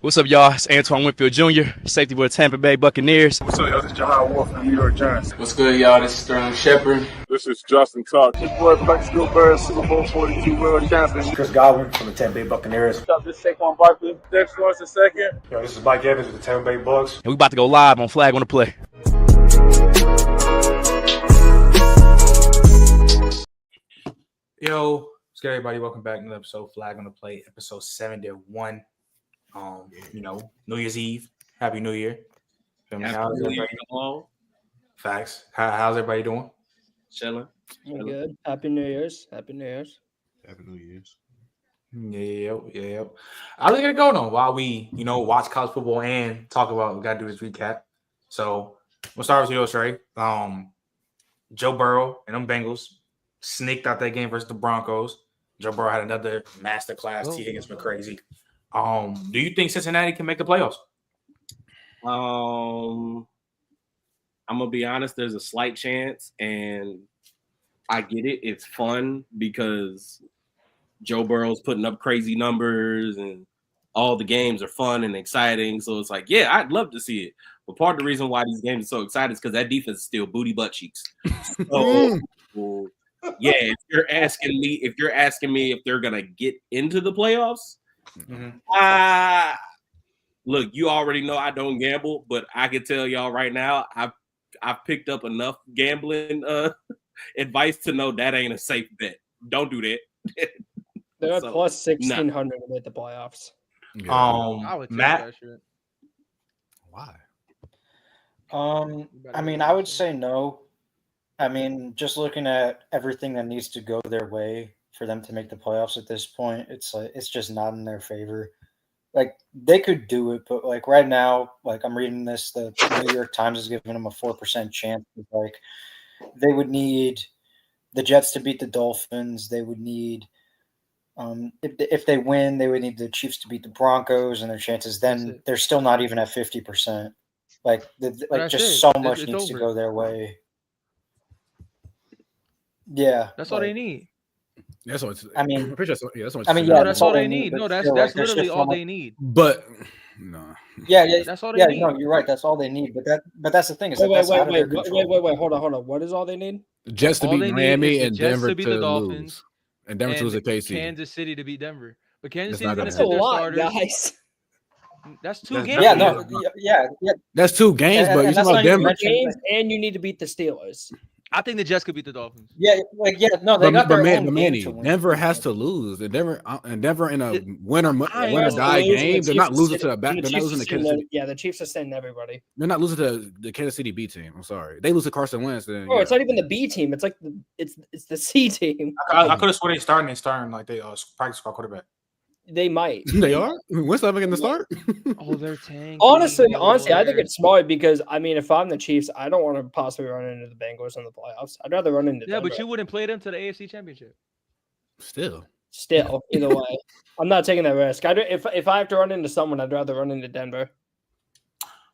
What's up, y'all? It's Antoine Winfield Jr., safety for the Tampa Bay Buccaneers. What's up, y'all? This is Jahad Wolf from the New York Giants. What's good, y'all? This is Sterling Shepard. This is Justin Tuck. This boy Flex Gilbert, Super Bowl 42 world champion. Chris Godwin from the Tampa Bay Buccaneers. What's up? This is Saquon Barkley. Dex Lawrence II. Yo, this is Mike Evans with the Tampa Bay Bucks. And we about to go live on Flag on the Play. Yo, what's good, everybody? Welcome back to another episode, Flag on the Play, episode 71. New Year's Eve. Happy New Year. How's everybody doing? Facts. How's everybody doing? Chilling. We're good. Happy New Year's. Happy New Year's. Yeah. I was gonna go though while we, watch college football and talk about we gotta do this recap. So we'll start with you, Trey. Joe Burrow and them Bengals sneaked out that game versus the Broncos. Joe Burrow had another masterclass. T. Higgins went crazy. Do you think Cincinnati can make the playoffs? I'm gonna be honest. There's a slight chance, and I get it. It's fun because Joe Burrow's putting up crazy numbers, and all the games are fun and exciting. So it's like, yeah, I'd love to see it. But part of the reason why these games are so exciting is because that defense is still booty butt cheeks. So, yeah, if you're asking me if they're gonna get into the playoffs. Look, you already know I don't gamble, but I can tell y'all right now, I've picked up enough gambling advice to know that ain't a safe bet. Don't do that. They're plus 1,600 to make the playoffs. Yeah. I would take Matt. that shit. Why? I would say no. Just looking at everything that needs to go their way for them to make the playoffs at this point, it's just not in their favor. Like, they could do it, but like right now, like I'm reading this, the New York Times is giving them a 4% chance. Like, they would need the Jets to beat the Dolphins. They would need, if they win, they would need the Chiefs to beat the Broncos, and their chances then they're still not even at 50%. Like, so much needs to go their way. Yeah, that's all they need. That's what I'm pretty sure. Yeah, that's what. That's all they need. No, that's literally all they need. But no. Yeah, that's all they need. No, you're right. That's all they need. But that's the thing is wait. Hold on. What is all they need? Jets to beat Miami and Denver to beat the Dolphins, lose. And Denver to lose to KC. Kansas City to beat Denver, but Kansas That's City's gonna not sit their lot, starters. guys. That's two games. Yeah. That's two games, but you're talking about Denver games, and you need to beat the Steelers. I think the Jets could beat the Dolphins. They got their own Manny, game to win. Denver has to lose. And Denver in a win or die game, they're not losing to the back. They're not losing to Kansas City. Yeah, the Chiefs are sending everybody. They're not losing to the Kansas City B team. I'm sorry, they lose to Carson Wentz. Then, it's not even the B team. It's like it's the C team. I could have sworn they starting like they practice squad quarterback. They might. They are. When's that going to start? They're tanking. Honestly, I think it's smart because if I'm the Chiefs, I don't want to possibly run into the Bengals in the playoffs. I'd rather run into Denver. But you wouldn't play them to the AFC Championship. Still, either way, I'm not taking that risk. If I have to run into someone, I'd rather run into Denver.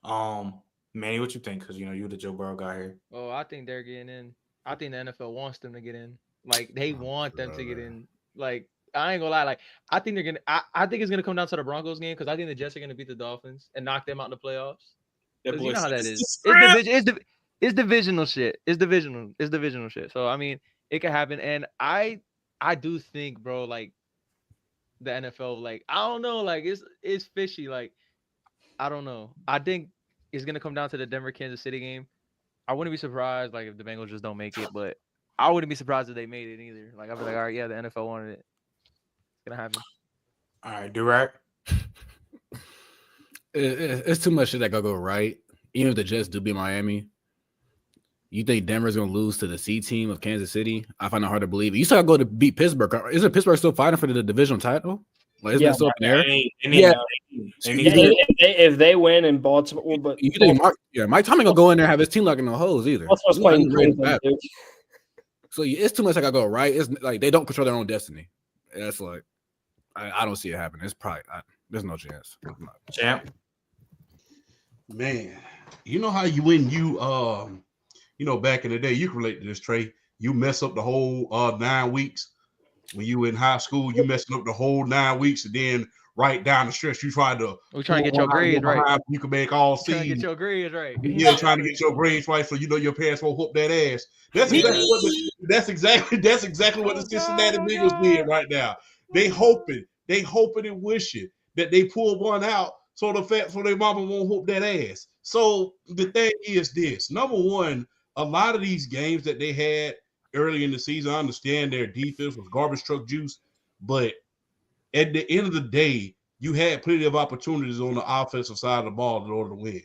Manny, what you think? Because you're the Joe Burrow guy here. Oh, I think they're getting in. I think the NFL wants them to get in. Like, they want them to get in. Like, I ain't gonna lie. Like, I think they're gonna. I think it's gonna come down to the Broncos game because I think the Jets are gonna beat the Dolphins and knock them out in the playoffs. Because you know how that is. It's divisional shit. It's divisional shit. So it could happen. And I do think, bro, like the NFL, like I don't know, like it's fishy. Like I don't know. I think it's gonna come down to the Denver Kansas City game. I wouldn't be surprised like if the Bengals just don't make it, but I wouldn't be surprised if they made it either. Like I'd be like, all right, yeah, the NFL wanted it. Gonna happen. All right, Durag. It's too much shit that go right. Even if the Jets do beat Miami, you think Denver's gonna lose to the C team of Kansas City? I find it hard to believe. You still gotta go to beat Pittsburgh. Isn't Pittsburgh still fighting for the divisional title? Like, isn't it still up in there? If they win in Baltimore, but you think Mike Tomlin gonna go in there and have his team like in the holes either. So it's too much that gotta go right. It's like they don't control their own destiny. That's like. I don't see it happening. It's probably there's no chance. Champ, man, you know how back in the day, you can relate to this, Trey. You mess up the whole 9 weeks when you were in high school. You messing up the whole 9 weeks, and then right down the stretch. You trying to We trying to get your grades right. You can make all Trying to season. get your grades right. Yeah, trying to get your grades right, so you know your parents won't whoop that ass. That's exactly what the Cincinnati Bengals did right now. They hoping and wishing that they pull one out so their mama won't whoop that ass. So the thing is this: number one, a lot of these games that they had early in the season, I understand their defense was garbage truck juice, but at the end of the day, you had plenty of opportunities on the offensive side of the ball in order to win.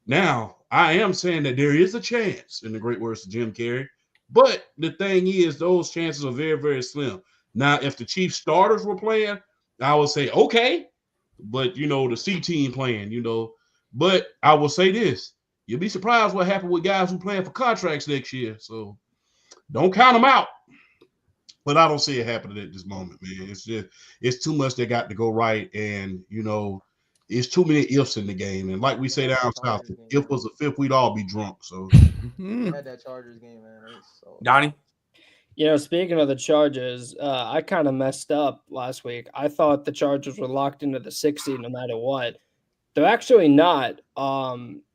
Now, I am saying that there is a chance, in the great words of Jim Carrey, but the thing is, those chances are very, very slim. Now, if the Chiefs starters were playing, I would say, okay, but, the C team playing, But I will say this, you'll be surprised what happened with guys who playing for contracts next year, so don't count them out. But I don't see it happening at this moment, man. It's too much that got to go right, and it's too many ifs in the game. And like we say down south, if was a fifth, we'd all be drunk. So had that Chargers game, man. Donnie? Speaking of the Chargers, I kind of messed up last week. I thought the Chargers were locked into the 6th seed no matter what. They're actually not.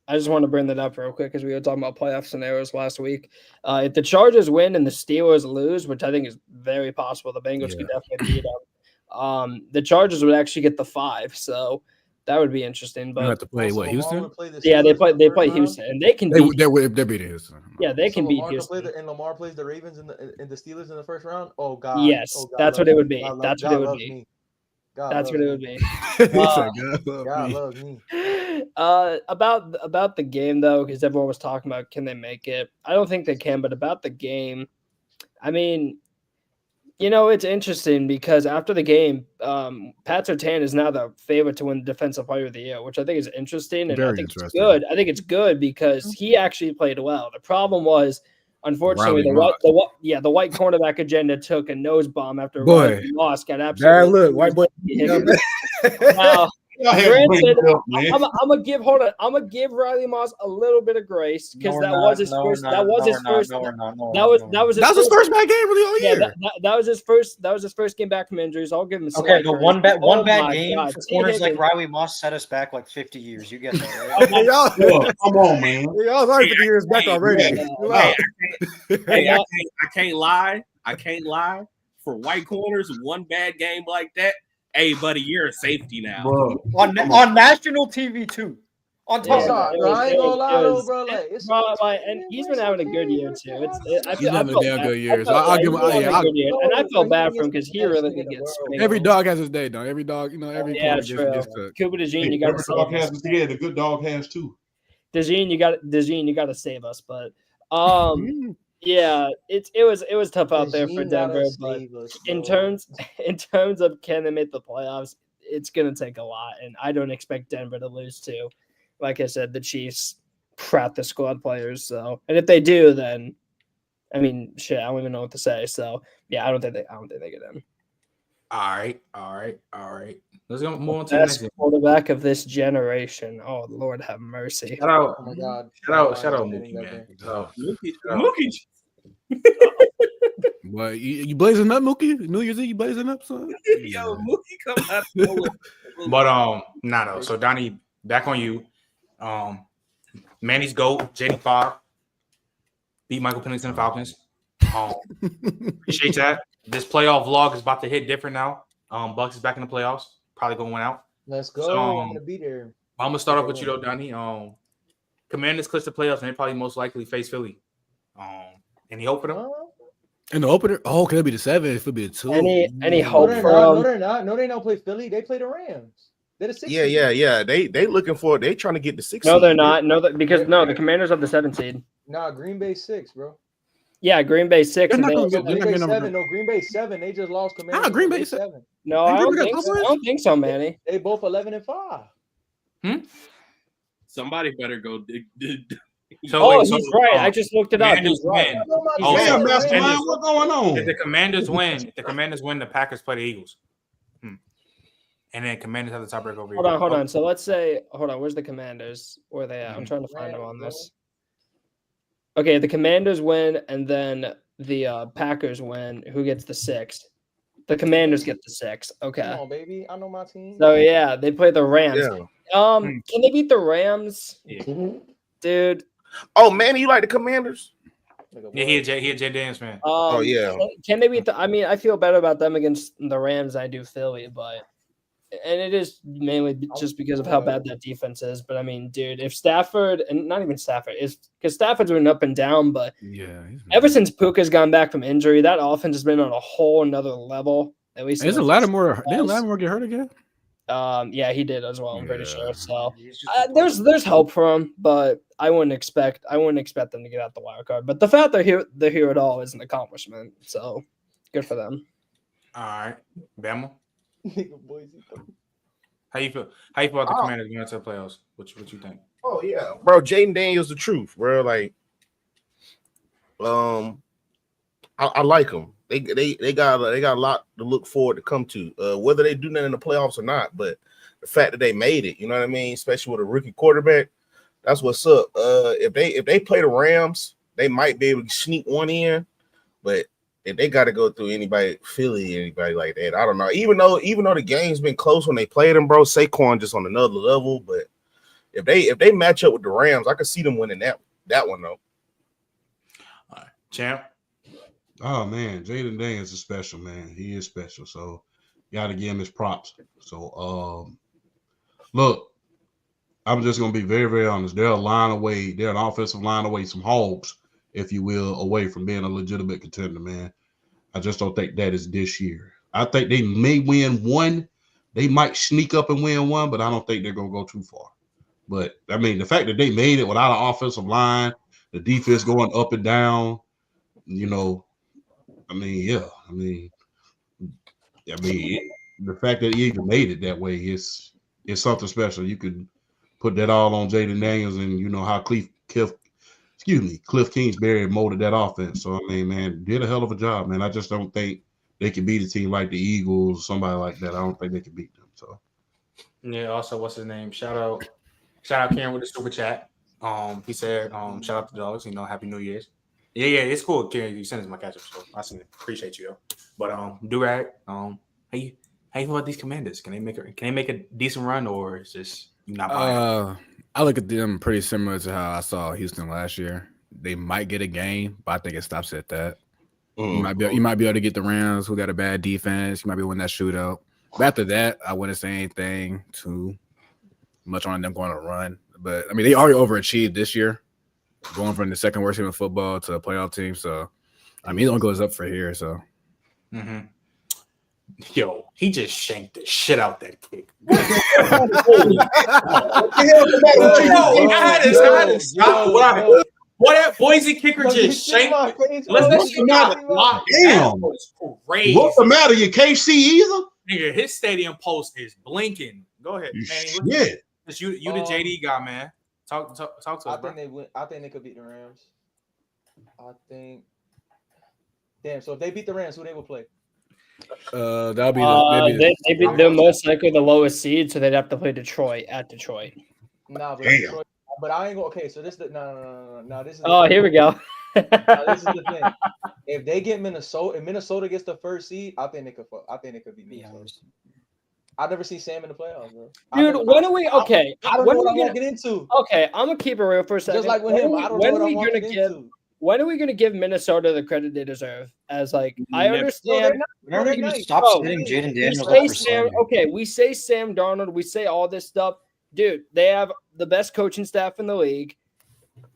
I just want to bring that up real quick because we were talking about playoff scenarios last week. If the Chargers win and the Steelers lose, which I think is very possible, the Bengals could definitely beat them. The Chargers would actually get the 5, so that would be interesting. But you have to play Houston? Yeah, they play Houston, and they can beat. They're beating Houston. Yeah, they can beat Houston. And Lamar plays the Ravens and the Steelers in the first round. Oh God. Yes, oh, God that's what it would be. That's what it would be. That's what it would be. God loves me. About the game though, because everyone was talking about can they make it? I don't think they can, but about the game, I mean, it's interesting because after the game, Pat Surtain is now the favorite to win Defensive Player of the Year, which I think is interesting, and I think it's good. I think it's good because he actually played well. The problem was, unfortunately, the white cornerback agenda took a nose bomb after Riley Moss got absolutely. Look, white boy. Granted, I'm gonna give Riley Moss a little bit of grace because that was his first. That was his first bad game really all year. That was his first. That was his first game back from injuries. I'll give him. Okay, but one bad game for corners like Riley Moss set us back like 50 years. You get that, right? Come on, man. Y'all already 50 years back already. I can't lie. For white corners, one bad game like that. Hey, buddy, you're a safety now. On national TV too. On top. I ain't gonna lie, bro. And he's been having a good year too. He's having a damn good year. So I'll give him. And I feel bad for him because he really did get spanked. Every dog has his day, though. Every dog, every gets cooked. Cuba DeJean, you got to save us. Yeah, the good dog has too. DeJean, you got to save us, but yeah, it was tough out there for Denver, but in terms of can they make the playoffs, it's gonna take a lot, and I don't expect Denver to lose to, like I said, the Chiefs practice squad players. So, and if they do, then I mean, shit, I don't even know what to say. So, yeah, I don't think they get in. All right. Let's go move on to the next game. Quarterback of this generation. Oh, Lord have mercy. Shout out, oh my God. Shout out Mookie, man. Mookie. What you blazing up, Mookie? New Year's Eve, you blazing up, son? Yo, Mookie come out. But no. So Donnie, back on you. Manny's GOAT, JD5, beat Michael Penix and the Falcons. Appreciate that. This playoff vlog is about to hit different now. Bucks is back in the playoffs, probably going out. Let's go. So, I'm gonna be there. I'm gonna start off with you though, Donnie. Commanders clinched the playoffs, and they probably most likely face Philly. Any hope for them? In the opener? Oh, can it be the 7? It could be a 2. Any hope for them? No, they're not. No, they don't play Philly. They play the Rams. They're the 6. Yeah. They looking for. They trying to get the 6. No, they're not. The Commanders have the 7 seed. Nah, Green Bay 6, bro. Yeah, Green Bay 6. Green Bay 7. No, Green Bay 7. They just lost Commanders. Green Bay 7. No, I don't think so, Manny. They both 11-5. Somebody better go dig. He's right. I just looked it up. He's right. What's going on? If the Commanders win, the Packers play the Eagles. And then Commanders have the tiebreaker over here. Hold on. So let's say, where's the Commanders? Where are they at? I'm trying to find them on this. Okay, the Commanders win, and then the Packers win. Who gets the 6th? The Commanders get the 6. Okay. Come on, baby. I know my team. So yeah, they play the Rams. Yeah. Can they beat the Rams? Yeah. Dude. Oh, man, you like the Commanders? Yeah, he a Jay Daniels fan. Oh, yeah. Can they beat the? I mean, I feel better about them against the Rams than I do Philly, and it is mainly just because of how bad that defense is. But I mean, dude, if Stafford and not even Stafford is because Stafford's been up and down, but ever since Puka's gone back from injury, that offense has been on a whole another level. At least Is Lattimore? Didn't Lattimore get hurt again? Yeah, he did as well. I'm pretty sure. So there's hope for him, but I wouldn't expect them to get out the wild card. But the fact they're here at all is an accomplishment. So good for them. All right, Bama. How you feel? How you feel about the Commanders going to the playoffs? What you think? Oh yeah, bro. Jaden Daniels, the truth, bro. Like, I like them. They got a lot to look forward to come to. Whether they do that in the playoffs or not, but the fact that they made it, you know what I mean. Especially with a rookie quarterback, that's what's up. If they play the Rams, they might be able to sneak one in, but if they got to go through anybody, Philly, anybody like that, I don't know. Even though the game's been close when they played them, bro, Saquon just on another level. But if they match up with the Rams, I could see them winning that one though. All right, champ. Oh man, Jaden Daniels is special, man. He is special. So you got to give him his props. So look, I'm just gonna be very, very honest. They're a line away. They're an offensive line away, some hogs, if you will, away from being a legitimate contender, man. I just don't think that is this year. I think they may win one. They might sneak up and win one, but I don't think they're going to go too far. But, I mean, the fact that they made it without an offensive line, the defense going up and down, you know, I mean, yeah. I mean, the fact that he even made it that way is something special. You could put that all on Jaden Daniels and, you know, how Cliff Kingsbury molded that offense. So, I mean, man, did a hell of a job, man. I just don't think they can beat a team like the Eagles, somebody like that. I don't think they can beat them. So, yeah, also, what's his name? Shout out Karen with the super chat. He said, shout out to the dogs, you know, Happy New Year's. Yeah, it's cool, Karen. You sent us my catch up, so I appreciate you, yo. But Durag, how you feel about these Commanders? Can they make a decent run, or is just not buying? I look at them pretty similar to how I saw Houston last year. They might get a game, but I think it stops at that. You might be able to get the Rams, who got a bad defense. You might be able to win that shootout. But after that, I wouldn't say anything too much on them going to run. But I mean, they already overachieved this year, going from the second worst team in football to a playoff team. So I mean, it only goes up for here. So. Mm-hmm. Yo, he just shanked the shit out that kick. What that Boise kicker just shanked? Let's not block. Damn, was crazy. What's the matter? You can't see either. Nigga, his stadium post is blinking. Go ahead, Manny. Shit. It's you the JD guy, man. Talk to us. I think they win. I think they could beat the Rams. I think. Damn. So if they beat the Rams, who they will play? That'll be they're most likely the lowest seed, so they'd have to play Detroit at Detroit. Nah, but Detroit, but I ain't go. Okay, so this is no. This is. Here we go. This is the thing. If they get Minnesota, if Minnesota gets the first seed, I think they could beat Minnesota. I've never seen Sam in the playoffs, bro. Dude, when are we? Okay, I don't know what I'm walking into. Okay, I'm gonna keep it real for a second. Just like with him, I don't know what I'm walking into. When are we going to give Minnesota the credit they deserve? As I understand. When are we going to stop sitting Jaden Daniels? We say Sam Darnold. We say all this stuff. Dude, they have the best coaching staff in the league.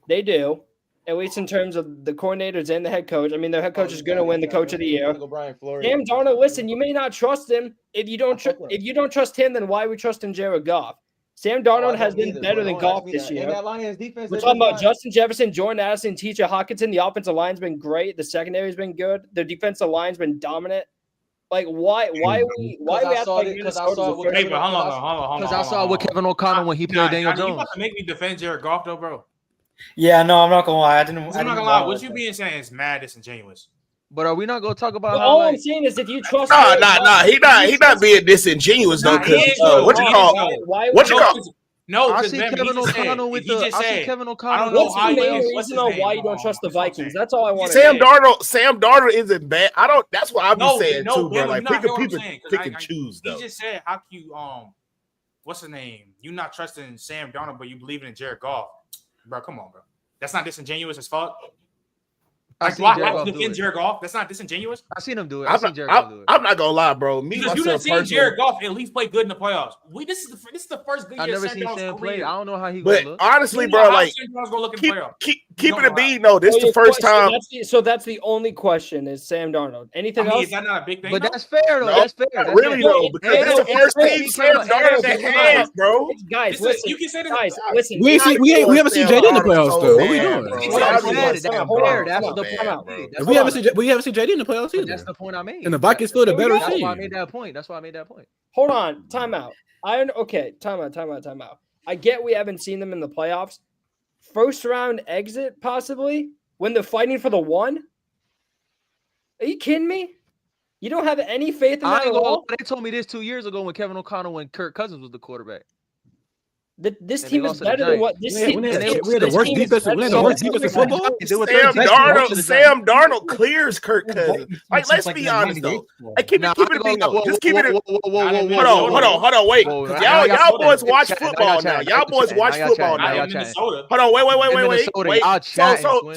They do. At least in terms of the coordinators and the head coach. I mean, their head coach is going to win the coach of the year. Sam Darnold, listen, you may not trust him. If you don't trust him, then why are we trusting Jared Goff? Sam Darnold has been better than Goff this year. We're talking about Justin Jefferson, Jordan Addison, T.J. Hawkinson. The offensive line's been great. The secondary's been good. The defensive line's been dominant. Like, why are we at because I saw it with Kevin O'Connell when he played Daniel Jones. You about to make me defend Jared Goff, though, bro? Yeah, no, I'm not gonna lie. I'm not gonna lie. What you being saying is mad disingenuous. But are we not gonna talk about? All I'm saying is if you trust. He not being disingenuous though. Because what you call? No, I because see Kevin Kevin O'Connell with the. just I see said, Kevin I O'Connell. don't know What's how the you main what's reason his on name? why you don't trust the That's what I'm Vikings? saying. That's all I want to Sam know. Darnold isn't bad. I don't. That's what I be saying no, too, bro. no, Like you not hear what I'm people saying, 'cause pick and choose He though. just said, how can you what's his name? You not trusting Sam Darnold, but you believing in Jared Goff, bro. Come on, bro. That's not disingenuous as fuck. I Like, seen do I Jared have Goff to do defend it. Jared Goff? That's not disingenuous. I seen him do it. I seen Jared Goff do it. I'm not gonna lie, bro. Me Because you done myself seen personally. Jared Goff at least play good in the playoffs. This is the first good I year of never Sam seen Darnold's Sam play. career. I don't know how he gonna But look. honestly, You bro, know how like Sam Darnold's gonna look in the playoffs. keep it know a beat. No, this Oh, the your first question- time. So that's the only question is Sam Darnold. Anything I mean, else? is that not a big thing? But though? that's fair though. No, That's fair. not That's really fair. though, because And it's the first Chris, team Sam Darnold that had, bro. Guys, Listen, listen. you can say that. Guys, listen. We haven't seen JD in the playoffs though. What we doing? That's Hold what on, I hold said. on, That's hold on, fair. hold That's on, the hold point I on. made. And we haven't seen JD in the playoffs But either. that's the point I made. And the Vikings still the better That's team. why I made that point. That's why I made that point. Hold on, timeout. Timeout. I get we haven't seen them in the playoffs. First round exit, possibly, when they're fighting for the one. Are you kidding me? You don't have any faith in I that ain't at gonna. all? They told me this 2 years ago when Kevin O'Connell and Kirk Cousins was the quarterback. This And team they is lost to the better than what Giants. this team We is. had the This worst team is defense. better We had than the what worst this defense in team is. football. They were 13 Sam Darnold clears Kirk Cousins. Like, let's be honest though. Like, keep it a beat though. Just keep it. Hold on. Wait. Y'all boys watch football now. Y'all boys watch football now. Hold on. Wait.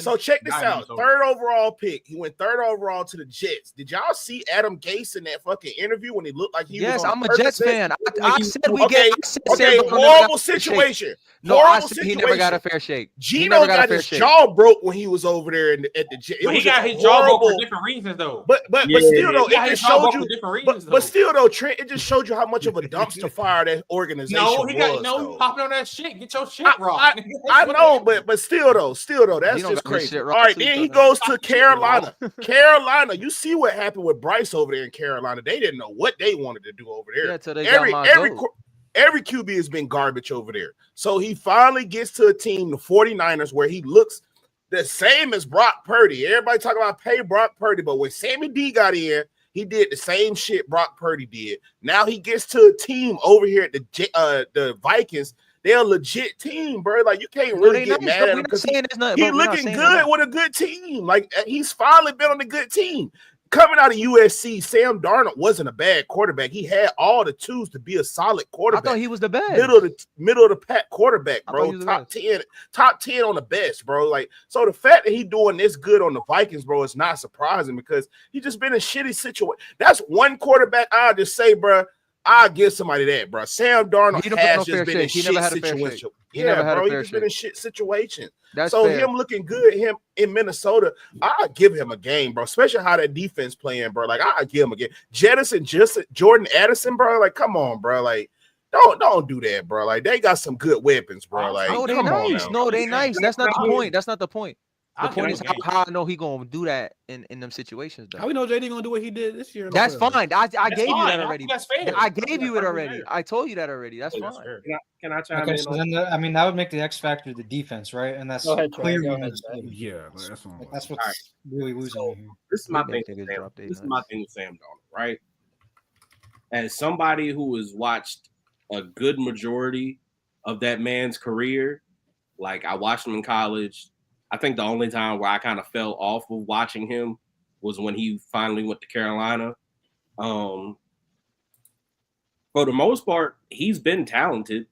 So check this out. Third overall pick. He went third overall to the Jets. Did y'all see Adam Gase in that fucking interview when he looked like he was Yes, on I'm a purpose? Jets fan. I said we Okay, get. I said okay, Sam Darnold never horrible got a fair shake. situation. No, I Horrible said he never got a situation. fair shake. He Gino never got a got fair his shake. jaw broke when he was over there at the Jets. But he got his jaw broke for different reasons, though. But still though, He got it his just jaw showed broke you. for different reasons, But still though, Trent, it just showed you how much of a dumpster fire that organization No, he got was. no. though. You popping on that shit. Get your shit wrong. I know, but still though, that's Gino just got his crazy. shit All wrong right, too, then he so goes to Carolina. Carolina, you see what happened with Bryce over there in Carolina? They didn't know what they wanted to do over there. Yeah, till they got my goat. Every QB has been garbage over there. So he finally gets to a team, the 49ers, where he looks the same as Brock Purdy. Everybody talking about pay Brock Purdy, but when Sammy D got in, he did the same shit Brock Purdy did. Now he gets to a team over here at the Vikings. They're a legit team, bro. Like, you can't really get mad at him because he's looking good with a good team. Like, he's finally been on a good team. Coming out of USC, Sam Darnold wasn't a bad quarterback. He had all the tools to be a solid quarterback. I thought he was the best. Middle of the pack quarterback, bro. Top 10 on the best, bro. Like, so the fact that he doing this good on the Vikings, bro, is not surprising because he just been in a shitty situation. That's one quarterback I'll just say, bro. I'll give somebody that, bro. Sam Darnold has just been in shit situation. Yeah, bro, he's just been in shit situation. So him looking good, him in Minnesota, I'll give him a game, bro. Especially how that defense playing, bro. Like, I'll give him a game. Jordan Addison, bro. Like, come on, bro. Like, don't do that, bro. Like, they got some good weapons, bro. Like, no, they nice. No, they nice. That's not the point. That's not the point. The point is how I know he gonna do that in them situations. Though. How we know JD gonna do what he did this year? That's fine. I gave you that already. That's fair. I gave you it already. I told you that already. That's fine. Can I chime in? Okay, so then that would make the X factor the defense, right? And that's clearly that's what's really losing me here. This is my thing. This is my thing with Sam Darnold, right? As somebody who has watched a good majority of that man's career, like I watched him in college. I think the only time where I kind of fell off of watching him was when he finally went to Carolina. For the most part, he's been talented,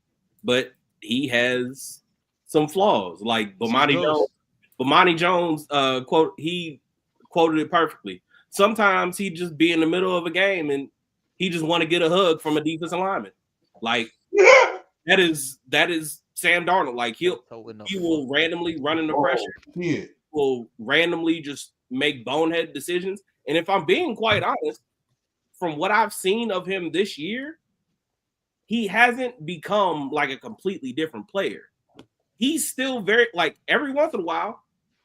but he has some flaws. Like Bomani Jones he quoted it perfectly. Sometimes he just be in the middle of a game and he just want to get a hug from a defensive lineman. Like that is Sam Darnold. Like he will randomly run into pressure. Yeah. Will randomly just make bonehead decisions. And if I'm being quite honest, from what I've seen of him this year, he hasn't become like a completely different player. He's still very, like, every once in a while,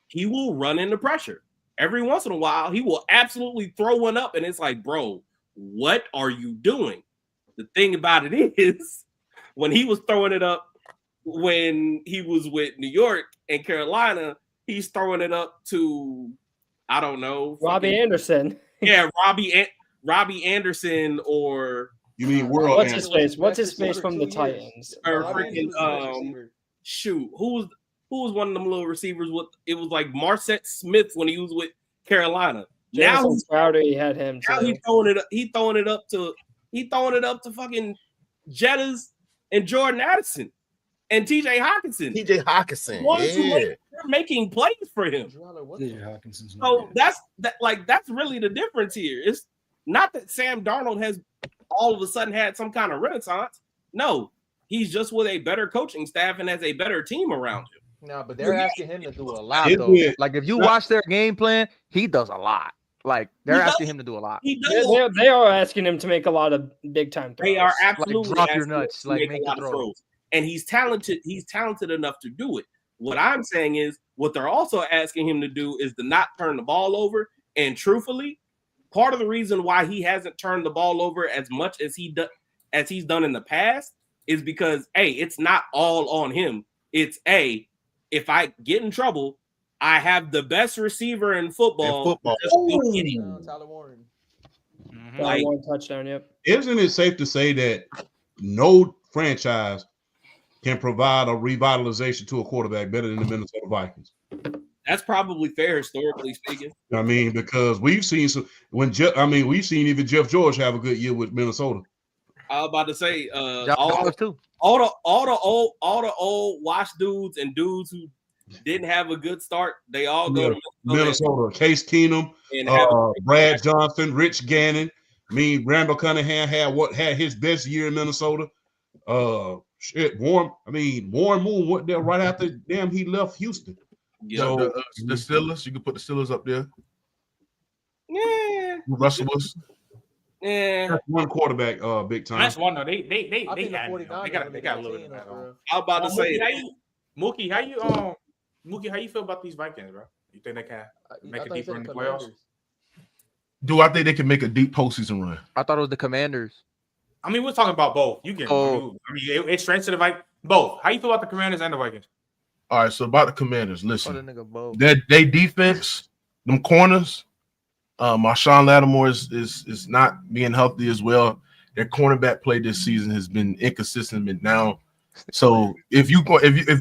he will run into pressure. Every once in a while, he will absolutely throw one up. And it's like, bro, what are you doing? The thing about it is, when he was throwing it up, when he was with New York and Carolina, he's throwing it up to, I don't know, Robbie Anderson. Yeah, Robbie Anderson or You mean world? What's his analyst. face? What's his face from the Titans? Or Bobby freaking was the best receiver. shoot, who was one of them little receivers? With it was like Marset Smith when he was with Carolina. Now Jamison he's Crowder, he had him now too. he's throwing it up to fucking Jettas and Jordan Addison and TJ Hawkinson. TJ Hawkinson, They're making plays for him. So that's really the difference here. It's not that Sam Darnold has all of a sudden had some kind of renaissance. No, he's just with a better coaching staff and has a better team around him. No, but they're asking him to do a lot, It though. would- Like, if you watch their game plan, he does a lot. Like, they're asking him to do a lot. He does. They are asking him to make a lot of big time throws. They are absolutely drop your asking him nuts, to like, make make a the lot of throw. throws. And he's talented. He's talented enough to do it. What I'm saying is, what they're also asking him to do is to not turn the ball over. And truthfully, part of the reason why he hasn't turned the ball over as much as he's done in the past is because it's not all on him. It's if I get in trouble, I have the best receiver in football. Just go get him. Tyler Warren. Like, one touchdown, yep. Isn't it safe to say that no franchise can provide a revitalization to a quarterback better than the Minnesota Vikings? that's probably fair historically speaking. I mean, because we've seen we've seen even Jeff George have a good year with Minnesota. I was about to say too. all the old wash dudes and dudes who didn't have a good start, they all go to Minnesota. Case Keenum, and Brad Johnson, Rich Gannon. I mean, Randall Cunningham had his best year in Minnesota. Warren Moon went there right after he left Houston. Yeah. So, the Steelers, you can put the Steelers up there. Yeah. Russell Wilson. Yeah. That's one quarterback, big time. That's one though. They I think the had 49ers they got are a gonna little be bit of that. I was about to say Mookie, how you feel about these Vikings, bro? You think they can make a deep run in the playoffs? Do I think they can make a deep postseason run? I thought it was the Commanders. I mean, we're talking about both. You can. I mean, it's strengths to the Vikings. Both. How you feel about the Commanders and the Vikings? All right, so about the Commanders, listen. Oh, that nigga both. They defense, them corners, Marshawn Lattimore is not being healthy as well. Their cornerback play this season has been inconsistent but now. So if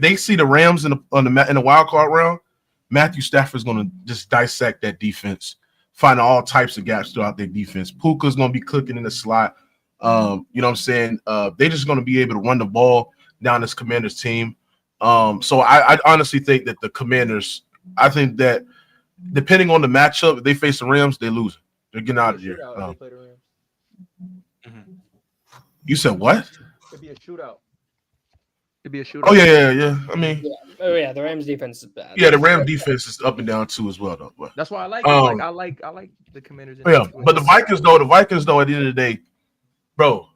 they see the Rams in the wild card round, Matthew Stafford's going to just dissect that defense, finding all types of gaps throughout their defense. Puka's going to be cooking in the slot. You know what I'm saying? They're just going to be able to run the ball down this Commanders team. So I honestly think that the Commanders, I think that depending on the matchup, if they face the Rams, they lose. They're getting out of here. You said what? It'd be a shootout. Oh yeah. I mean, the Rams defense is bad. Yeah, the Rams defense is up and down too as well, though. But that's why I like it. I like the Commanders. Yeah, but the Vikings though, at the end of the day, bro,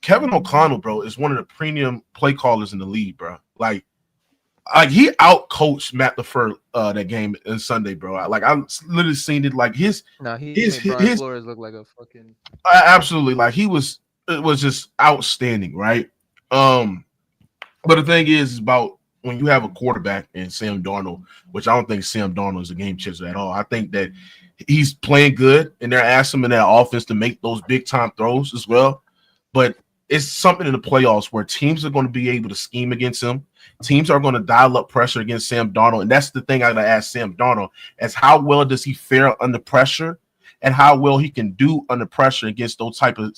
Kevin O'Connell, bro, is one of the premium play callers in the league, bro. Like he out-coached Matt LaFleur that game on Sunday, bro. I literally seen it. Like his Brian Flores look like a fucking absolutely, like it was just outstanding, right? But the thing is about when you have a quarterback in Sam Darnold, which I don't think Sam Darnold is a game changer at all. I think that he's playing good, and they're asking him in that offense to make those big time throws as well. But it's something in the playoffs where teams are going to be able to scheme against him. Teams are going to dial up pressure against Sam Darnold, and that's the thing I got to ask Sam Darnold: as how well does he fare under pressure, and how well he can do under pressure against those type of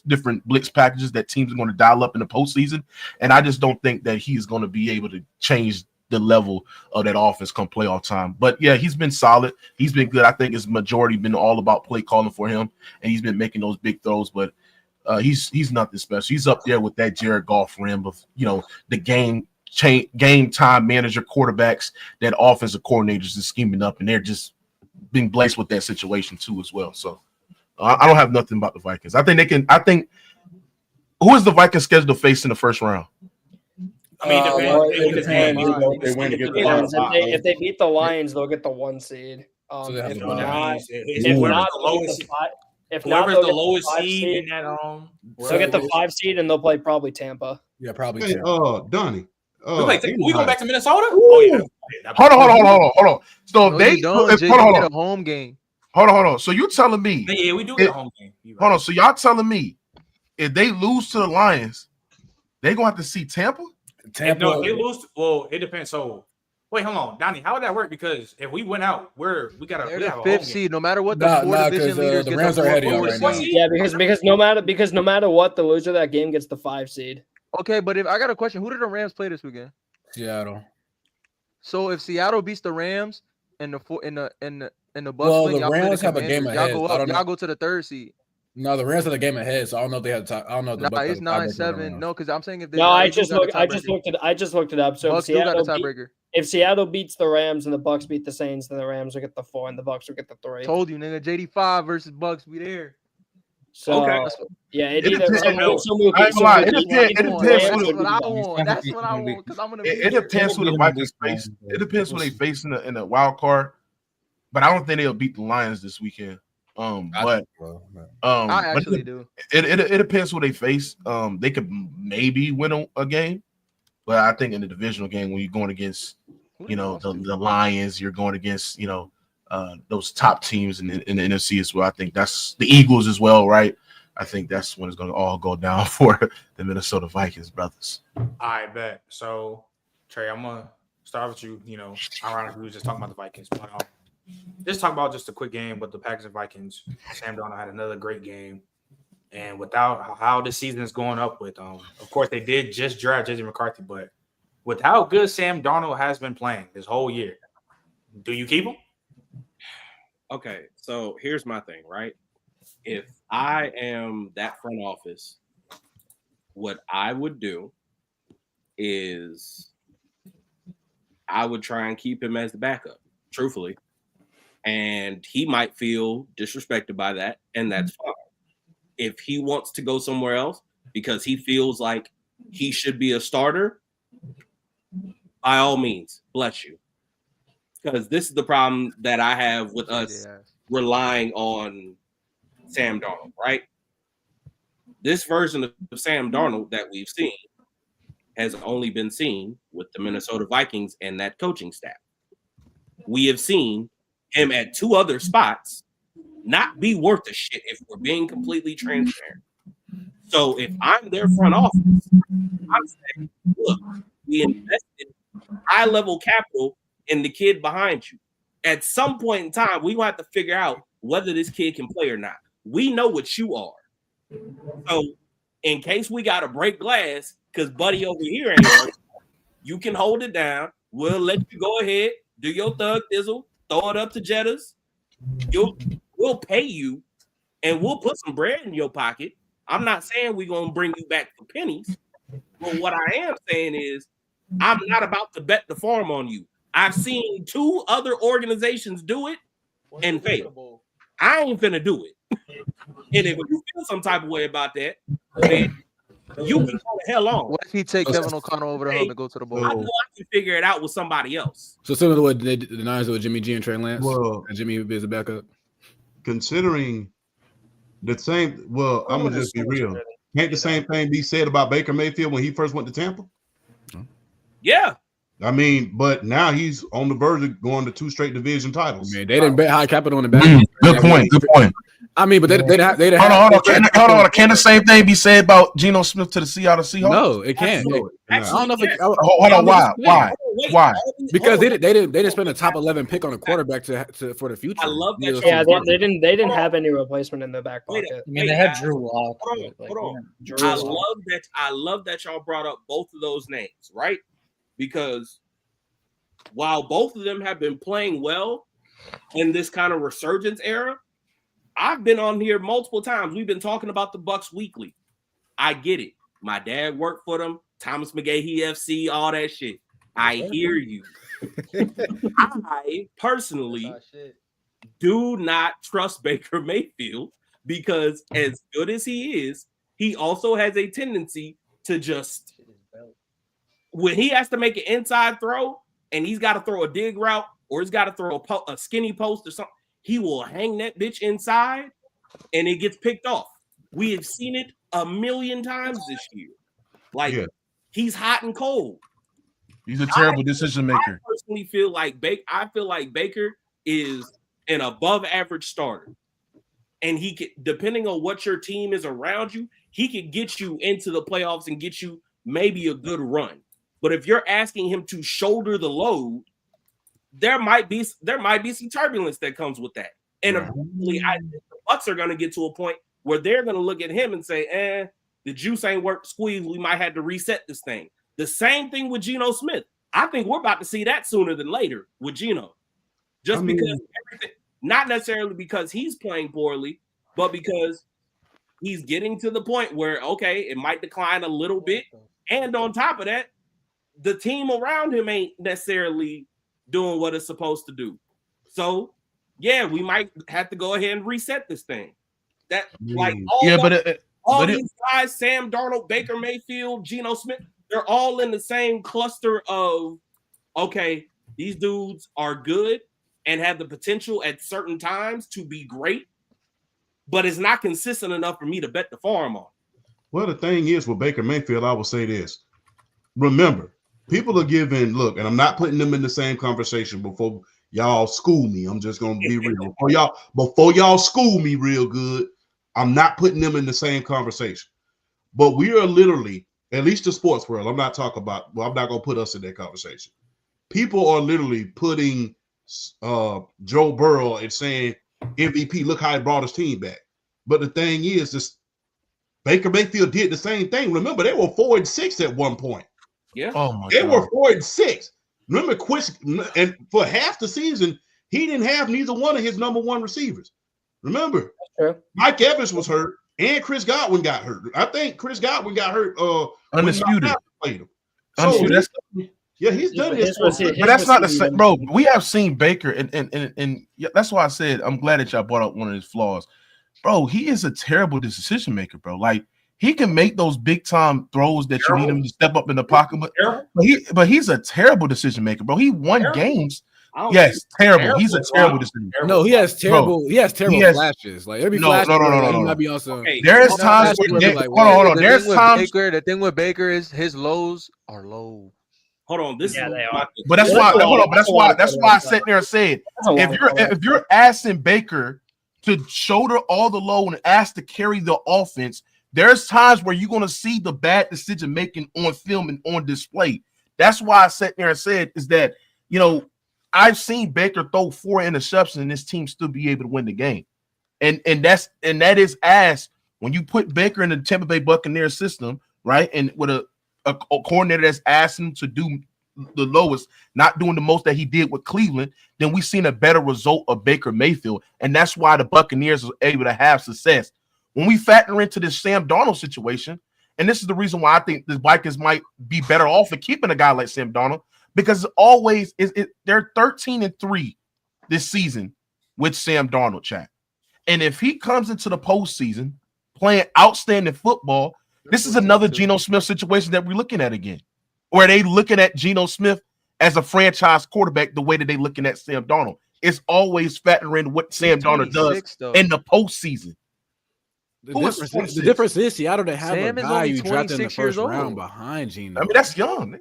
different blitz packages that teams are going to dial up in the postseason. And I just don't think that he's going to be able to change the level of that offense come playoff time. But yeah, he's been solid. He's been good. I think his majority been all about play calling for him, and he's been making those big throws. But he's nothing special. He's up there with that Jared Goff rim of the game time manager quarterbacks that offensive coordinators is scheming up, and they're just being blessed with that situation too as well. So I don't have nothing about the Vikings. I think they can. I think who is the Vikings scheduled to face in the first round? I mean, it depends. If they beat the Lions, they'll get the 1 seed. If not, whoever's the lowest seed in that they'll get the 5 seed and they'll play probably Tampa. Yeah, probably. Hey, Donnie. We go back to Minnesota? Oh yeah. Hold on. So they hold on. A home game. Hold on. So you telling me? Yeah, we do get a home game. Hold on. So y'all telling me if they lose to the Lions, they gonna have to see Tampa. No, if they lose. Well, it depends. So, wait, hold on, Donnie. How would that work? Because if we win out, we got They're we the have a fifth home seed. No matter what the four division leaders the get Rams the are ahead of y'all fourth right now. seed. Yeah, because no matter what, the loser of that game gets the 5 seed. Okay, but if I got a question, who did the Rams play this weekend? Seattle. So if Seattle beats the Rams and the Bucks Well, win, the y'all play Rams the have a game Commanders. Y'all ahead. go So I up. don't Y'all know. go to the 3rd seed. No, the Rams have a game ahead, so I don't know if they have. I don't know if the Nah, Bucks it's have a tiebreaker on the 9-7. Rams. No, because I'm saying if they No, I they do just got a looked. I just looked it up. So Bucks do got a tiebreaker. if Seattle beats the Rams and the Bucks beat the Saints, then the Rams will get the 4 and the Bucks will get the 3. Told you, nigga. JD5 versus Bucks. We there. So Okay. yeah, It depends. I ain't gonna lie. It depends who That's what I want. That's what I want. Because I'm gonna. It depends who the Vikings face. It depends who they face in the wild card. But I don't think they'll beat the Lions this weekend. I actually do. It depends who they face. They could maybe win a game, but I think in the divisional game when you're going against, the Lions, you're going against, those top teams in the NFC as well. I think that's the Eagles as well, right? I think that's when it's going to all go down for the Minnesota Vikings, brothers. I bet. So, Trey, I'm gonna start with you. Ironically, we were just talking about the Vikings, but just talk about just a quick game with the Packers and Vikings. Sam Darnold had another great game, and without how this season is going up with, of course, they did just draft J.J. McCarthy, but with how good Sam Darnold has been playing this whole year, do you keep him? Okay, so here's my thing, right? If I am that front office, what I would do is I would try and keep him as the backup, truthfully. And he might feel disrespected by that, and that's fine. If he wants to go somewhere else because he feels like he should be a starter, by all means, bless you. Because this is the problem that I have with us relying on Sam Darnold, right? This version of Sam Darnold that we've seen has only been seen with the Minnesota Vikings and that coaching staff. We have seen him at 2 other spots not be worth a shit if we're being completely transparent. So if I'm their front office, I'm saying, look, we invested high-level capital in the kid behind you. At some point in time, we will have to figure out whether this kid can play or not. We know what you are. So in case we got to break glass, because Buddy over here ain't working, you can hold it down. We'll let you go ahead, do your thug thizzle, throw it up to Jettas. We'll pay you, and we'll put some bread in your pocket. I'm not saying we're going to bring you back for pennies, but what I am saying is I'm not about to bet the farm on you. I've seen 2 other organizations do it and fail. I ain't finna do it. And if you feel some type of way about that, then you can go the hell on. What if he take Kevin O'Connell over the hump and go to the bowl? I know I can figure it out with somebody else. So similar to what the Niners did with Jimmy G and Trey Lance, Well, and Jimmy is a backup. Considering the same, I'm gonna just be real. Can't the same thing be said about Baker Mayfield when he first went to Tampa? Yeah. I mean, but now he's on the verge of going to 2 straight division titles. Man, they didn't bet high capital on the back. Good point. I mean, but they didn't have. Hold on. Can the same thing be said about Geno Smith to the Seattle Seahawks? No, it can't. I don't know if it, hold on. Why? Because they didn't spend a top 11 pick on a quarterback to for the future. I love that. Yeah, they didn't have any replacement in the back pocket. I mean, they had Drew Lock. Hold on. Drew Lock. I love that y'all brought up both of those names, right? Because while both of them have been playing well in this kind of resurgence era, I've been on here multiple times. We've been talking about the Bucks weekly. I get it. My dad worked for them. Thomas McGahee FC, all that shit. I hear you. I personally do not trust Baker Mayfield because as good as he is, he also has a tendency to just, when he has to make an inside throw and he's got to throw a dig route or he's got to throw a skinny post or something, he will hang that bitch inside and it gets picked off. We have seen it a million times this year. He's hot and cold. He's a terrible decision maker. I personally feel like Baker is an above average starter. And he can, depending on what your team is around you, he could get you into the playoffs and get you maybe a good run. But if you're asking him to shoulder the load, there might be some turbulence that comes with that. And eventually, the Bucs are going to get to a point where they're going to look at him and say, the juice ain't worth the squeeze. We might have to reset this thing. The same thing with Geno Smith. I think we're about to see that sooner than later with Geno. Because not necessarily because he's playing poorly, but because he's getting to the point where, okay, it might decline a little bit. And on top of that, the team around him ain't necessarily doing what it's supposed to do. So, yeah, we might have to go ahead and reset this thing. That all these guys, Sam Darnold, Baker Mayfield, Geno Smith, they're all in the same cluster of, okay, these dudes are good and have the potential at certain times to be great, but it's not consistent enough for me to bet the farm on. Well, the thing is with Baker Mayfield, I will say this. Remember, people are giving, look, and I'm not putting them in the same conversation before y'all school me. I'm just going to be real. Before y'all school me real good, I'm not putting them in the same conversation. But we are literally, at least the sports world, I'm not going to put us in that conversation. People are literally putting Joe Burrow and saying, MVP, look how he brought his team back. But the thing is, this Baker Mayfield did the same thing. Remember, they were 4-6 at one point. Yeah. Oh my They God. were 4-6. Remember, and for half the season, he didn't have neither one of his number one receivers. Remember, Mike Evans was hurt, and Chris Godwin got hurt. I think Chris Godwin got hurt. Undisputed. Played him. Undisputed. He's done this. But that's not the same, bro. We have seen Baker, and that's why I said I'm glad that y'all brought up one of his flaws. Bro, he is a terrible decision maker, bro. Like, he can make those big time throws that you need him to step up in the pocket, but he's a terrible decision maker, bro. He won games. Yes, terrible. He's a terrible decision maker. No, he has terrible flashes. Like every flash, he might be on some. There's times where hold on. There's times. The thing with Baker is his lows are low. Hold on, they are. But that's why. Hold on. That's why I sat there and said, if you're asking Baker to shoulder all the load and ask to carry the offense, there's times where you're going to see the bad decision making on film and on display. That's why I sat there and said is that, I've seen Baker throw 4 interceptions and this team still be able to win the game. And that is asked when you put Baker in the Tampa Bay Buccaneers system, right? And with a coordinator that's asking him to do the lowest, not doing the most that he did with Cleveland, then we've seen a better result of Baker Mayfield. And that's why the Buccaneers was able to have success. When we factor into this Sam Darnold situation, and this is the reason why I think the Vikings might be better off in keeping a guy like Sam Darnold, because they're 13-3 this season with Sam Darnold, chat. And if he comes into the postseason playing outstanding football, this is another Geno Smith situation that we're looking at again, where they looking at Geno Smith as a franchise quarterback the way that they looking at Sam Darnold. It's always factoring what Sam Darnold does in the postseason. The difference is Seattle to have Sam a is guy only you drafted in the 26 first years round old. behind Geno. I mean, that's young.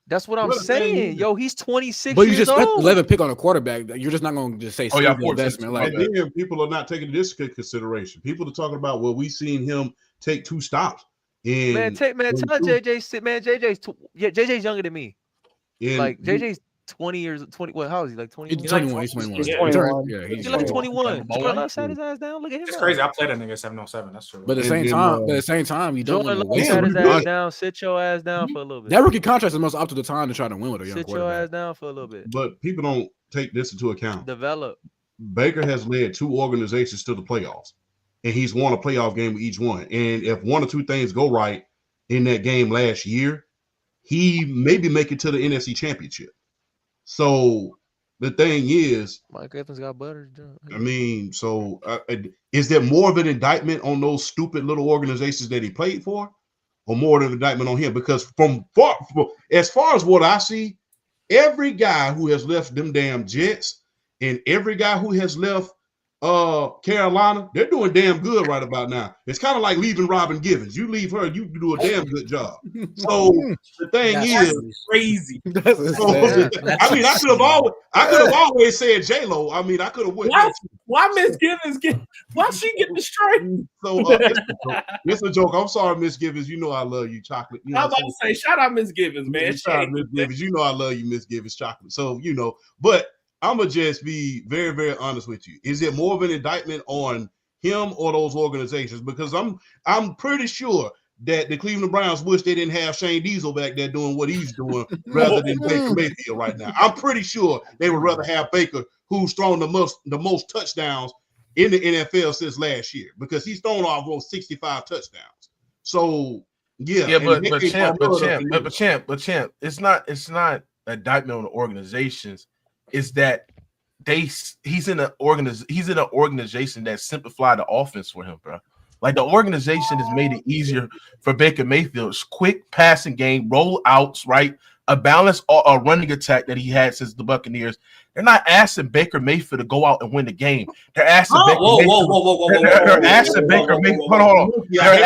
That's what I'm saying. Yo, he's 26 But you years just spent old. 11 pick on a quarterback. You're just not going to just say investment. Like and then people are not taking this into consideration. People are talking about, well, we've seen him take 2 stops. Tell JJ, man, JJ's younger than me. Like JJ's 20 years, 20. What? How is he? Like 20? He's 21. He's 21. He's 21. Yeah, he's like 21. Jordan sat his ass down. Look at him. It's crazy. I played that nigga 707. That's true. But at the same time, you don't want to waste his ass down. Sit your ass down for a little bit. That rookie contract is the most optimal time to try to win with a young quarterback. Sit your ass down for a little bit. But people don't take this into account. Develop. Baker has led 2 organizations to the playoffs, and he's won a playoff game with each one. And if one or two things go right in that game last year, he maybe make it to the NFC Championship. So the thing is, Mike Evans got butter. I mean, so is there more of an indictment on those stupid little organizations that he played for, or more of an indictment on him? Because as far as what I see, every guy who has left them damn Jets and every guy who has left Carolina, they're doing damn good right about now. It's kind of like leaving Robin Givens. You leave her, you do a damn good job. So the thing is crazy. I mean, I could have always said J-Lo. I mean, I could have went. Why Miss Givens why she get the straight? So it's a joke. I'm sorry, Miss Givens. You know I love you, chocolate. You know I was about to say, shout out Miss Givens, man. Shout out Miss Givens. You know I love you, Miss Givens, chocolate. So but I'm gonna just be very, very honest with you. Is it more of an indictment on him or those organizations? Because I'm pretty sure that the Cleveland Browns wish they didn't have Shane Diesel back there doing what he's doing rather than Baker Mayfield right now. I'm pretty sure they would rather have Baker, who's thrown the most touchdowns in the NFL since last year, because he's thrown almost 65 touchdowns. So but champ, it's not an indictment on the organizations. Is that he's in an organization that simplified the offense for him, bro. Like, the organization has made it easier for Baker Mayfield. It's quick passing game, roll outs, right? A balanced running attack that he had since the Buccaneers. They're not asking BakerMayfield to go out and win the game. They're asking Baker Mayfield. They're asking Baker Mayfield. Hold on. They're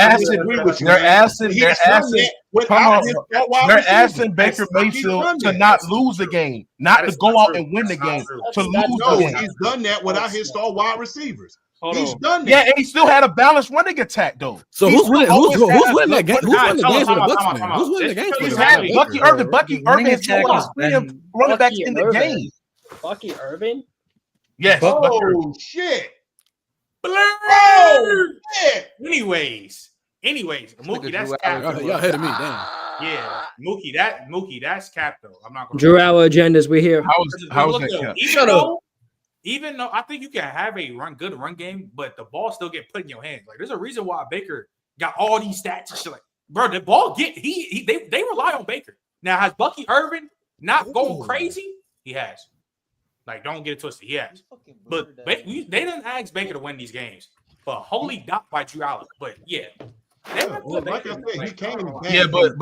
asking Baker Mayfield to not lose the game, not to go out and win the game, to lose the game. He's done that without his star wide receivers. He's done that. Yeah, and he still had a balanced running attack, though. So who's winning that game? Who's winning the games for the Bucs, man? Who's winning the games for the Bucs? Bucky Irvin. Bucky Irvin is running back in the game. Bucky Irvin? Yes. Oh, shit. Oh, shit. Anyways, Mookie, that's cap. Y'all hated me, damn. Yeah, Mookie, that's cap though. I'm not gonna. Drew, our agendas, we here. How is that cap? Even though I think you can have a good run game, but the ball still get put in your hands. Like, there's a reason why Baker got all these stats and shit. Like, bro, the ball they rely on Baker. Now, has Bucky Irvin not going crazy? He has. Like, don't get it twisted. He has. But they didn't ask Baker to win these games. But holy dot by Drew Allen. But yeah. Like I said, he came back. Yeah, but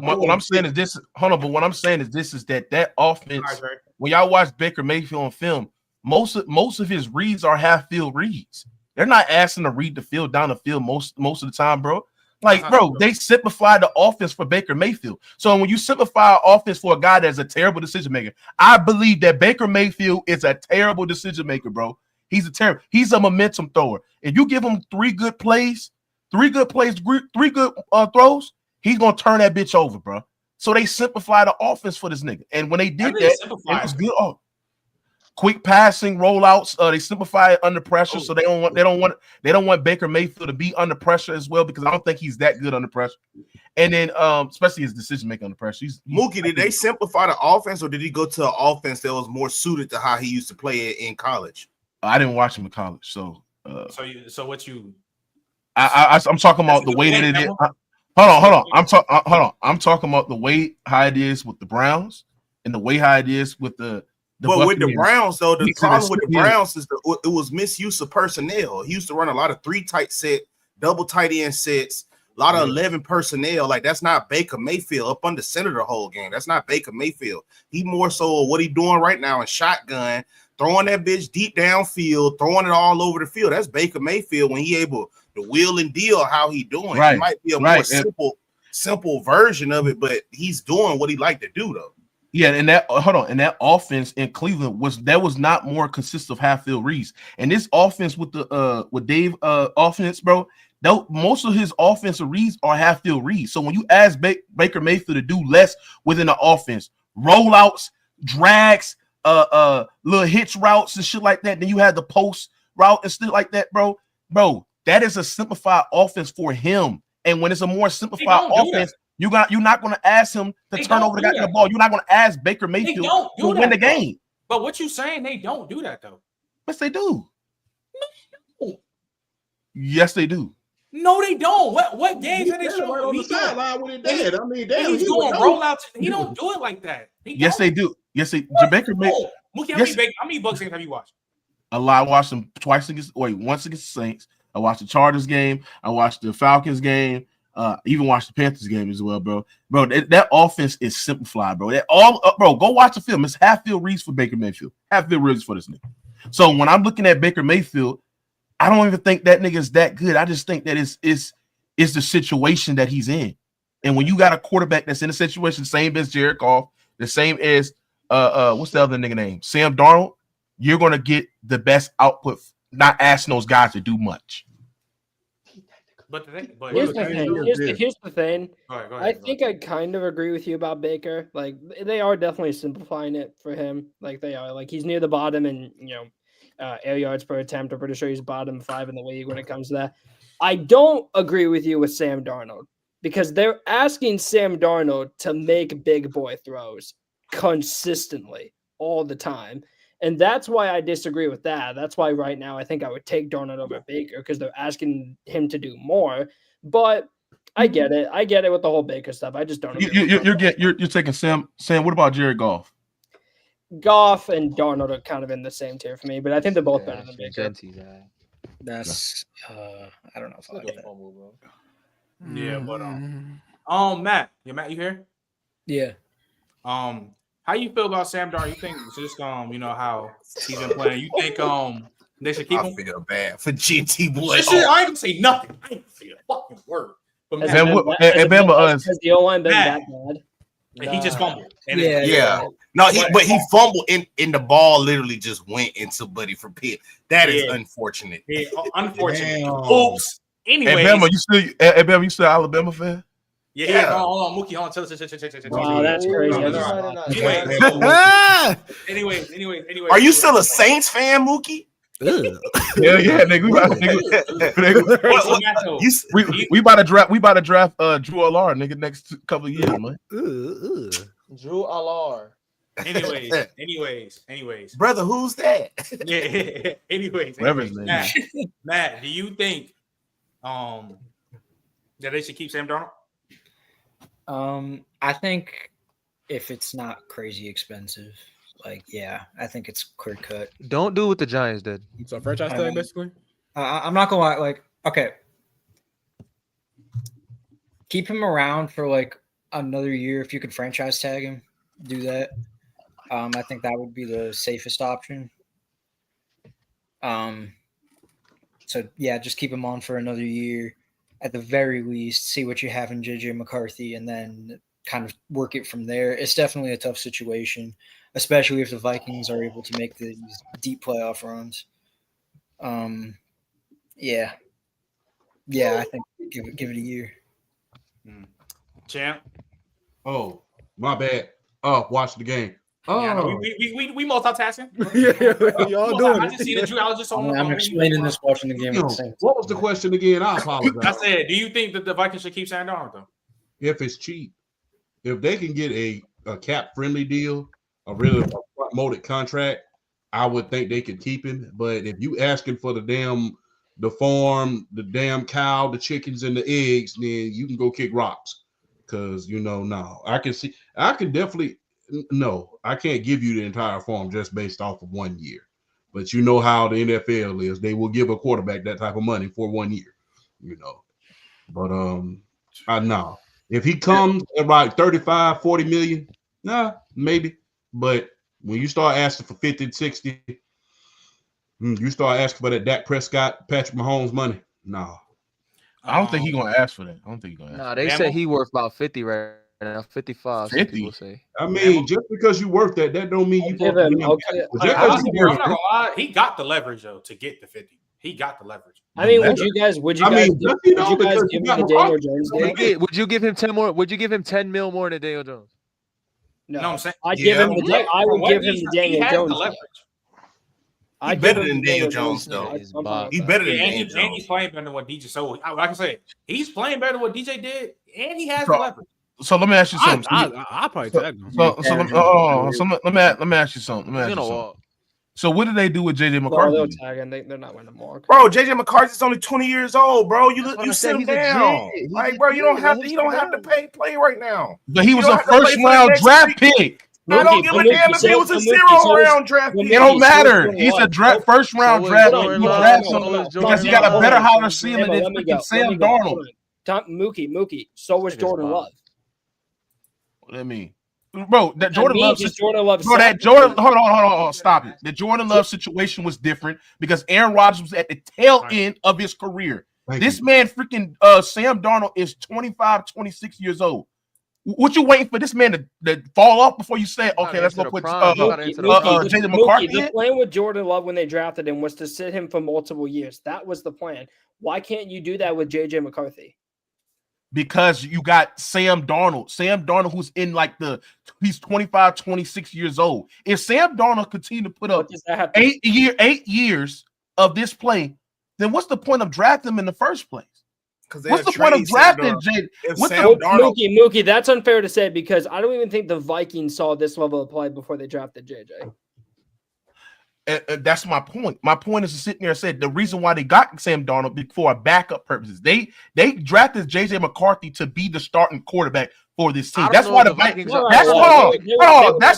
what I'm saying is this. Hold on, but what I'm saying is this: is that offense? When y'all watch Baker Mayfield on film, most of his reads are half field reads. They're not asking to read the field down the field most of the time, bro. Like, bro, they simplify the offense for Baker Mayfield. So when you simplify offense for a guy that's a terrible decision maker, I believe that Baker Mayfield is a terrible decision maker, bro. He's a momentum thrower. If you give him three good throws, he's gonna turn that bitch over, bro. So they simplify the offense for this nigga. And when they did that, it was good. Quick passing, rollouts. They simplify it under pressure, so they don't want Baker Mayfield to be under pressure as well, because I don't think he's that good under pressure. And then, especially his decision making under pressure. Mookie, did they simplify the offense, or did he go to an offense that was more suited to how he used to play it in college? I didn't watch him in college, so. So what you? I'm talking about the way that it is. Hold on. I'm talking about the way how it is with the Browns and the way how it is with the. But with the Browns, though, the problem with the Browns is it was misuse of personnel. He used to run a lot of 3 tight set, double tight end sets, a lot of 11 personnel. Like, that's not Baker Mayfield up under center the whole game. That's not Baker Mayfield. He more so what he doing right now in shotgun, throwing that bitch deep downfield, throwing it all over the field. That's Baker Mayfield when he able to wheel and deal how he doing. Right. It might be a more simple version of it, but he's doing what he like to do, though. Yeah, and that offense in Cleveland was not more consistent of half field reads. And this offense with Dave offense, bro, most of his offensive reads are half field reads. So when you ask Baker Mayfield to do less within the offense, rollouts, drags, little hitch routes and shit like that, then you have the post route and stuff like that, bro, that is a simplified offense for him. And when it's a more simplified offense, you're not going to ask him to turn over the ball. You're not going to ask Baker Mayfield to win the game. But what you saying? They don't do that though. Yes, they do. No. Yes, they do. No, they don't. What games are they showing? Right on the sideline with it dead. I mean, damn, he's doing rollouts. He don't do it like that. Yes, they do. Yes, they. Baker Mayfield. Mookie, how many Bucs games have you watched? A lot. I watched them once against the Saints. I watched the Chargers game. I watched the Falcons game. Even watch the Panthers game as well, bro. That offense is simplified, bro. Go watch the film. It's half field reads for Baker Mayfield. Half field reads for this nigga. So when I'm looking at Baker Mayfield, I don't even think that nigga is that good. I just think that it's the situation that he's in. And when you got a quarterback that's in a situation same as Jared Goff, the same as what's the other nigga name? Sam Darnold, you're gonna get the best output, not asking those guys to do much. But here's the thing. Go ahead, I think I kind of agree with you about Baker. Like they are definitely simplifying it for him. Like they are. Like he's near the bottom, and air yards per attempt. I'm pretty sure he's bottom 5 in the league when it comes to that. I don't agree with you with Sam Darnold because they're asking Sam Darnold to make big boy throws consistently all the time. And that's why I disagree with that. That's why right now I think I would take Darnold over Baker because they're asking him to do more. But I get it. I get it with the whole Baker stuff. I just don't. You're taking Sam. Sam, what about Jared Goff? Goff and Darnold are kind of in the same tier for me, but I think they're both better than Baker. That's I don't know if I like that. Yeah, but Matt, you here? Yeah. How you feel about Sam Darnold? You think just how he's been playing? You think they should keep him? I feel bad for GT boy. I ain't gonna say nothing. I ain't gonna say a fucking word. But Has the O-line been that bad? He just fumbled. Yeah. No, he fumbled in the ball. Literally just went into Buddy for Pitt. That is unfortunate. Yeah, unfortunate. Oops. Anyway, Bama, you still Alabama fan? Yeah. Hold on, Mookie. Hold on. Wow, that's crazy. Anyway. Are you still a Saints fan, Mookie? Yeah, nigga. We about to draft Drew Allard, nigga, next couple of years, man. Drew Allard. Anyways. Brother, who's that? Yeah. Anyways. Matt, do you think that they should keep Sam Darnold? I think if it's not crazy expensive, I think it's clear cut. Don't do what the Giants did. So franchise tag, basically. I'm not gonna lie. Okay, keep him around for another year. If you could franchise tag him, do that. I think that would be the safest option. So yeah, just keep him on for another year. At the very least, see what you have in JJ McCarthy and then kind of work it from there. It's definitely a tough situation, especially if the Vikings are able to make these deep playoff runs. Yeah, I think give it a year. Champ. Oh, my bad. Oh, watch the game. Oh, yeah, we multitasking. Y'all doing I just seen it. I was just on. I'm explaining this watching the game. What was the question again? I apologize. I said, do you think that the Vikings should keep Sam Darnold though? If it's cheap, if they can get a cap friendly deal, a really molded contract, I would think they could keep him. But if you asking for the farm, the damn cow, the chickens, and the eggs, then you can go kick rocks. Because no, I can't give you the entire farm just based off of 1 year. But you know how the NFL is. They will give a quarterback that type of money for 1 year, But I know. If he comes at about 35, 40 million, maybe. But when you start asking for 50, 60, you start asking for that Dak Prescott, Patrick Mahomes money. No. I don't think he's gonna ask for that. They said he worth about 50 right now, 55. 50. People say. I mean, just because you work that don't mean you give him. I'm not gonna lie. He got the leverage though to get the 50. He got the leverage. I mean, would you guys give him the Daniel Jones deal? Would you give him 10 more? Would you give him 10 mil more than Daniel Jones? No, I'm saying I would give him the Daniel Jones. He's better than Daniel Jones, though. He's better than Daniel Jones. And he's playing better than what DJ. So, like I say, he's playing better than what DJ did, and he has the leverage. So let me ask you something. I'll probably tag him. Let me ask you something. So what did they do with JJ McCarthy? They'll tag him. They're not winning more. Bro, JJ McCarthy's only 20 years old, bro. You sit him down. Bro, you don't have to play right now. But he was a first round draft pick. I don't give a damn if he was a 0-round draft pick. It don't matter. He's a first round draft pick. Because he got a better higher ceiling than Sam Darnold. Mookie. So was Jordan Love. What do you mean? bro, that Jordan Love Jordan Love. Bro, that Jordan. Hold on. Stop it. The Jordan Love situation was different because Aaron Rodgers was at the tail end of his career. This man, freaking Sam Darnold, is 25, 26 years old. What you waiting for this man to fall off before you say, okay, let's go put Jalen McCarthy in? The plan with Jordan Love when they drafted him was to sit him for multiple years. That was the plan. Why can't you do that with JJ McCarthy? Because you got Sam Darnold. Sam Darnold, who's in he's 25, 26 years old. If Sam Darnold continue to put up 8 years of this play, then what's the point of drafting him in the first place? What's the point of drafting Jay? Mookie, that's unfair to say because I don't even think the Vikings saw this level of play before they drafted JJ. And that's my point. My point is to sit there and say the reason why they got Sam Darnold for backup purposes. They drafted JJ McCarthy to be the starting quarterback for this team. That's why the Vikings. That's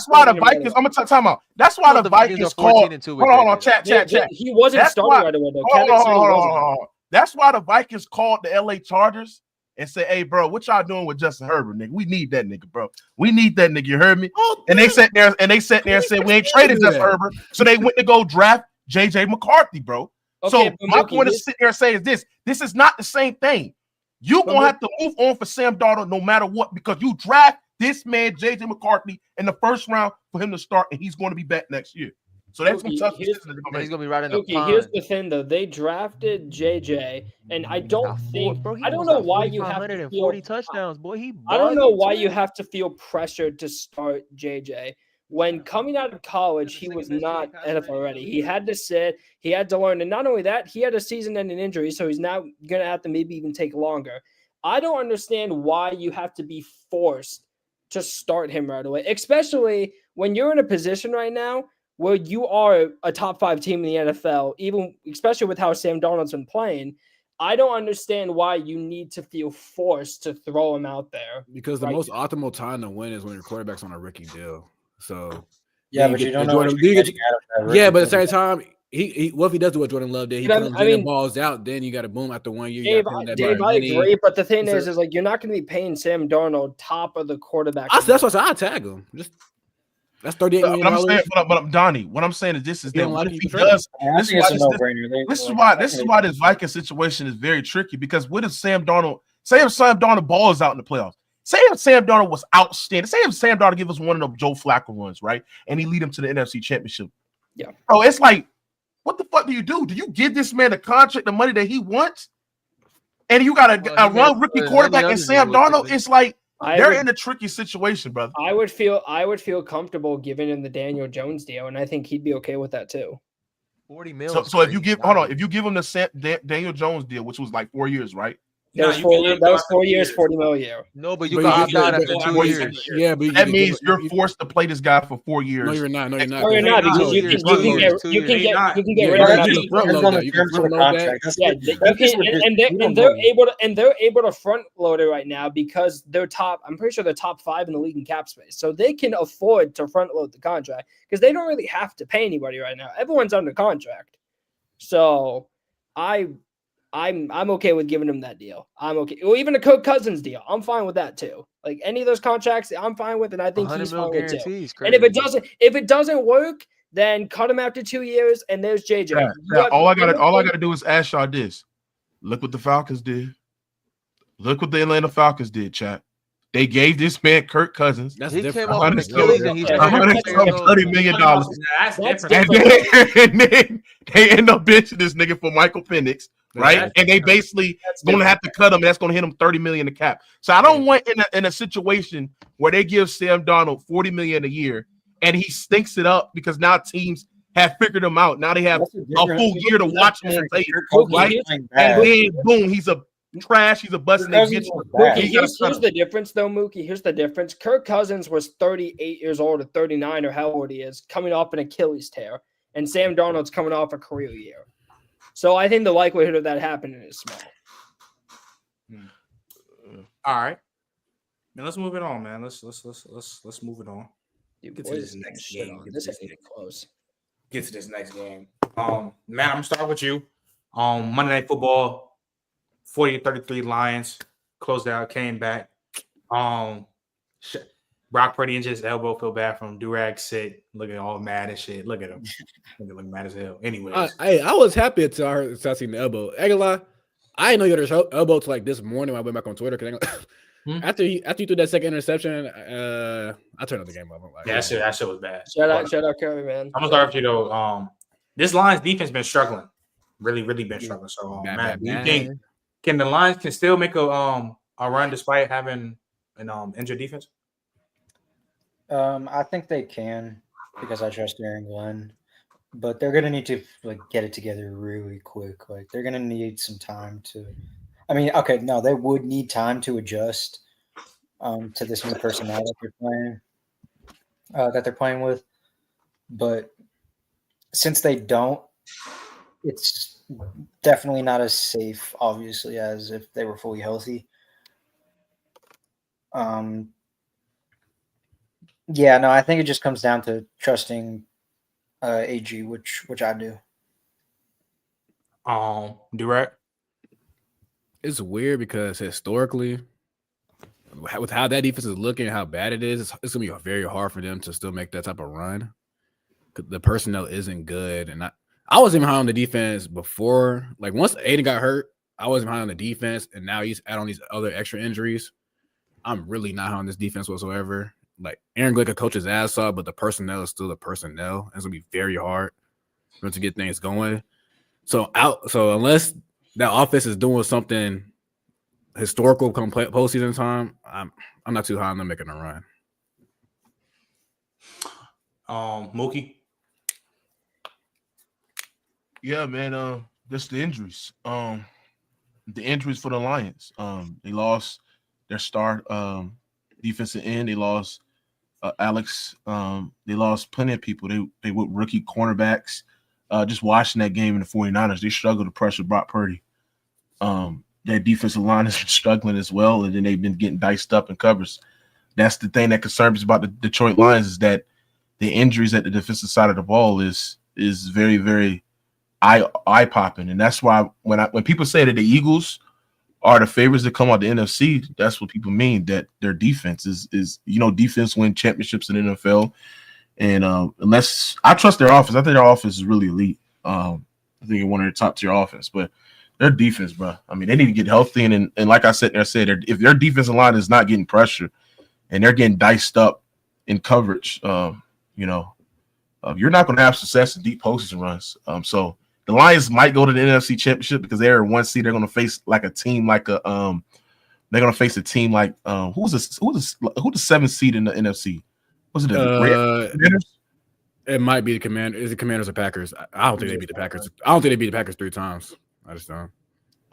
why the Vikings. I'm gonna talk about. That's why the Vikings called. Hold on, chat. He wasn't starting right away though. Hold on. That's why the Vikings called the LA Chargers and said, "Hey, bro, what y'all doing with Justin Herbert, nigga? We need that nigga, bro. We need that nigga. You heard me?" And they sat there and said, "We ain't traded Justin Herbert," so they went to go draft JJ McCarthy, bro. So my point is sit there and say is this: this is not the same thing. You're gonna have to move on for Sam Darnold no matter what because you draft this man JJ McCarthy in the first round for him to start, and he's going to be back next year. So that's some tough decisions. He's gonna be right in the pond. Here's the thing, though. They drafted JJ, and I don't think I don't know why you have to feel 40 touchdowns, boy. I don't know why you have to feel pressured to start JJ. When coming out of college, he was not NFL ready. He had to sit, he had to learn, and not only that, he had a season-ending injury, so he's now gonna have to maybe even take longer. I don't understand why you have to be forced to start him right away, especially when you're in a position right now where you are a top 5 team in the NFL, especially with how Sam Darnold's been playing. I don't understand why you need to feel forced to throw him out there. Because the most optimal time to win is when your quarterback's on a rookie deal. So but you don't know what you're getting out of that. Yeah, but at the same time, what if he does do what Jordan Love did? He put them balls out, then you got to boom after 1 year. Dave, I agree, but the thing is like you're not going to be paying Sam Darnold top of the quarterback. That's what I said. I tag him. That's $38 million. But Donnie, what I'm saying is this is that what if he does. This is why this Viking situation is very tricky because what if Sam Darnold? Say if Sam Darnold balls out in the playoffs. Say if Sam Darnold was outstanding. Say if Sam Darnold give us one of them Joe Flacco runs, right, and he lead him to the NFC Championship. Yeah, bro, it's like, what the fuck do you do? Do you give this man the contract, the money that he wants, and you got a run rookie quarterback and Sam Darnold? It's like. They're in a tricky situation, brother. I would feel comfortable giving him the Daniel Jones deal, and I think he'd be okay with that too. 40 million. So if you give if you him the Daniel Jones deal, which was like 4 years, right? That was 4 years, 40 million a year. No, but you got opt out after 2 years. Yeah, but that means you're forced to play this guy for 4 years. No, you're not. No, you're not. No, you're not because you can get rid of him. And they're able to front load it right now because they're top. I'm pretty sure they're top 5 in the league in cap space, so they can afford to front load the contract because they don't really have to pay anybody right now. Everyone's under contract, so I'm okay with giving him that deal. I'm okay. Well, even a Kirk Cousins deal, I'm fine with that too. Like any of those contracts, I'm fine with, and I think he's fine with too. And if it doesn't work, then cut him after 2 years, and there's JJ. All I gotta do is ask y'all this: look what the Falcons did. Look what the Atlanta Falcons did, chat. They gave this man Kirk Cousins. That's different. $130 million. That's different. And then they end up benching this nigga for Michael Penix, right? And they basically going to have to cut him. That's going to hit him $30 million in the cap. So I don't want in a situation where they give Sam Darnold $40 million a year and he stinks it up because now teams have figured him out. Now they have a full year to watch him on tape, right? And then boom, he's a trash. He's a bust. Here's the difference, though, Mookie. Here's the difference. Kirk Cousins was 38 years old or 39 or how old he is, coming off an Achilles tear, and Sam Darnold's coming off a career year. So I think the likelihood of that happening is small. All right, man. Let's move it on, man. Let's move it on. Get to this next game. This is getting close. Get to this next game. Man, I'm gonna start with you. Monday Night Football. 40-33 Lions closed out, came back. Brock Purdy injured his elbow. Feel bad for him. Durag sick, looking all mad and shit. Look at him. Looking mad as hell. Anyways, I was happy until I seen the elbow. I ain't gonna lie, I didn't know you had your elbow till like this morning when I went back on Twitter. After you threw that second interception, I turned on the game off. Like, that shit was bad. Shout out, Curry, man. I'm gonna start with you though. This Lions defense been struggling, really been struggling. So, do you think can the Lions can still make a run despite having an injured defense? I think they can because I trust Aaron Glenn, but they're gonna need to like get it together really quick. Like they're gonna need some time to. I mean, okay, no, they would need time to adjust to this new personnel that they're playing with. But since they don't, it's definitely not as safe, obviously, as if they were fully healthy. Yeah, no, I think it just comes down to trusting AG, which I do. Durag? It's weird because historically, with how that defense is looking, how bad it is, it's gonna be very hard for them to still make that type of run. The personnel isn't good, and I wasn't high on the defense before. Like once Aiden got hurt, I wasn't high on the defense, and now he's add on these other extra injuries. I'm really not high on this defense whatsoever. Like Aaron Glenn could coach his ass off, but the personnel is still the personnel. It's gonna be very hard for him to get things going. So unless that offense is doing something historical come postseason time, I'm not too high on them making a run. Mookie? Yeah, man. Just the injuries. The injuries for the Lions. They lost their star defensive end. They lost Alex. They lost plenty of people. They were rookie cornerbacks. Just watching that game in the 49ers, they struggled to pressure Brock Purdy. Their defensive line has been struggling as well, and then they've been getting diced up in covers. That's the thing that concerns me about the Detroit Lions is that the injuries at the defensive side of the ball is very, very eye popping, and that's why when people say that the Eagles are the favorites to come out the NFC, that's what people mean, that their defense is defense win championships in the NFL. And unless I trust their offense, I think their offense is really elite. I think it's one of their top tier offense, but their defense, bro. I mean, they need to get healthy, and like I said, if their defensive line is not getting pressure and they're getting diced up in coverage, you're not going to have success in deep postseason runs. So the Lions might go to the NFC Championship because they're 1 seed. They're going to face like a team like they're going to face a team like who's the 7th seed in the NFC? Was it the Commanders? It might be the Commanders. Is it Commanders or Packers? I don't think they beat the Packers. I don't think they beat the Packers 3 times. I just don't.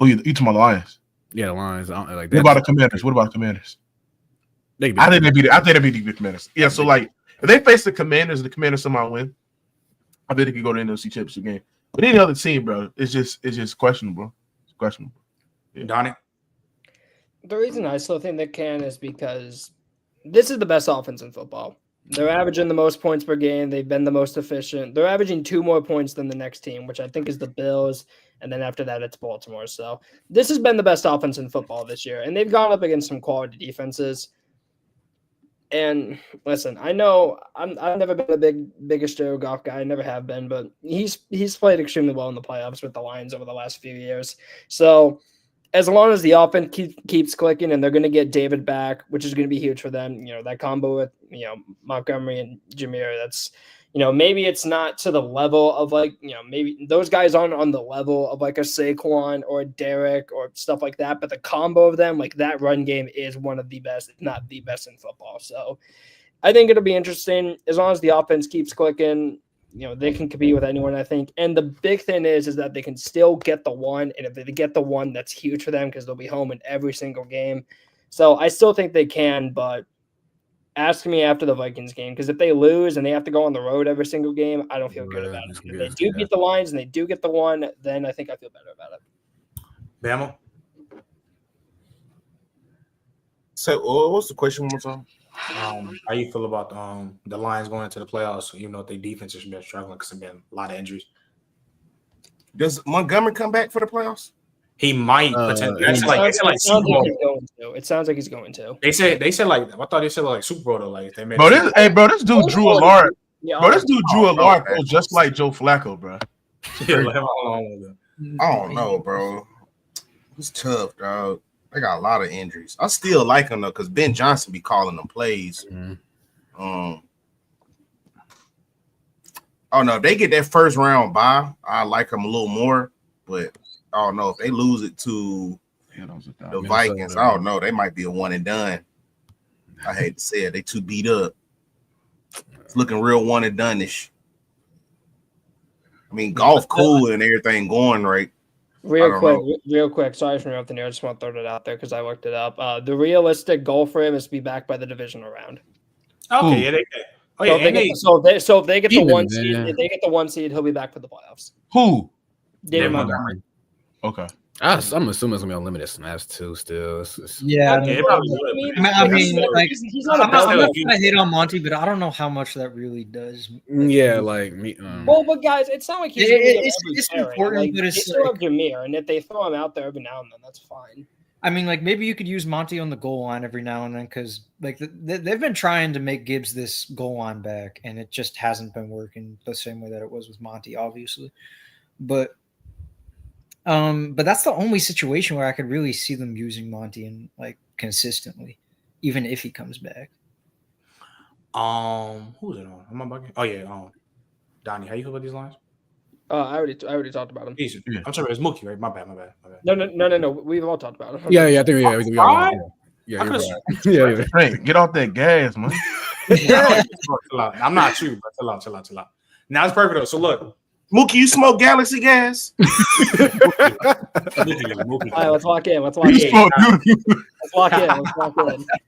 Oh, you talking about the Lions? Yeah, the Lions. I don't, like what about the Commanders? I think they beat the Commanders. Yeah, so like if they face the Commanders somehow win, I bet they could go to the NFC Championship game. But any other team, bro, it's just questionable. It's questionable. Yeah. Donnie? The reason I still think they can is because this is the best offense in football. They're averaging the most points per game. They've been the most efficient. They're averaging 2 more points than the next team, which I think is the Bills. And then after that, it's Baltimore. So this has been the best offense in football this year. And they've gone up against some quality defenses. And listen, I know I've never been a biggest Jared Goff guy. I never have been, but he's played extremely well in the playoffs with the Lions over the last few years. So as long as the offense keeps clicking and they're going to get David back, which is going to be huge for them, that combo with, Montgomery and Jameer, that's, maybe it's not to the level of maybe those guys aren't on the level of like a Saquon or a Derek or stuff like that. But the combo of them, like that run game is one of the best, if not the best in football. So I think it'll be interesting as long as the offense keeps clicking. They can compete with anyone, I think. And the big thing is that they can still get the one. And if they get the one, that's huge for them because they'll be home in every single game. So I still think they can, but ask me after the Vikings game because if they lose and they have to go on the road every single game, I don't feel good about it. If they do beat the Lions and they do get the one, then I think I feel better about it. Bama? So what's the question one more time? How you feel about the Lions going into the playoffs? Their defense has been struggling because there's been a lot of injuries. Does Montgomery come back for the playoffs? He might potentially. That's It like they sounds, said like it Super sounds like Bowl. he's going to. It sound like he's going to. They said like I thought they said like Super Bowl though. Like they made. Bro, this dude Drew Allard. Yeah, Bro, this dude Drew Oh, Allard man. goes just like Joe Flacco, bro. I don't know, bro. It's tough, dog. They got a lot of injuries. I still like him though, because Ben Johnson be calling them plays. Oh no, if they get that first round bye, I like them a little more. But I don't know if they lose it to the Vikings. I don't know. They might be a one and done. I hate to say it. They too beat up. It's looking real one and done-ish. I mean, golf cool and everything going right. Real quick. Sorry for interrupting you. I just want to throw it out there because I looked it up. The realistic goal for him is to be back by the divisional round. Okay, yeah, so if they get the one seed, if they get the one seed, he'll be back for the playoffs. Who? David Montgomery. Okay. I'm assuming it's gonna be unlimited snaps too. Still, Yeah, Okay, I mean, like, he's I'm not a not bad trying to hate on Monty, but I don't know how much that really does. yeah, like me. Well, but guys, it's not like he's It's pairing. important, Like, but it's they still like, have Jameer, and if they throw him out there every now and then, that's fine. I mean, like maybe you could use Monty on the goal line every now and then because like they've been trying to make Gibbs this goal line back, and it just hasn't been working the same way that it was with Monty, obviously. But that's the only situation where I could really see them using Monty and like consistently, even if he comes back. Who's it on? Am I bugging? Oh yeah, Donnie, how you feel about these lines? I already talked about him. Easy. I'm sorry, it's Mookie, right? My bad. No. We've all talked about him. Yeah, I think we all Right? yeah, I you're right. Hey, get off that gas, man. I'm not you, but chill out. Now it's perfect though. So look, Mookie, you smoke Galaxy gas? All right, let's lock in. Let's lock in.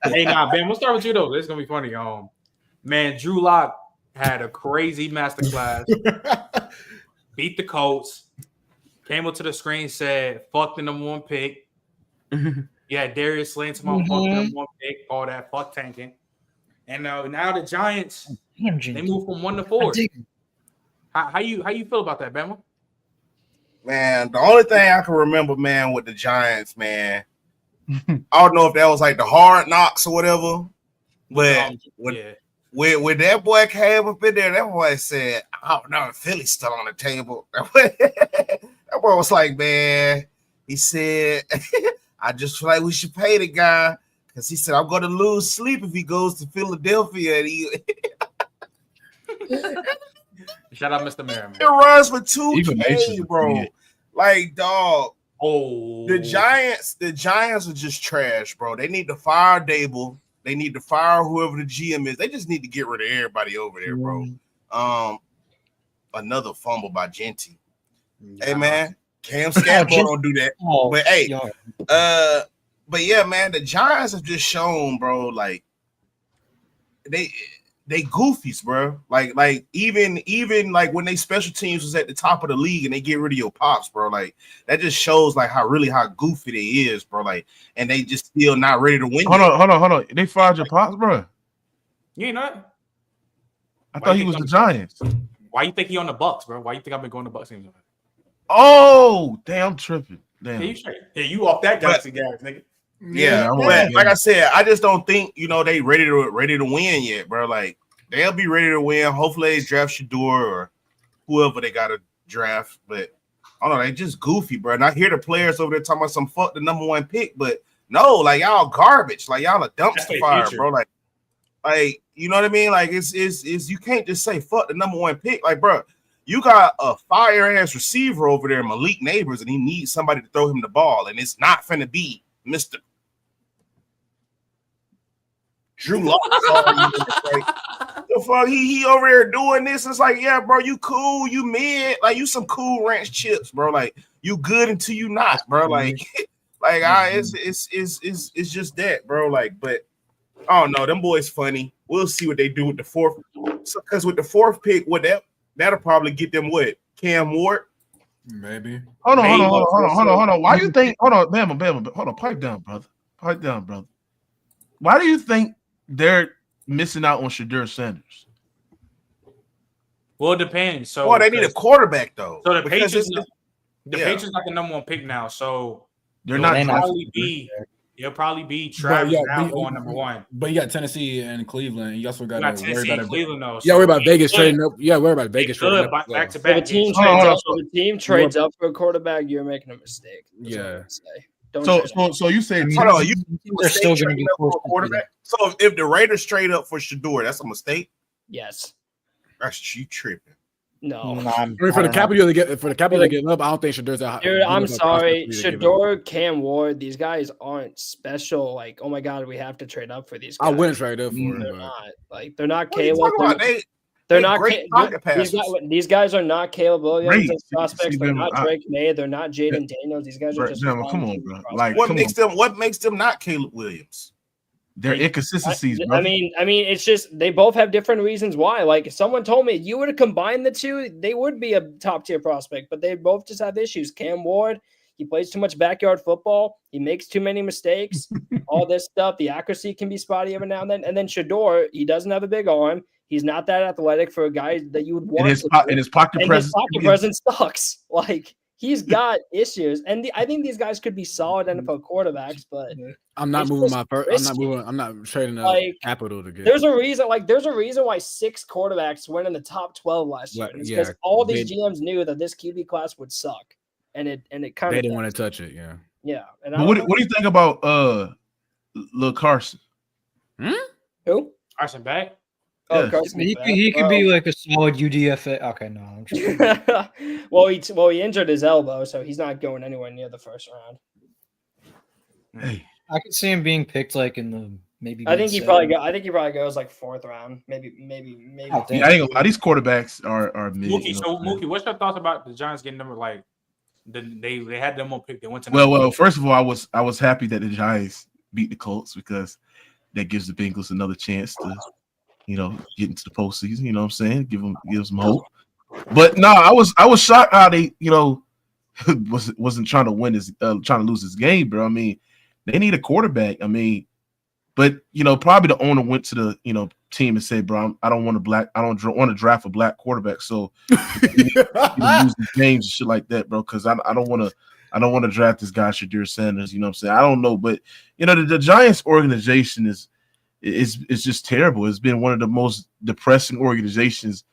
Hey, Ben, we'll start with you though. This is gonna be funny. Man, Drew Lock had a crazy masterclass. Beat the Colts. Came up to the screen, said, "Fuck the number one pick." Yeah, Darius Slay, fuck the number one pick, all that, fuck tanking. And now the Giants, they moved from 1 to 4. How you feel about that, Bama? Man, the only thing I can remember, man, with the Giants, man, I don't know if that was like the Hard Knocks or whatever, but when that boy came up in there, that boy said, "I don't know if Philly's still on the table." That boy was like, man, he said, "I just feel like we should pay the guy because he said I'm going to lose sleep if he goes to Philadelphia." And he Shout out Mr. Merriman. It runs for 2K, bro. Yeah. Like, dog. Oh, the Giants are just trash, bro. They need to fire Dable. They need to fire whoever the GM is. They just need to get rid of everybody over there, bro. Another fumble by Genty. Hey, man, Cam Scatterbo don't do that. But hey, but yeah, man, the Giants have just shown, bro, like they goofies, bro. Like even like when they special teams was at the top of the league and they get rid of your pops, bro. Like that just shows like how goofy they is, bro. Like, and they just still not ready to win. Hold on. They fired your pops, bro. You ain't not. I thought he was the Giants. Why you think he on the Bucks, bro? Why you think I've been going to Bucks games? Oh, damn, tripping. Damn. Yeah, you straight. Yeah, you off that Galaxy gas, nigga. Yeah, but like I said, I just don't think they ready to win yet, bro. Like they'll be ready to win. Hopefully, they draft Shador or whoever they got to draft. But I don't know, they just goofy, bro. And I hear the players over there talking about some fuck the number one pick, but no, like y'all garbage, like y'all a dumpster fire, bro. Like you know what I mean? Like it's you can't just say fuck the number one pick, like bro. You got a fire-ass receiver over there, Malik Neighbors, and he needs somebody to throw him the ball, and it's not finna be Mr. Drew Lock. The fuck he over there doing this? It's like, yeah, bro, you cool, you mid, like you some cool ranch chips, bro. Like you good until you not, bro. Like, it's just that, bro. Like, but I don't know, them boys funny. We'll see what they do with the fourth. Because with the fourth pick, that'll probably get them what? Cam Ward? Maybe. Hold on. Why do you think? Hold on, Bama. Hold on, pipe down, brother. Why do you think they're missing out on Shedeur Sanders? Well, it depends. So, they need a quarterback though. So the Patriots, The Patriots got the number 1 pick now, so They're not it'll drafting. probably be Travis now you- going number 1. But you got Tennessee and Cleveland. You also got You got to worry Tennessee about and Cleveland, though. Yeah, worry about so Vegas they trading could- up. Yeah, worry about Vegas They trading could up. back to If a back. team trades up for a quarterback, you're making a mistake. That's all I'm Yeah. gonna say. Don't trade up. So you say Hold on, you They're still going to be for a forced to do quarterback. So if the Raiders trade up for Shador, that's a mistake. Yes. That's you tripping. No. I mean, for the capital to get up, I don't think Shador's out. Dude, I'm sorry. Shador, Cam Ward, these guys aren't special. Like, oh my God, we have to trade up for these guys. I wouldn't trade up for him. They're but- not. Like, they're not What are you Caleb. talking about? They're they not great pocket passes. these guys are not Caleb Williams Great. as prospects. See They're them, not Drake May. They're not Jaden Daniels. These guys are just Come on, bro. Like, What come makes on. them? What makes them not Caleb Williams? Their inconsistencies, I bro. mean, it's just they both have different reasons why. Like, if someone told me you would have combined the two, they would be a top tier prospect, but they both just have issues. Cam Ward, he plays too much backyard football. He makes too many mistakes. All this stuff. The accuracy can be spotty every now and then. And then Shador, he doesn't have a big arm. He's not that athletic for a guy that you would want. And his pocket presence. His pocket presence sucks. Like, he's got issues, and I think these guys could be solid NFL quarterbacks, but I'm not it's moving just my first. risky. I'm not trading up Like, capital to get. There's a reason. Like, there's a reason why 6 quarterbacks went in the top 12 last year. Right, It's yeah, because all these they- GMs knew that this QB class would suck, and it kind They of didn't want to touch it. Yeah. Yeah. And But what do you think about Lil Carson? Who? Carson back? Oh, Yeah. Carson He could be like a solid UDFA. Okay, no. I'm just well, he injured his elbow, so he's not going anywhere near the first round. Hey, I could see him being picked like in the maybe. I think he probably goes like 4th round, maybe. Oh, yeah, I ain't gonna lie. These quarterbacks are mid. Mookie, you know so what I'm saying? Mookie, what's your thoughts about the Giants getting number like they had them on pick? They went to Well, first of all, I was happy that the Giants beat the Colts because that gives the Bengals another chance to, get into the postseason. You know what I'm saying? Gives them hope. But no, I was shocked how they, wasn't trying to win trying to lose this game, bro. I mean, they need a quarterback. I mean, but probably the owner went to the team and said, bro, I don't want to draft a black quarterback, so lose the games and shit like that, bro, because I don't want to draft this guy Shadir Sanders. You know what I'm saying? I don't know, but the Giants organization is just terrible. It's been one of the most depressing organizations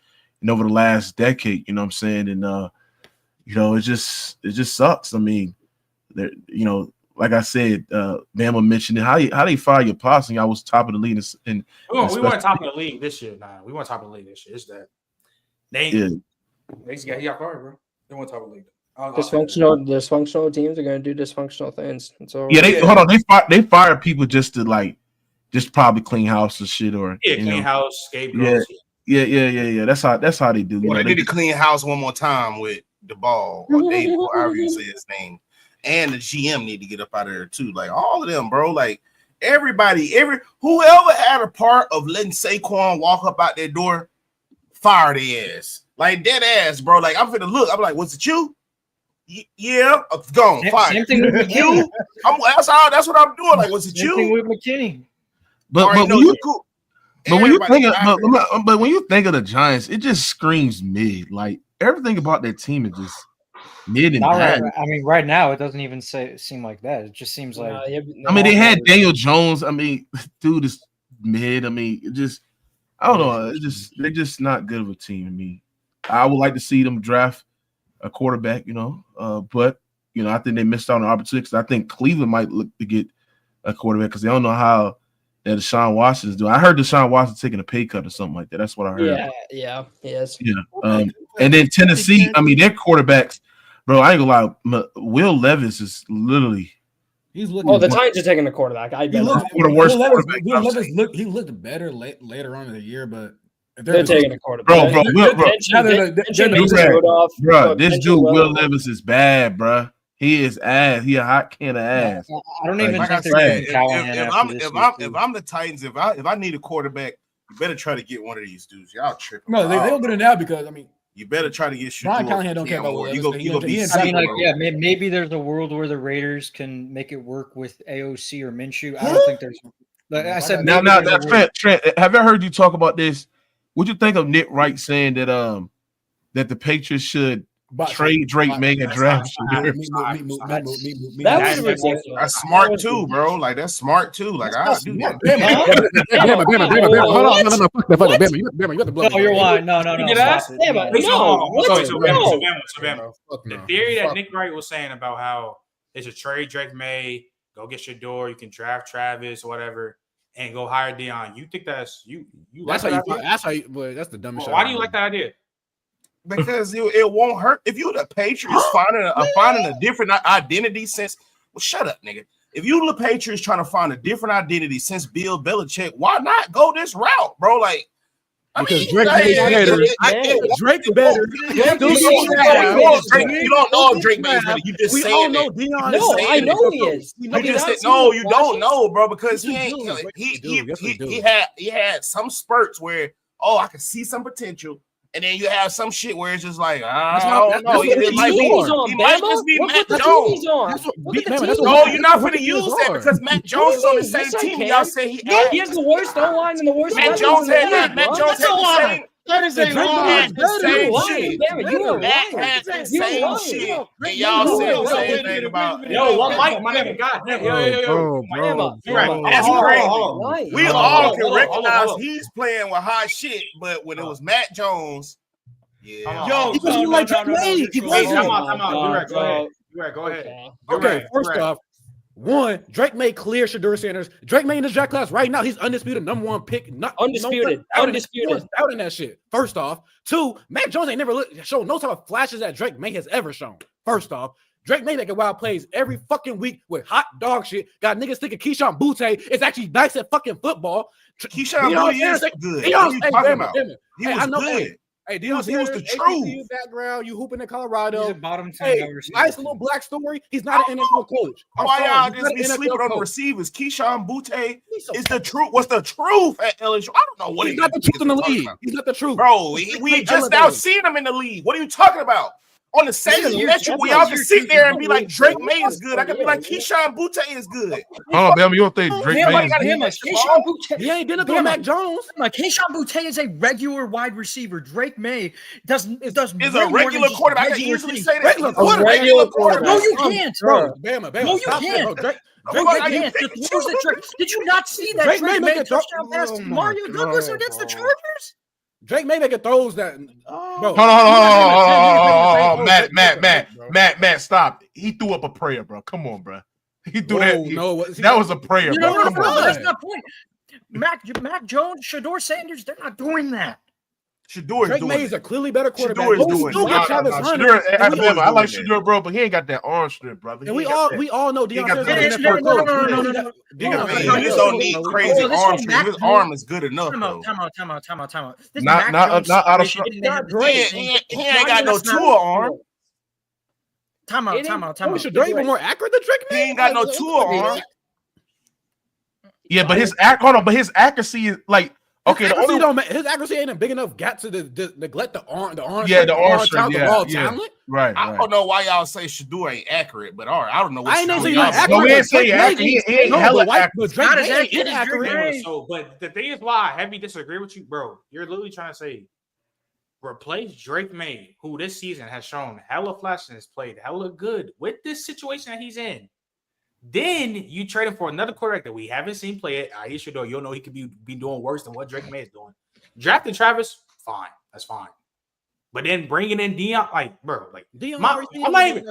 over the last decade. You know what I'm saying? And it just sucks. I mean, like I said, Bama mentioned it. How they fire your posse? I was top of the league. And we weren't top of the league this year. Nah, we weren't top of the league this year. It's that they he got fired, bro. They weren't top of the league. Dysfunctional teams are going to do dysfunctional things. That's all. Yeah, hold on. They fire people just to just probably clean house or shit or clean house, scapegoats. Yeah. That's how they do. Well, they need to clean house one more time with the ball or Dave, or however you say his name. And the GM need to get up out of there too. Like all of them, bro. Like everybody, whoever had a part of letting Saquon walk up out their door, fire their ass. Like dead ass, bro. Like I'm finna look. I'm like, was it you? Yeah, gone. Fire. Same thing with you. That's what I'm doing. Like, was it Same you? thing with McKinney. But when you think of the Giants, it just screams mid. Like everything about that team is just mid and bad. I mean, right now it doesn't even seem like that. It just seems like. I mean, they had Daniel Jones. I mean, dude is mid. I mean, I don't know. They're just not good of a team. I mean, I would like to see them draft a quarterback. But I think they missed out on an opportunity. Because I think Cleveland might look to get a quarterback because they don't know how. That Deshaun Watson's doing. I heard Deshaun Watson taking a pay cut or something like that. That's what I heard. Yeah, yes. Yeah. And then Tennessee, I mean, their quarterbacks, bro. I ain't gonna lie. Will Levis is literally. He's looking. Oh, the Titans are taking a quarterback. He looked better later on in the year, but they're taking a quarterback. Bro. This dude Will Levis is bad, bro. He is ass. He a hot can of ass. I don't even think if I'm the Titans, if I need a quarterback, you better try to get one of these dudes. Y'all tripping. No, they don't get it now because I mean you better try to get Brian Callahan don't care about Will Levis. I mean, maybe there's a world where the Raiders can make it work with AOC or Minshew. I don't think there's. Like I said, now Trent, have I heard you talk about this? Would you think of Nick Wright saying that that the Patriots should Trade Drake May and draft. That was ridiculous. That's smart too, bro. Like that's smart too. Like I do that. Hold on, no, fuck that, Bama, you have to blow. No, you're lying. No. The theory that Nick Wright was saying about how it's a trade Drake May, go get Shador, you can draft Travis, whatever, and go hire Deion. You think that's you? That's how you. That's how you. Boy, that's the dumbest. Why do you like that idea? Because it won't hurt if you the Patriots finding a different identity since. Well, shut up, nigga. If you the Patriots trying to find a different identity since Bill Belichick, why not go this route, bro? Like. Because Drake May's better. Drake's better. You don't know if Drake May's better. You just saying that. No, I know he is. You just said no. You don't know, bro, because he ain't. He had some spurts where I can see some potential, and then you have some shit where it's just like I don't know. He might just be Matt Jones. No, you're not going to use that because Matt Jones is on the same team. Y'all say he has the worst O-line and the worst. Matt Jones had the same. That is a lie. Matt had the same shit. And y'all said the same thing about. Yo, one mic, my nigga. God, yo. That's crazy. We all can recognize he's playing with hot shit, but when it was Matt Jones, Yo, because you like Drake May. Come on. Go ahead. Okay, first off, one, Drake May clear Shador Sanders. Drake May in this draft class right now, he's undisputed #1 pick. Undisputed. Out in that shit. First off, two, Matt Jones ain't never shown no type of flashes that Drake May has ever shown. First off, Drake May making wild plays every fucking week with hot dog shit. Got niggas thinking Keyshawn Butte is actually nice at fucking football. Keyshawn Butte is good. What are you talking about? He was good. Hey, he was the truth. Background, you hooping in Colorado. He's a bottom 10 nice little black story. He's not an NFL coach. Why y'all just be sleeping on the receivers? Keyshawn Butte is the truth. What's the truth at LSU? I don't know what he's not the truth in the league. He's not the truth, bro. We just now seen him in the league. What are you talking about? On the same metric where y'all can sit there and be like Drake May is good. I can be like Keyshawn Butte is good. Oh, Bama, you don't think Drake May is good? Keyshawn Butte. He ain't gonna be Mac Jones. Like Keyshawn Butte is a regular wide receiver. Drake May is a regular quarterback. I can easily say that. Regular quarterback. No, you can't, bro. Bama. No, you can't. Did you not see that Drake May touchdown pass to Mario Douglas against the Chargers? Drake May making throws that. Hold on. Matt, stop. He threw up a prayer, bro. Come on, bro. He threw that. That was a prayer, bro. No, that's not the point. Mac Jones, Shador Sanders, they're not doing that. Drake May is a clearly better quarterback. I like Shador, bro, but he ain't got that arm strength, brother. And we all know Deion Sanders. No. You just don't need crazy arm strength. His arm is good enough. Time out. Not out of shot. He ain't got no Tua arm. Time out. Shador even more accurate than Drake May. He ain't got no Tua arm. Yeah, but his accuracy is like. Okay, his accuracy ain't a big enough gap to neglect the arm. Yeah, the arm strength. Talent. Right. I don't know why y'all say Shador ain't accurate, but all right, I don't know. I ain't saying accurate. No, we ain't saying accurate. He ain't hella accurate. But the thing is why I heavy disagree with you, bro. You're literally trying to say replace Drake May, who this season has shown hella flashes and has played hella good with this situation that he's in. Then you trade him for another quarterback that we haven't seen play it. I should know you'll know he could be doing worse than what Drake May is doing. Drafting Travis, fine, that's fine. But then bringing in Deion, like bro, like Deion, I'm not even.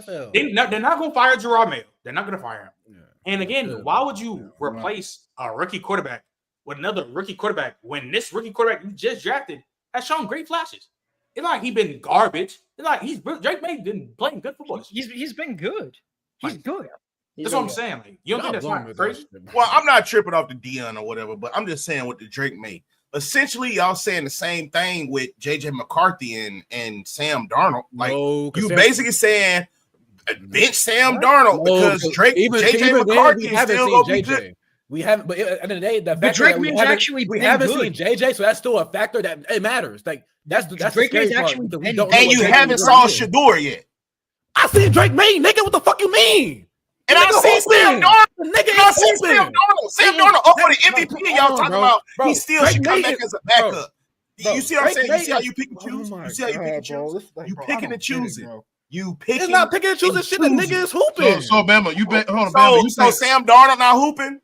They're not going to fire Gerard Mayo. They're not going to fire him. Yeah. And again, why would you replace a rookie quarterback with another rookie quarterback when this rookie quarterback you just drafted has shown great flashes? It's like he's been garbage. It's like Drake May been playing good football. He's been good. He's good. That's what I'm saying. Like, you don't think that's not crazy? Well, I'm not tripping off the Deion or whatever, but I'm just saying with the Drake May. Essentially, y'all saying the same thing with JJ McCarthy and Sam Darnold. Like you basically saying bench Sam Darnold because JJ McCarthy is still gonna be good. We haven't, but at the end of the day, the fact Drake that May's actually we haven't seen JJ, so that's still a factor that it matters. Like that's Drake May's actually and you haven't saw Shador yet. I seen Drake May, nigga. What the fuck you mean? And I see Sam Darnold. I see Sam Darnold. Sam Darnold up for the MVP. Y'all talking about he still should come back as a backup. You see what I'm saying? You see how you pick and choose? You see how you pick and choose? You picking and choosing. You picking. It's not picking and choosing shit. The nigga is hooping. So Bama, you bet. Hold on, Bama. You so Sam Darnold not hooping?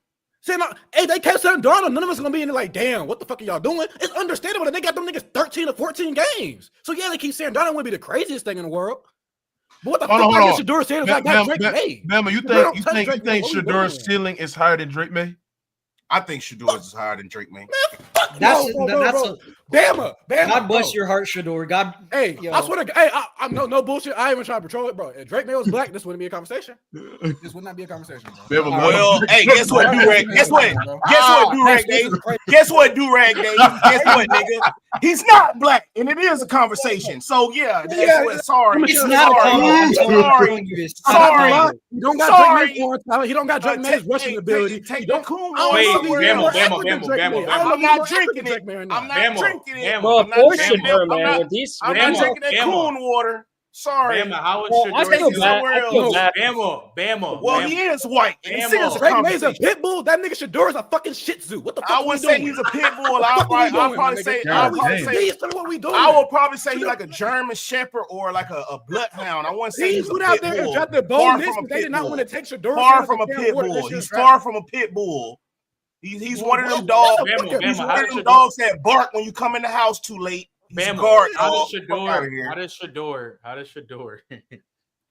Hey, they kept Sam Darnold. None of us gonna be in there like, damn, what the fuck are y'all doing? It's understandable that they got them niggas 13 or 14 games. So yeah, they keep Sam Darnold would be the craziest thing in the world. But what the fuck is Shedeur Sanders like that Drake May? Bama, you think Shedeur's ceiling is higher than Drake May? I think Shedeur's is higher than Drake May. That's Bama. God bless your heart, Shedeur. God, hey, I swear to God, hey, I'm no bullshit. I ain't even trying to patrol it, bro. If Drake May was black, this wouldn't be a conversation. This would not be a conversation, bro. Well, hey, guess what, Durag? Guess what, Durag Day? Guess what, Durag Day? Guess what, nigga? He's not black, and it is a conversation. So yeah, sorry. It's not a conversation. Sorry. He don't got Drake May's foreign talent. He don't got Drake May's rushing ability. Take the cool. Bama. I'm not drinking it. I'm not drinking it. Well, of course you do, man. With these, I'm not drinking that coon water. Sorry. Bama, how is Bama. Well, he is white. Drake May's a pit bull. That nigga Shedeur is a fucking Shih Tzu. What the fuck? I would say he's a pit bull. I'll probably say what we doing. I would probably say he's like a German Shepherd or like a bloodhound. I want to say he's went out there and dropped the bone. They did not want to take Shedeur. Far from a pit bull. He's far from a pit bull. He's one of them dogs. He's one of them dogs that bark when you come in the house too late. How does Shedeur?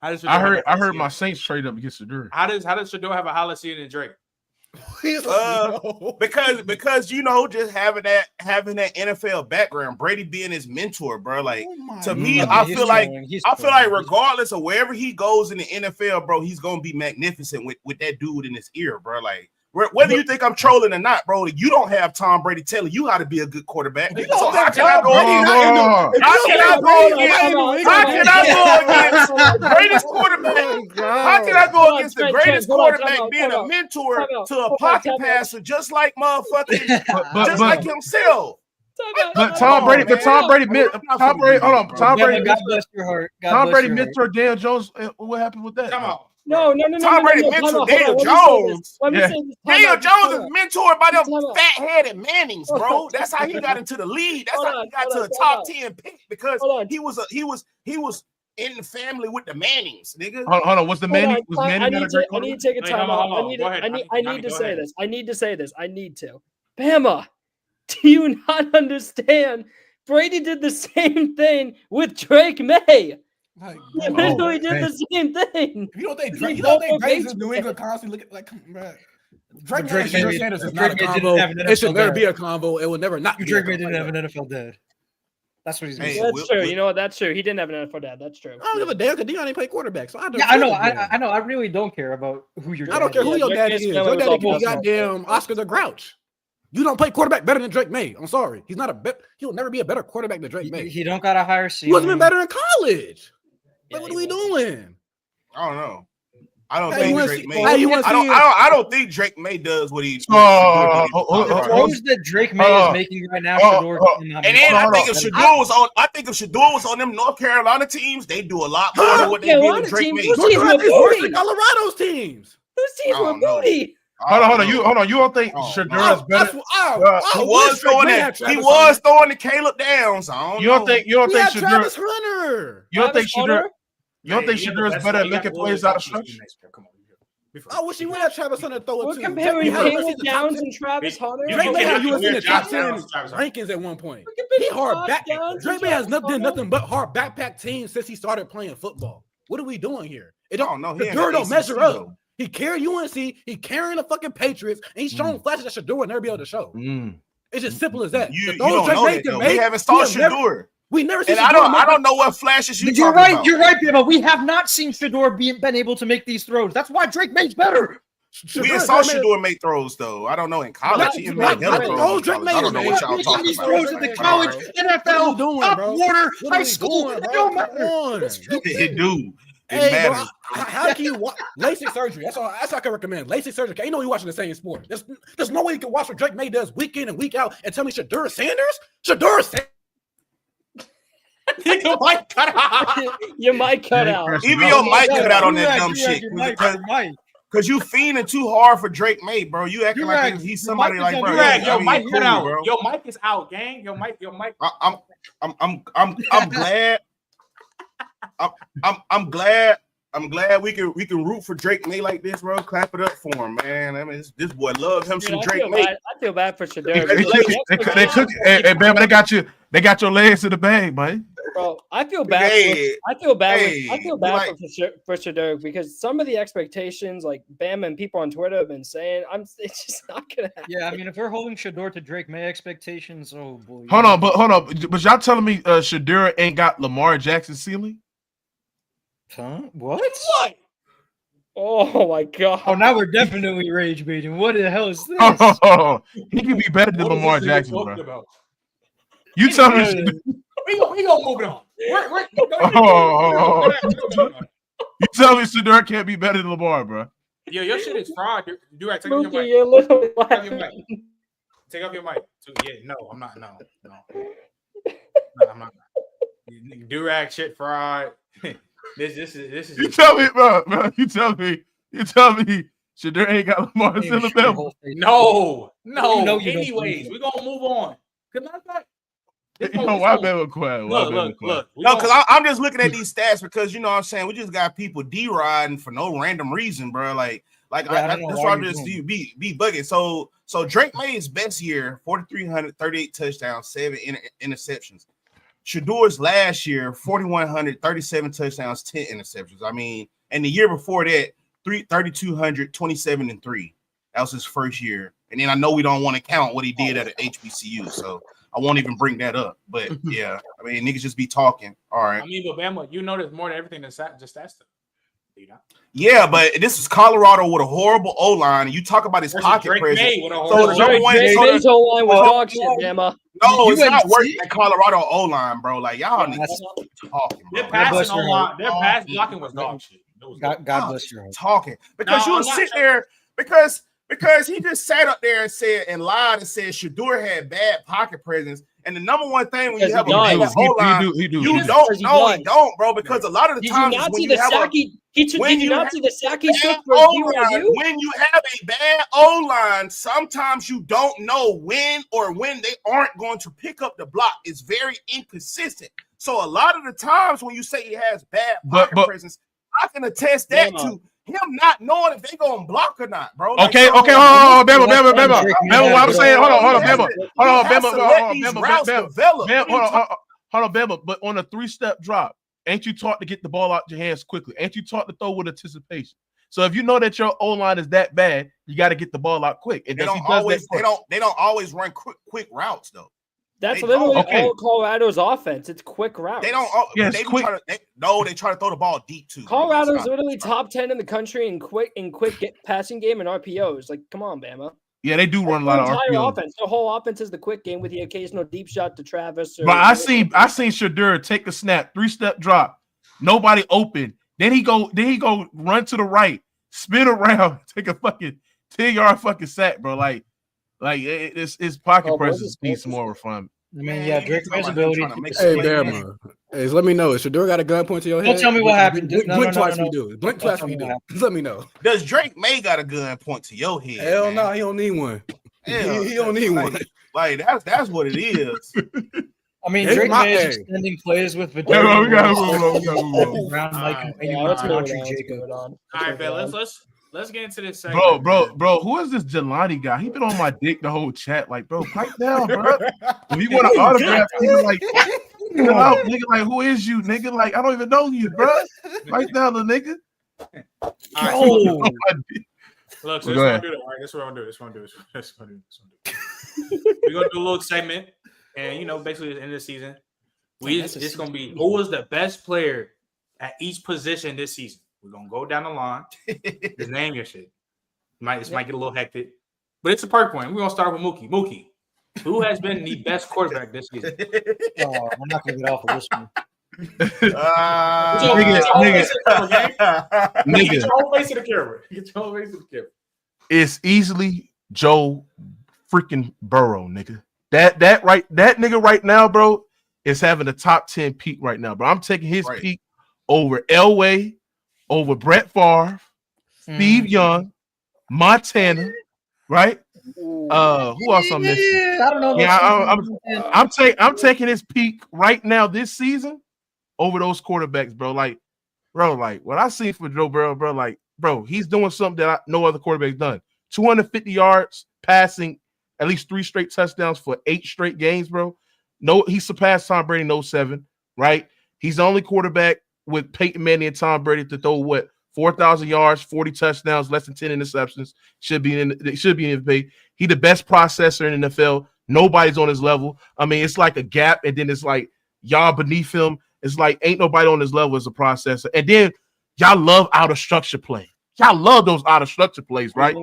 I heard my Saints trade up against Shedeur. How does Shedeur have a higher ceiling than Drake? Because just having that NFL background, Brady being his mentor, bro. Like to me, I feel like regardless of wherever he goes in the NFL, bro, he's gonna be magnificent with that dude in his ear, bro. Like whether you think I'm trolling or not, bro, you don't have Tom Brady telling you how to be a good quarterback. So how can I go against the greatest quarterback? How can I go against the greatest quarterback being a mentor to a pocket passer just like motherfucking just like himself? But Tom Brady mentored Daniel Jones. What happened with that? Come on. No. Tom Brady mentored Daniel Jones. Daniel Jones is mentored by them fat-headed Mannings, bro. That's how he got into the league. That's how he got to a top 10 pick because he was in the family with the Mannings, nigga. Hold on. Was Manning? I need to take a time out. I need to say this. I need to. Bama, do you not understand? Brady did the same thing with Drake May. He literally did the same thing. You don't think Drake is New England constantly looking like, bro. Drake Sanders is not a combo. It should never be a combo. It will never not be. Drake May didn't have an NFL dad. That's what he's doing. That's true. You know what? That's true. He didn't have an NFL dad. That's true. I don't give a damn because Deion ain't play quarterback. So I know. I really don't care about who your dad is. I don't care who your daddy is. Your daddy can be goddamn Oscar the Grouch. You don't play quarterback better than Drake May. I'm sorry. He'll never be a better quarterback than Drake May. He don't got a higher ceiling. He wasn't even better in college. Like, what are we doing? I don't know. I don't think Drake May. I don't think Drake May does what he. The throws that Drake May is making right now. And then I think if Shedeur was on them North Carolina teams, they do a lot more than what they do with Drake May. Colorado's teams. Those teams were booty. Hold on. You don't think Shedeur is better? He was throwing the Caleb Downs. You don't think Shedeur? Travis Hunter. You don't think Shedeur is better at making plays out of structure? I wish he would have Travis Hunter throw it. We're comparing Caleb Downs and Travis Hunter. Drake May had you in the top 10 rankings at one point. He hard back. Drake May has nothing but hard backpack teams since he started playing football. What are we doing here? The Shedeur don't measure up. He carried UNC, he carrying the fucking Patriots, and he's showing flashes that Shedeur will never be able to show. It's just simple as that. You don't know that, though. We haven't saw Shedeur. We never seen. I don't know what flashes you. You're right. You're right, Bama. We have not seen Shedeur been able to make these throws. That's why Drake May's better. We saw Shedeur make throws though. I don't know in college. He made throws. I don't know what y'all talking these throws in the college, NFL, top water, high school. It don't matter. It do. Hey, bro, how can you watch LASIK surgery? That's all I can recommend. LASIK surgery. You know you're watching the same sport. There's no way you can watch what Drake May does week in and week out and tell me Shedeur Sanders? Shedeur Sanders. Your mic cut out. Even your mic cut out on that dumb shit. Cause you fiending too hard for Drake May, bro. You acting like he's somebody like, bro. Yo, Mike cool, cut out. bro. Yo, Mike is out, gang. Yo, Mike. I'm glad. I'm glad. I'm glad we can root for Drake May like this, bro. Clap it up for him, man. I mean, this boy love him some Drake May. I feel bad for Shador. They took it. Hey, Bama, they got your legs in the bag, man. Bro, I feel bad. I feel bad for Shador because some of the expectations, like Bam and people on Twitter have been saying, it's just not gonna happen. Yeah, I mean, if we're holding Shador to Drake May expectations, oh boy. Hold on, but y'all telling me Shador ain't got Lamar Jackson ceiling? Huh? What? Oh my god! Oh, now we're definitely rage baiting. What the hell is this? He can be better than Lamar Jackson, bro. You tell me. We gonna move it on. You tell me Shador can't be better than Lamar, bro. Yo, your shit is fraud. Do I take Mookie, off your mic? you're little Take off your mic. Yeah, no, I'm not. No, I'm not. Durag shit fraud. This is. You tell me, bro. You tell me. Shador ain't got Lamar ceiling. No. Anyways, we're gonna move on. Good night, back. Why been quiet? Look. No, because I'm just looking at these stats because you know what I'm saying we just got people D-riding for no random reason, bro. That's why I'm just be bugging. So Drake May's best year, 4,300, 38 touchdowns, 7 interceptions. Shador's last year, 4,100, 37 touchdowns, 10 interceptions. I mean, and the year before that, 3,200, 27 and 3. That was his first year. And then I know we don't want to count what he did at HBCU, so I won't even bring that up. But yeah, I mean, niggas just be talking. All right. I mean, but Bama, you know there's more than everything than just that stuff. Yeah, but this is Colorado with a horrible O-line, and you talk about his pocket presence. So the number one O-line was dog shit, Bama. No, it's not worse than Colorado O-line, bro. Like y'all niggas talking. Their passing O-line, their pass blocking was dog shit. God bless your heart. Talking because you would sit there because he just sat up there and said and lied and said Shador had bad pocket presence. And the number one thing when you have a bad O-line, you don't, bro. Because a lot of the times when you have did you not see the sack he took for BYU? When you have a bad O-line, sometimes you don't know when they aren't going to pick up the block. It's very inconsistent. So a lot of the times when you say he has bad pocket presence, I can attest that to him not knowing if they gonna block or not, bro. Okay, hold on, Bama. What I'm saying, hold on, Bama. But on a 3-step drop, ain't you taught to get the ball out your hands quickly? Ain't you taught to throw with anticipation? So if you know that your O-line is that bad, you got to get the ball out quick. And they don't always run quick routes though. That's literally all Colorado's offense. It's quick routes. They don't. They try to throw the ball deep too. Colorado's literally top 10 in the country in quick passing game and RPOs. Like, come on, Bama. Yeah, they do run a lot of RPOs. Offense. The whole offense is the quick game with the occasional deep shot to Travis. But I seen Shador take a snap, 3-step drop, nobody open. Then he go run to the right, spin around, take a fucking 10-yard fucking sack, bro. Like his pocket presence needs more refinement. I mean, yeah, Drake May's ability. Hey, Bama. Hey, let me know. Shador got a gun point to your head? Don't tell me what happened. Blink twice we do. Blink twice we do. Let me know. Does Drake May got a gun point to your head? Hell no, he don't need one. He don't need one. Like that's what it is. I mean, Drake May is extending plays with Vidal. We gotta move on. All right, man. Let's get into this segment. Bro, who is this Jelani guy? He been on my dick the whole chat. Like, bro, pipe down, bro. If you want an autograph, nigga, like, who is you, nigga? Like, I don't even know you, bro. Pipe down, the nigga. All right. Look, so this is what I'm doing. All right, this is what I'm doing. We're gonna do a little segment, and basically at the end of the season, it's gonna be who was the best player at each position this season. We're gonna go down the line. Just name your shit. Might get a little hectic, but it's a perk point. We're gonna start with Mookie. Mookie, who has been the best quarterback this season? Oh, I'm not gonna get off of this one. Get your whole face to the camera. It's easily Joe freaking Burrow, nigga. That nigga right now, bro, is having a top 10 peak right now, bro. I'm taking his peak over Elway, over Brett Favre, Steve Young, Montana, right? Who else I'm missing? I don't know. Yeah, I'm taking his peak right now this season over those quarterbacks, bro. Like what I see for Joe Burrow, bro, he's doing something that no other quarterback's done. 250 yards passing, at least 3 straight touchdowns for 8 straight games, bro. No, he surpassed Tom Brady in 07, right? He's the only quarterback with Peyton Manning and Tom Brady to throw 4,000 yards, 40 touchdowns, less than 10 interceptions. Should be in MVP. He the best processor in the NFL. Nobody's on his level. I mean, it's like a gap, and then it's like y'all beneath him. It's like ain't nobody on his level as a processor. And then y'all love out of structure play. Y'all love those out of structure plays, right?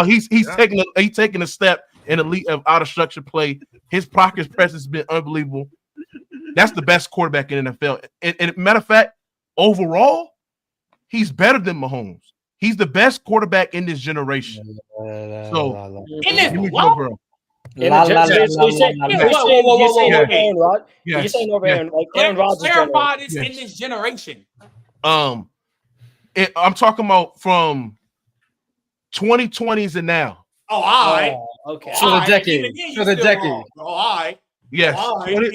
He's taking a step in the league of out of structure play. His pocket presence has been unbelievable. That's the best quarterback in the NFL. And matter of fact, overall, he's better than Mahomes. He's the best quarterback in this generation. So, in this bro. You're saying over Aaron, like Aaron Rodgers. Clarify this in this generation. I'm talking about from 2020s and now. Oh, all right. Okay. For the decade. All right. Yes. All right.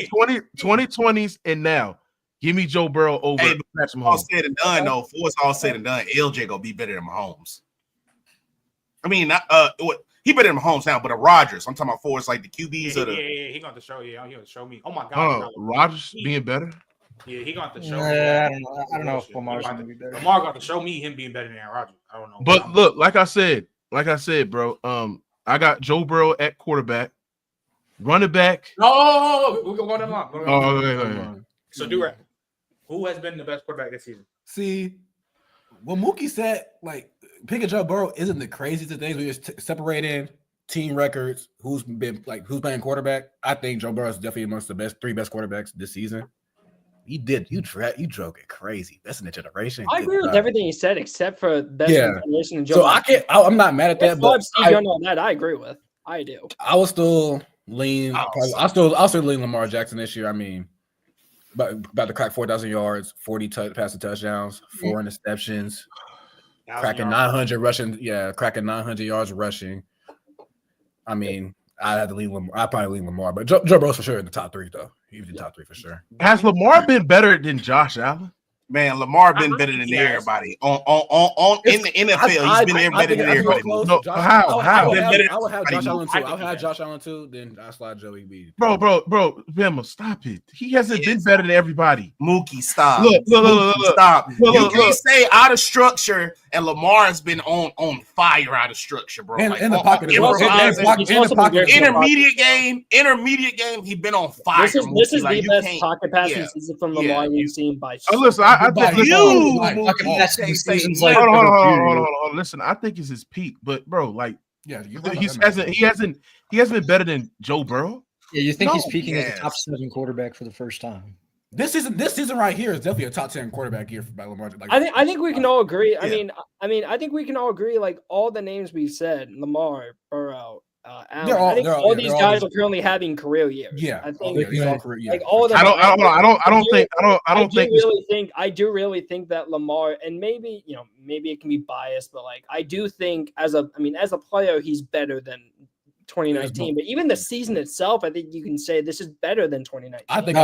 2020s and now. Give me Joe Burrow over Patrick Mahomes. All said and done, though. Before it's all said and done, LJ gonna be better than Mahomes. I mean, he better than Mahomes now, but Rodgers. I'm talking about for it's like the QBs of the. Yeah. He got to show. Yeah, he got to show me. Oh my God. Rodgers being better. Yeah, he got to show. I don't know if Lamar's gonna be better. Lamar got to show me him being better than Aaron Rodgers. I don't know. But look, like I said, bro. I got Joe Burrow at quarterback, running back. No, we're gonna go down the line. Okay. So do who has been the best quarterback this season? See, what Mookie said, like picking Joe Burrow isn't the craziest of things. We just separating team records, who's playing quarterback. I think Joe Burrow is definitely amongst the 3 best quarterbacks this season. You drove it crazy. Best in the generation. I agree with everything he said except for best in the generation and Joe. So I'm not mad at that. But I agree with. I do. I will still lean. I'll still lean Lamar Jackson this year. I mean, about to crack 4,000 yards, 40 passing touchdowns, 4 interceptions, cracking 900 rushing. Yeah, cracking 900 yards rushing. I mean, I'd have to lean Lamar. I'd probably lean Lamar, but Joe Burrow's for sure in the top 3 though. He's in the top 3 for sure. Has Lamar been better than Josh Allen? Man, Lamar been better than everybody on in the NFL. He's been better than everybody. No, how? I would have Josh Allen too. I'll have Josh Allen too. Then I slide Joey B. Bro, Bama, stop it. He hasn't been better than everybody. Mookie, stop. Look. Stop. You can't say out of structure, and Lamar has been on fire out of structure, bro. In the pocket, intermediate game, he's been on fire. This is the best pocket passing season from Lamar you've seen by. Listen, hold on. Listen, I think it's his peak, but bro, like, he hasn't been better than Joe Burrow. Yeah, you think he's peaking as a top 7 quarterback for the first time? This season right here is definitely a top 10 quarterback year by Lamar. Like, I think we can all agree. I mean, I think we can all agree. Like all the names we said, Lamar, Burrow, Allen. All these guys are currently having career years. Yeah, I think like all of them. I do really think that Lamar, and maybe it can be biased, but like I do think as a player he's better than 2019. But even the season itself, I think you can say this is better than 2019. I think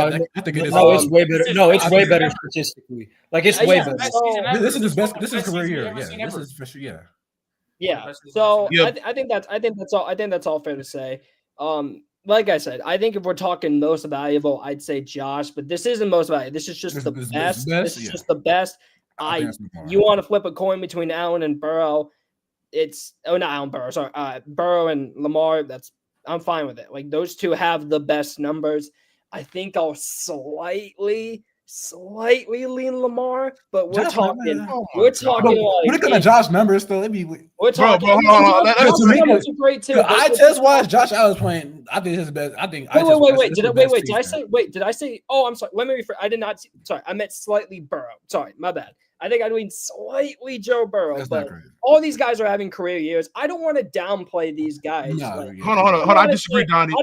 it is. No, it's way better. No, it's way better statistically. Like it's way better. This is his best. This is his career year. Yeah, this is for sure. Yeah. Yeah. So I think that's all. I think that's all fair to say. Like I said, I think if we're talking most valuable, I'd say Josh. But this isn't most valuable. This is just the best. This is just the best. You want to flip a coin between Allen and Burrow? Not Allen Burrow. Sorry, Burrow and Lamar. I'm fine with it. Like those two have the best numbers. I think I'll slightly lean Lamar, but we're talking like when it comes to Josh numbers, though, we're talking. Great too. I just watched Josh Allen's playing. I think his best. I think. Wait. Did I say? Oh, I'm sorry. Let me rephrase. I did not. Sorry, I meant slightly Burrow. Sorry, my bad. I think I mean slightly Joe Burrow, but all these guys are having career years. I don't want to downplay these guys. Hold on. I disagree, Donnie.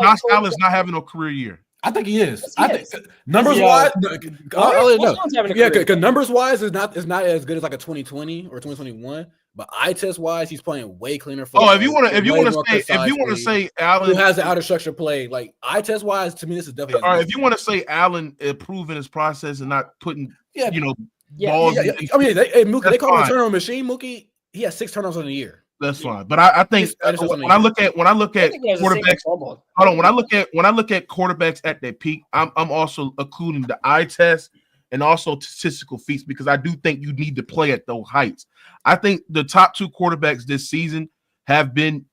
Josh Allen's not having a career year. I think he is. Yes, he I is. think numbers wise, I'll let you know. Marshawn's having a Yeah, career. because numbers wise is not as good as like a 2020 or 2021. But eye test wise, he's playing way cleaner football. If you want to say Allen, who has the outer structure play, like eye test wise, to me this is definitely. All right, if you want to say Allen improving his process and not putting, balls. I mean, Mookie, they call him a turnover machine. Mookie, he has 6 turnovers in a year. That's fine, but I think when I look at quarterbacks, hold on. When I look at quarterbacks at their peak, I'm also including the eye test and also statistical feats because I do think you need to play at those heights. I think the top 2 quarterbacks this season have been,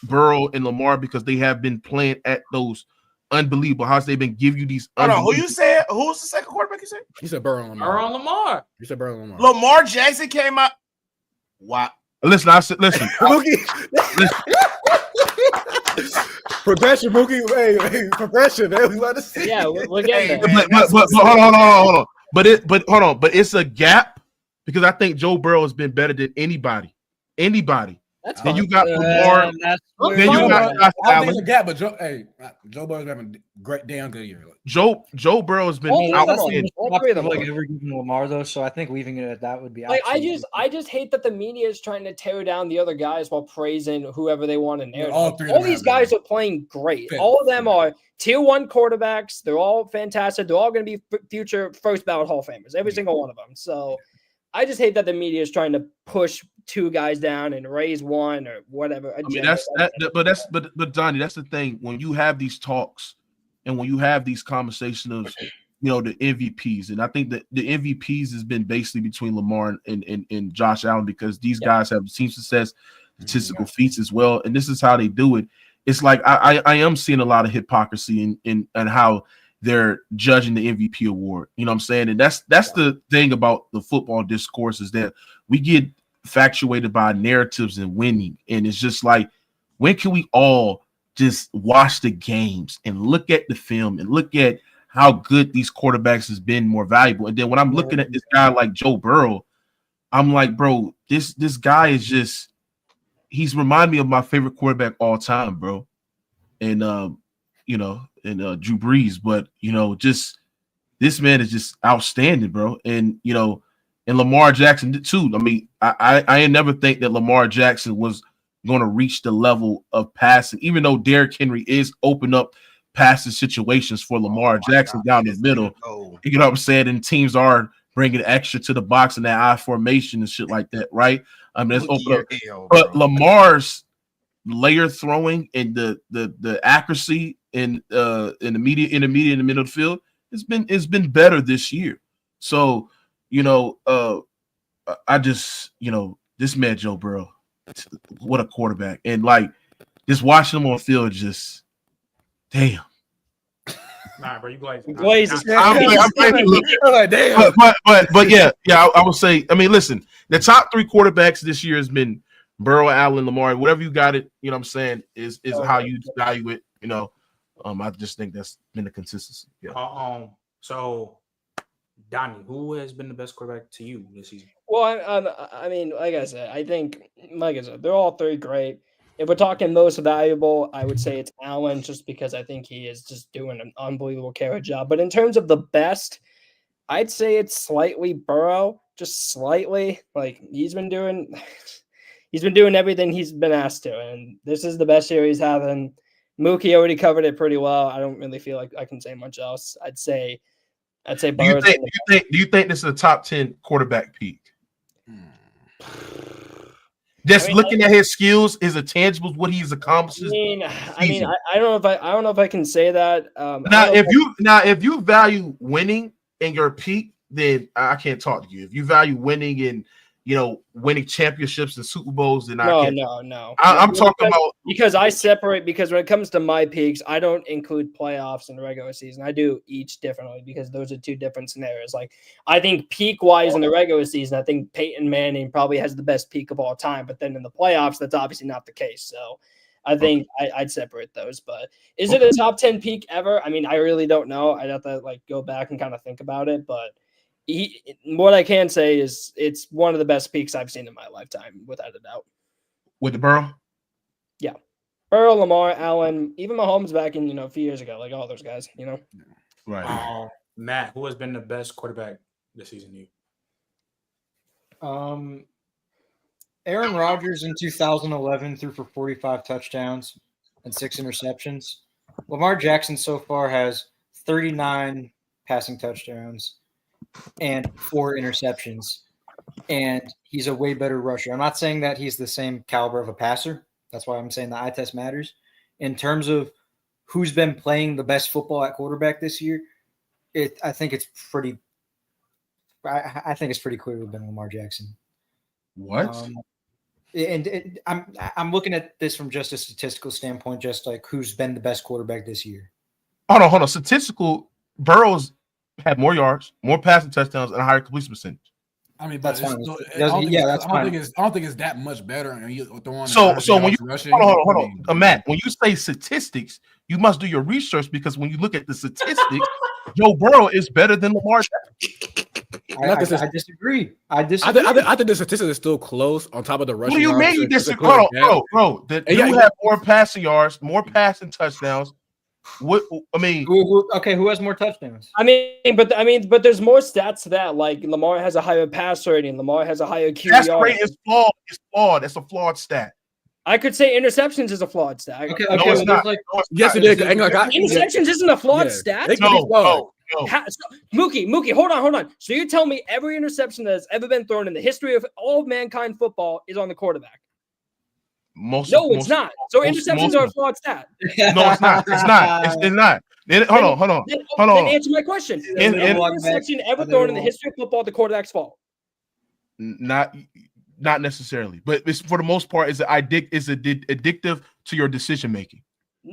Burrow and Lamar because they have been playing at those unbelievable heights. They've been giving you these. Hold on, who you said? Who was the second quarterback? You said? He said Burrow and Lamar. Burrow and Lamar. You said Burrow and Lamar. Lamar Jackson came out. Wow. Listen, I said, listen. Progression, Mookie. Hey, progression, man. We want to see. Yeah, we're getting there. But hold on. But hold on. But it's a gap because I think Joe Burrow has been better than anybody. That's then fine. you got Lamar. Then you got I think it's a gap, but Joe Burrow's having a great damn good year. Joe Burrow has been outstanding. All three of them. Like ever given Lamar though, so I think leaving it at that would be. Like I just hate that the media is trying to tear down the other guys while praising whoever they want to narrative. All these guys are playing great. All of them are tier 1 quarterbacks. They're all fantastic. They're all going to be future first ballot Hall of Famers. Every single one of them. So I just hate that the media is trying to push 2 guys down and raise one or whatever. I mean, but Donnie, that's the thing. When you have these talks and when you have these conversations of, the MVPs, and I think that the MVPs has been basically between Lamar and Josh Allen because these guys have team success, statistical feats as well, and this is how they do it. It's like I am seeing a lot of hypocrisy in how they're judging the MVP award. You know what I'm saying? And that's the thing about the football discourse is that we get infatuated by narratives and winning. And it's just like, when can we all just watch the games and look at the film and look at how good these quarterbacks has been more valuable? And then when I'm looking at this guy like Joe Burrow, I'm like, bro, this guy is just, he's reminded me of my favorite quarterback all time, bro. And Drew Brees, but just this man is just outstanding, bro. And and Lamar Jackson too. I mean, I never think that Lamar Jackson was going to reach the level of passing, even though Derrick Henry is open up passing situations for Lamar Jackson down the middle. You know what I'm saying? And teams are bringing extra to the box in that I formation and shit like that, right? I mean, it's open up. But Lamar's layer throwing and the accuracy in the middle of the field it's been better this year. So I just this man Joe Burrow, what a quarterback, and like just watching him on the field, just damn. Nah, bro, you glazed. I'm like, damn. But yeah, I would say. I mean, listen, the top 3 quarterbacks this year has been Burrow, Allen, Lamar, whatever you got it. You know what I'm saying is how you value it. I just think that's been the consistency. Yeah. So, Donnie, who has been the best quarterback to you this season? Well, I mean, like I said, they're all 3 great. If we're talking most valuable, I would say it's Allen, just because I think he is just doing an unbelievable carry job. But in terms of the best, I'd say it's slightly Burrow, just slightly. Like he's been doing everything he's been asked to, and this is the best year he's having. Mookie already covered it pretty well. I don't really feel like I can say much else. I'd say Burrow. Do you think this is a top 10 quarterback peak? Just looking at his skills, his intangibles, what he's accomplished. I don't know if I can say that. If you value winning in your peak, then I can't talk to you. If you value winning and winning championships and Super Bowls, then no. I'm talking about because I separate, because when it comes to my peaks, I don't include playoffs and regular season. I do each differently because those are 2 different scenarios. Like I think peak wise in the regular season, I think Peyton Manning probably has the best peak of all time, but then in the playoffs, that's obviously not the case. So I think I'd separate those. But is it a top 10 peak ever? I mean, I really don't know. I'd have to go back and kind of think about it, but what I can say is it's one of the best peaks I've seen in my lifetime, without a doubt. With the Burrow? Yeah. Burrow, Lamar, Allen, even Mahomes back in a few years ago, like all those guys. Right. Matt, who has been the best quarterback this season? You. Aaron Rodgers in 2011 threw for 45 touchdowns and 6 interceptions. Lamar Jackson so far has 39 passing touchdowns and 4 interceptions, and he's a way better rusher. I'm not saying that he's the same caliber of a passer. That's why I'm saying the eye test matters. In terms of who's been playing the best football at quarterback this year, I think it's pretty clearly been Lamar Jackson. What? I'm looking at this from just a statistical standpoint, just like who's been the best quarterback this year. Hold on. Statistical, Burrows had more yards, more passing touchdowns, and a higher completion percentage. I mean, but That's fine. I don't think it's that much better. And you throwing So when you rushing, hold on, Matt, when you say statistics, you must do your research because when you look at the statistics, Joe Burrow is better than Lamar Jackson. I disagree. I think the statistics is still close on top of the rushing. What do you mean you disagree? Bro, that you have more passing yards, more passing touchdowns. What I mean, who has more touchdowns? But there's more stats to that. Like Lamar has a higher pass rating. Lamar has a higher QBR. Pass rate is flawed. It's flawed. It's a flawed stat. I could say interceptions is a flawed stat. Okay, no, it's not. Yes, it is. Interceptions isn't a flawed stat. No. Mookie, hold on. So you tell me every interception that has ever been thrown in the history of all of mankind football is on the quarterback? It's not. So interceptions are a flawed stat. No, it's not. It's not. Hold on. Then answer my question. Is every interception ever thrown in the history of football the quarterback's fault? Not necessarily, but it's, for the most part, is addictive to your decision making.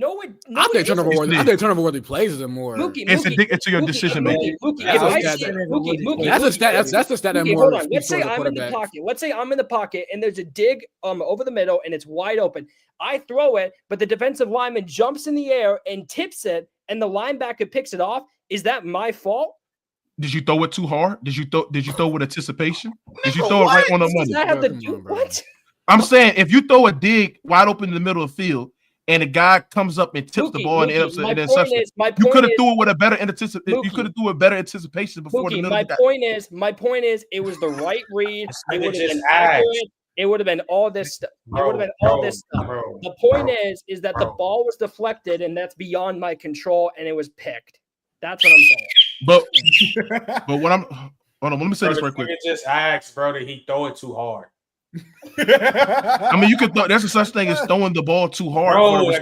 I think turnover worthy plays are more. It's addicted to your decision making. That's a stat. That's a stat that more. Hold on. Let's say I'm in the pocket. Let's say I'm in the pocket and there's a dig over the middle and it's wide open. I throw it, but the defensive lineman jumps in the air and tips it, and the linebacker picks it off. Is that my fault? Did you throw it too hard? Did you throw with anticipation? Did you throw it right on the money? I have to do what? I'm saying if you throw a dig wide open in the middle of the field and a guy comes up and tips the ball and ends up in interception, you could have threw it with a better anticipation. You could have threw it better anticipation before the middle. My point is, it was the right read. It would have been accurate. It would have been all this stuff. The point is that the ball was deflected, and that's beyond my control, and it was picked. That's what I'm saying. But what I'm hold on, let me say this right quick. Just asked, bro, did he throw it too hard? I mean, you could throw. There's a such thing as throwing the ball too hard. Bro, you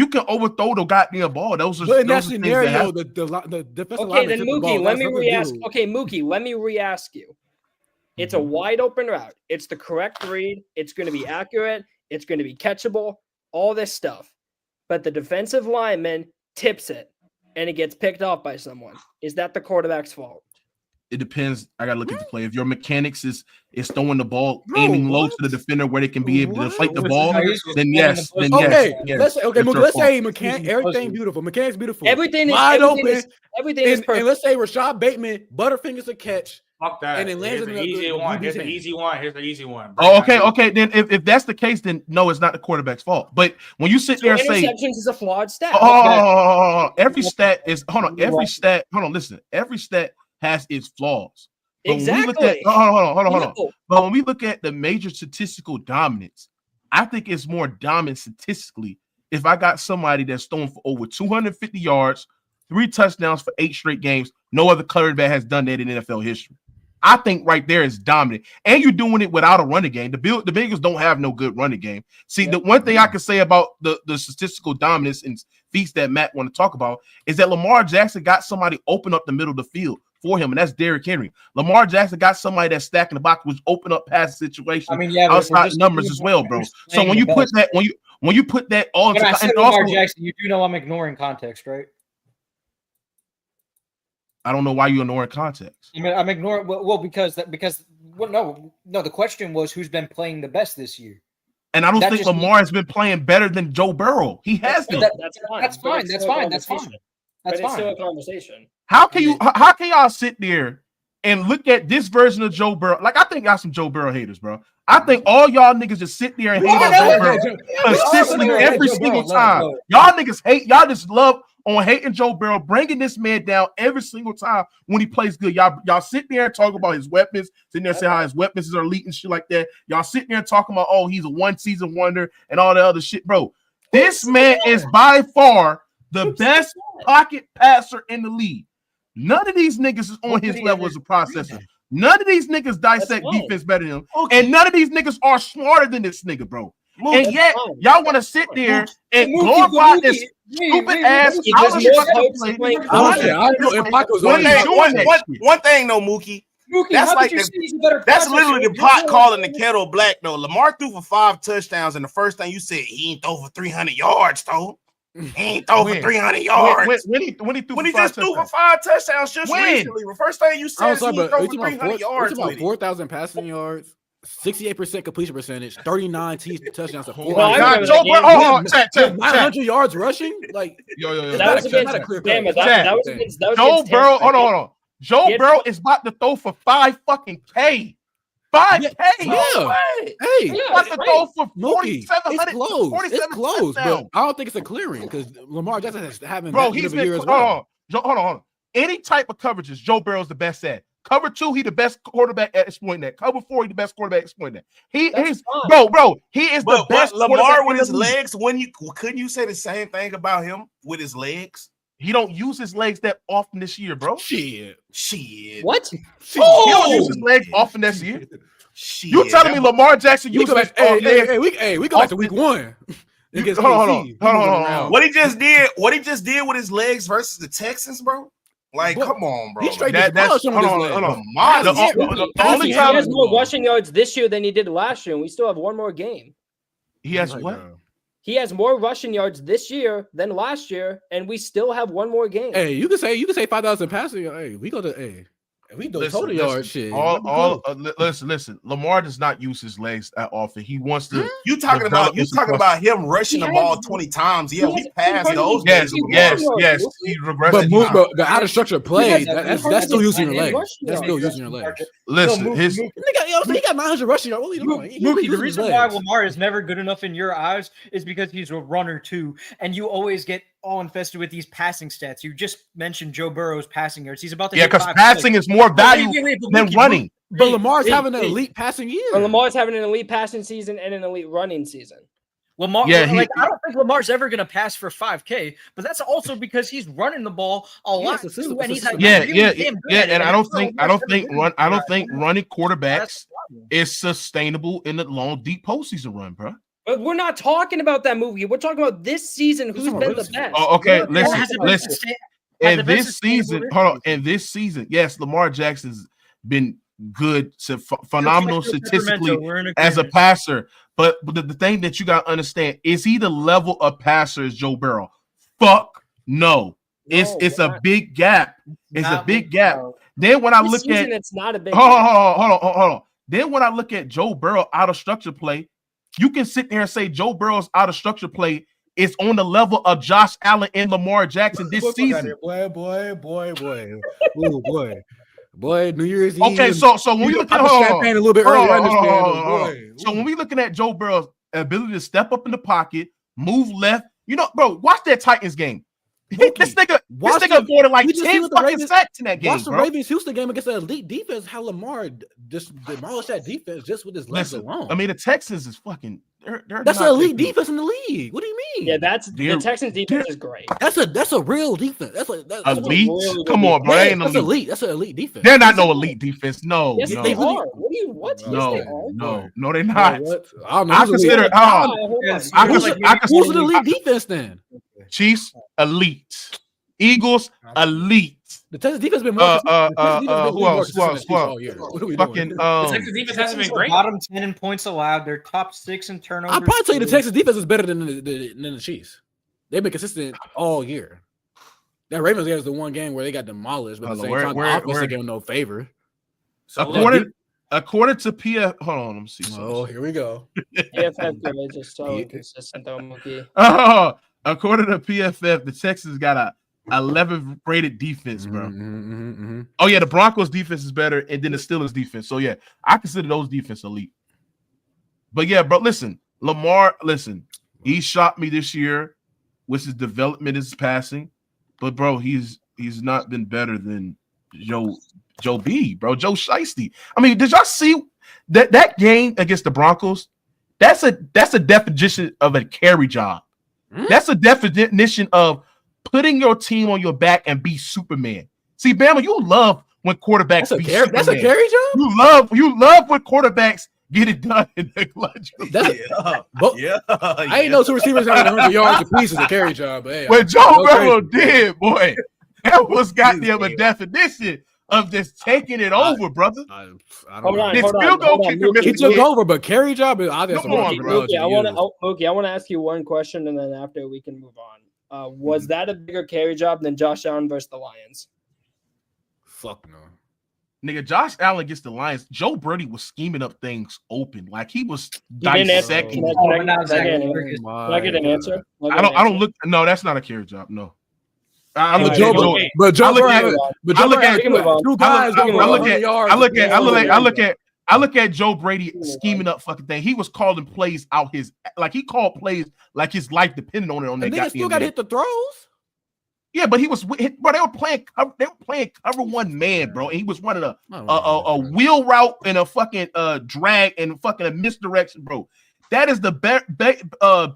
can overthrow the goddamn ball. Those are in that scenario. The defensive okay, then Mookie, let me re-ask. Okay, Mookie, let me re-ask you. It's a wide open route. It's the correct read. It's going to be accurate. It's going to be catchable. All this stuff, but the defensive lineman tips it, and it gets picked off by someone. Is that the quarterback's fault? It depends. I gotta look at the play. If your mechanics is throwing the ball, aiming low to the defender where they can be able to deflate the ball, then yes. Let's say mechanic, everything beautiful. Mechanic's beautiful. Everything is wide open. Everything is perfect. And let's say Rashad Bateman butterfingers a catch. Fuck that. And then lands Here's the easy one. Here's the easy one. Oh, okay. Then if that's the case, then no, it's not the quarterback's fault. But when you sit there and say interceptions is a flawed stat. Every stat is listen. Every stat has its flaws. But exactly. Hold on. But when we look at the major statistical dominance, I think it's more dominant statistically if I got somebody that's thrown for over 250 yards, 3 touchdowns for 8 straight games. No other quarterback has done that in NFL history. I think right there is dominant. And you're doing it without a running game. The Bengals don't have no good running game. See, the one thing I can say about the statistical dominance and feats that Matt want to talk about is that Lamar Jackson got somebody open up the middle of the field for him, and that's Derrick Henry. Lamar Jackson got somebody that's stacking the box, which open up past situation outside numbers as well, bro. So when you put that, when you put that all when I said Lamar Jackson, you do know I'm ignoring context, right? I don't know why you're ignoring context. I'm ignoring because the question was who's been playing the best this year. And I don't think Lamar has been playing better than Joe Burrow. He has been. That's fine. That's still a conversation. How can y'all sit there and look at this version of Joe Burrow. Like, I think y'all some Joe Burrow haters, bro. I think all y'all niggas just sit there and hate on Joe Burrow consistently every single time. Y'all niggas hate. Y'all just love on hating Joe Burrow, bringing this man down every single time when he plays good. Y'all sit there and talk about his weapons, sitting there and say how his weapons are elite and shit like that. Y'all sitting there and talking about, oh, he's a one-season wonder and all the other shit, bro. This man is by far the best pocket passer in the league. None of these niggas is on his level as a processor. None of these niggas dissect defense better than him. And none of these niggas are smarter than this nigga, bro. And yet, y'all want to sit there and glorify this stupid ass. One thing, though, Mookie. That's like that's literally the pot calling the kettle black, though. Lamar threw for 5 touchdowns, and the first thing you said, he ain't throw for 300 yards, though. He ain't throw for 300 yards. When he just threw for 5 touchdowns just recently. The first thing you said, he threw for 300 yards. It's about 4,000 passing yards, 68% completion percentage, 39 touchdowns. Joe Burrow, 900 yards rushing. Like, that was against Joe Burrow. Hold on. Joe Burrow is about to throw for 5 fucking K. 5K. Yeah. Hey, about to throw for 4,700. It's close, but I don't think it's a clearing because Lamar Jackson is having that he's year as well. Hold on. Any type of coverages, Joe Burrow's the best at. Cover 2, he the best quarterback at exploiting that. Cover 4, he the best quarterback exploiting that. He is the best. Lamar with his legs. Couldn't you say the same thing about him with his legs? He don't use his legs that often this year, bro. Shit. What? He don't use his legs often this year. You telling me Lamar Jackson used his we go back to week 1. Hold on. What he just did with his legs versus the Texans, bro? Like, come on, bro. He straight hold on. He has more rushing yards this year than he did last year, and we still have one more game. He has what? He has more rushing yards this year than last year, and we still have one more game. Hey, you can say 5,000 passing. Hey, we go to we do total yard shit. Listen. Lamar does not use his legs that often. He wants to. You talking about him rushing the ball 20 times? Yeah, we passed those. Yes. He regressed. But out of structure play, that's still using your legs. That's still using your legs. Listen, he got 900 rushing yards. Mookie, the reason why Lamar is never good enough in your eyes is because he's a runner too, and you always get all infested with these passing stats. You just mentioned Joe Burrow's passing yards. He's about to because passing is more value than running. But Lamar's having an elite passing year. But Lamar's having an elite passing season and an elite running season. Lamar, I don't think Lamar's ever going to pass for 5K, but that's also because he's running the ball a lot too, and he's and I don't think running quarterbacks is sustainable in the long, deep postseason run, bro. But we're not talking about that movie. We're talking about this season. Who's been the best? Oh, okay, listen. In this season, yes, Lamar Jackson's been good, phenomenal statistically as a passer. But the thing that you got to understand, is he the level of passer as Joe Burrow? Fuck no. It's a big gap. It's a big gap. Then when I look at it's not a big hold on. Then when I look at Joe Burrow out of structure play, you can sit there and say Joe Burrow's out of structure play is on the level of Josh Allen and Lamar Jackson this season. Boy, New Year's Eve. Okay, so when we look at champagne a little bit earlier, so when we looking at Joe Burrow's ability to step up in the pocket, move left, bro, watch that Titans game. This nigga avoided like 10 fucking sacks in that game. Watch the Ravens Houston game against an elite defense. How Lamar just demolished that defense just with his legs alone. I mean, the Texans is fucking. That's an elite defense in the league. What do you mean? Yeah, the Texans defense is great. That's a real defense. That's elite. Come on, bro. Yeah, that's elite. That's an elite defense. They're not no elite defense. No, yes, no. they are. What? No, they're not. I consider. Who's an elite defense then? Chiefs elite. Eagles elite. The Texas defense been more. Who else? Fucking. The Texas defense hasn't been great. Bottom 10 in points allowed. They're top 6 in turnovers. I'll probably tell you the Texas defense is better than the Chiefs. They've been consistent all year. That Ravens game was the one game where they got demolished, but at the same time, the offense gave them no favor. According to PF, hold on, let me see. Oh, here we go. PFF is just so inconsistent, though, Mookie. According to PFF, the Texans got a 11th rated defense, bro. Mm-hmm. Oh yeah, the Broncos defense is better, and then the Steelers defense. So yeah, I consider those defense elite. But yeah, bro, listen, Lamar, he shot me this year with his development, his passing. But bro, he's not been better than Joe B, bro. Joe Shiesty. I mean, did y'all see that game against the Broncos? That's a definition of a carry job. That's a definition of putting your team on your back and be Superman. See, Bama, you love when quarterbacks Superman. That's a carry job? You love when quarterbacks get it done in the clutch. I ain't know two receivers having 100 yards apiece is a carry job. But hey, what Joe Burrow did, boy, that was goddamn a definition of just taking it over, brother. I don't know. He took over, but carry job is obviously. Mookie, I want to ask you one question, and then after we can move on. Was that a bigger carry job than Josh Allen versus the Lions? Fuck no. Nigga, Josh Allen gets the Lions. Joe Brady was scheming up things open. Like he was Can dissecting. I get an answer? I don't look. No, that's not a carry job. No. I look at Joe Brady scheming up fucking thing. He was calling plays out he called plays like his life depended on it. On that, they still got to hit the throws. Yeah, but he was, bro. They were playing cover one man, bro. And he was running a wheel route and a fucking drag and fucking a misdirection, bro. That is the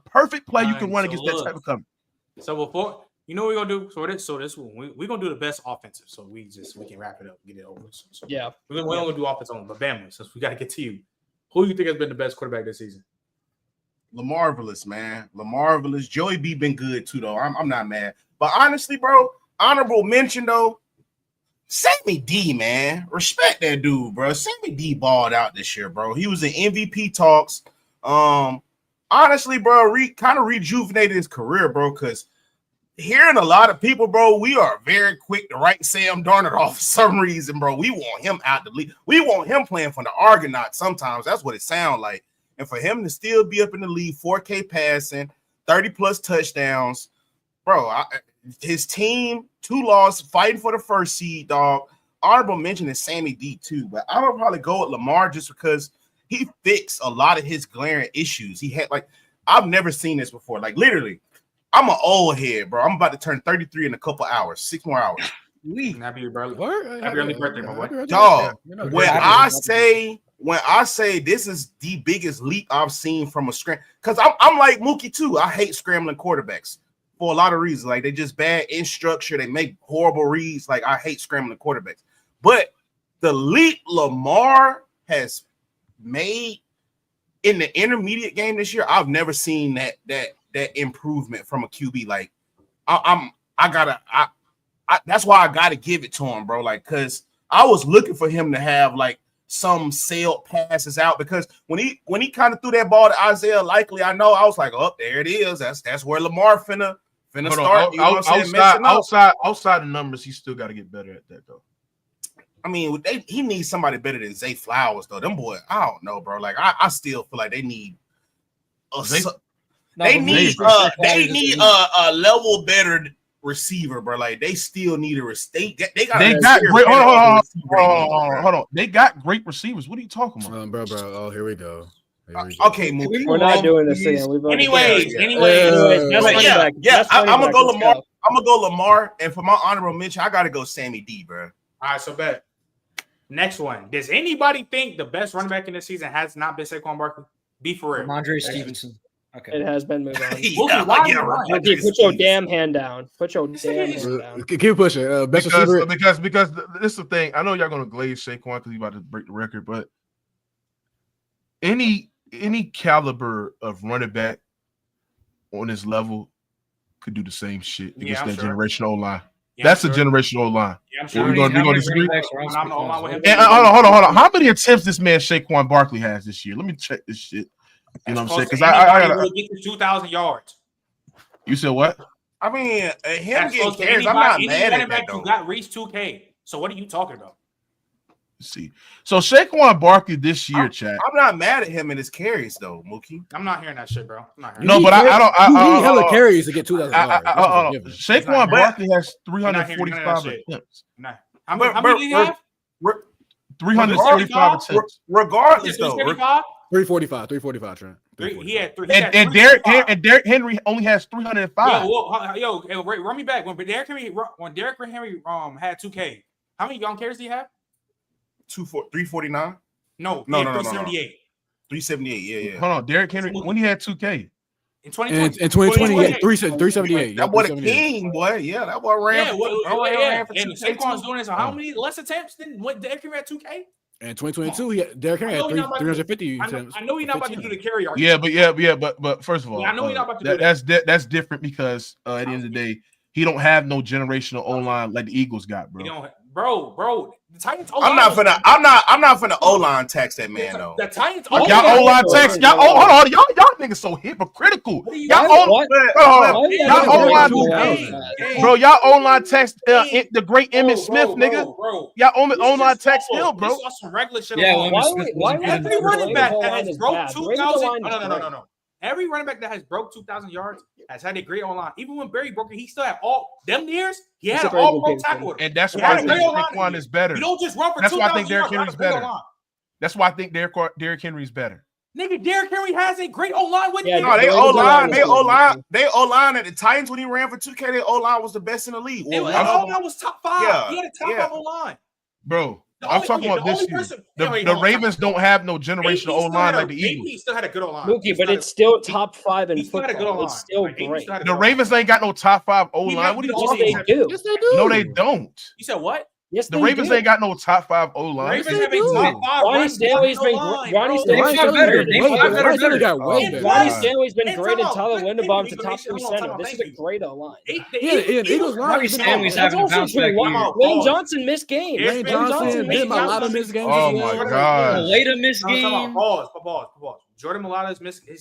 perfect play you can run against that type of cover. So before. You know what we're gonna do? So this one, we're gonna do the best offensive. So we can wrap it up, get it over. So yeah, we're gonna do offense only. But Bama, since we gotta get to you, who do you think has been the best quarterback this season? Lamarvelous, man. Lamarvelous. Joey B been good too, though. I'm not mad. But honestly, bro, honorable mention though, Sammy D, man. Respect that dude, bro. Sammy D balled out this year, bro. He was in MVP talks. Honestly, bro, kind of rejuvenated his career, bro, because hearing a lot of people, bro, we are very quick to write Sam Darnold off for some reason, bro. We want him out the league. We want him playing for the Argonauts sometimes. That's what it sounds like. And for him to still be up in the league, 4K passing, 30-plus touchdowns, bro, his team, 2 losses, fighting for the first seed, dog. Honorable mention is Sammy D, too. But I would probably go with Lamar just because he fixed a lot of his glaring issues. He had, I've never seen this before. Literally, I'm an old head, bro. I'm about to turn 33 in a couple hours, 6 more hours. Happy early birthday, my boy. Dog, when I say this is the biggest leap I've seen from a scram, because I'm like Mookie too. I hate scrambling quarterbacks for a lot of reasons. They just bad in structure. They make horrible reads. I hate scrambling quarterbacks. But the leap Lamar has made in the intermediate game this year, I've never seen that improvement from a QB. That's why I gotta give it to him, bro. Because I was looking for him to have some sailed passes out, because when he kind of threw that ball to Isaiah Likely, I was like, oh, there it is. That's where Lamar finna start. You know what I'm saying? Outside the numbers, he still got to get better at that, though. I mean, he needs somebody better than Zay Flowers, though. Them boys, I don't know, bro. I still feel like they need they need a level better receiver, bro. They still need they got great. Hold on. They got great receivers. What are you talking about, bro? Oh, here we go. Okay, we're not doing this again. Anyways, I'm gonna go Lamar. I'm gonna go Lamar, and for my honorable mention, I gotta go Sammy D, bro. All right, so bet. Next one. Does anybody think the best running back in this season has not been Saquon Barkley? Be for real. Andre Stevenson. Okay. It has been moved on. Put your damn hand down. Put your damn hand down. Keep pushing. Because this is the thing. I know y'all gonna glaze Saquon because he's about to break the record, but any caliber of running back on this level could do the same shit against that generational line. That's a generational line. Yeah, I'm sure. We're gonna disagree. And hold on. How many attempts this man Saquon Barkley has this year? Let me check this shit. You know what I'm saying? Because I gotta get to 2,000 yards. You said what? I mean, him getting carries. I'm not mad at that, though. You got reached 2K. So what are you talking about? Let's see. So Saquon Barkley this year, chat. I'm not mad at him and his carries though, Mookie. I'm not hearing that shit, bro. I'm not hearing No, but I don't. You need hella carries to get 2,000 yards. Saquon Barkley has 345 attempts. How many do you have? 345 attempts. Regardless, though. 345, Trent. He had three. And Derrick Henry only has 305. Yo, run me back. When Derrick Henry had 2K, how many carries did he have? 349. No, 378. 378. Yeah. Hold on, Derrick Henry when he had 2K. In 2020. In 2020, he had 378. That boy the king, boy. Yeah, that boy ran. And Saquon's doing this on how many less attempts than what Derrick Henry had 2K? In 2022, Derrick Henry had 350 attempts. I know he's not about to do the carry argument. But first of all, I know he's not about to do that. That's different because at the end of the day, he don't have no generational O-line like the Eagles got, bro. Bro. The Titans I'm not finna O-line tax that man though. The Titans y'all O-line tax. Y'all hold on. Y'all niggas so hypocritical. Y'all O-line tax the great Emmitt Smith, nigga. Y'all O-line tax him, bro. Some regular shit. Why every running back that has broke 2,000? No. Every running back that has broke 2,000 yards has had a great online. Even when Barry broke it, he still had all them years. He had an all-pro tackle. And that's why I think Saquon is better. You don't just run for 2,000 yards. That's why I think Derrick Henry's better. That's why I think Derrick Henry's better. Nigga, Derrick Henry has a great O-line with him. No, they O-line at the Titans when he ran for 2K. Their O-line was the best in the league. O-line was top 5. He had a top 5 O-line. Bro. I'm talking about this year. The Ravens don't have no generational O-line like the Eagles. He still had a good O-line. Mookie, but it's still top 5 in football. It's still great. The Ravens ain't got no top 5 O-line. What are you talking about? Yes, they do. No, they don't. You said what? Yes, the Ravens ain't got no top 5 O-line. Ravens have a top 5. Ronnie Stanley's been great. Ronnie Stanley's been great, and Tyler Linderbaum's a top 3 center. This is a great O-line. Ronnie Stanley's having a bounce back year. Lane Johnson missed games. Lane Johnson did a lot of missed games. Oh my god. Later missed game. Pause. Jordan Mailata's missed. I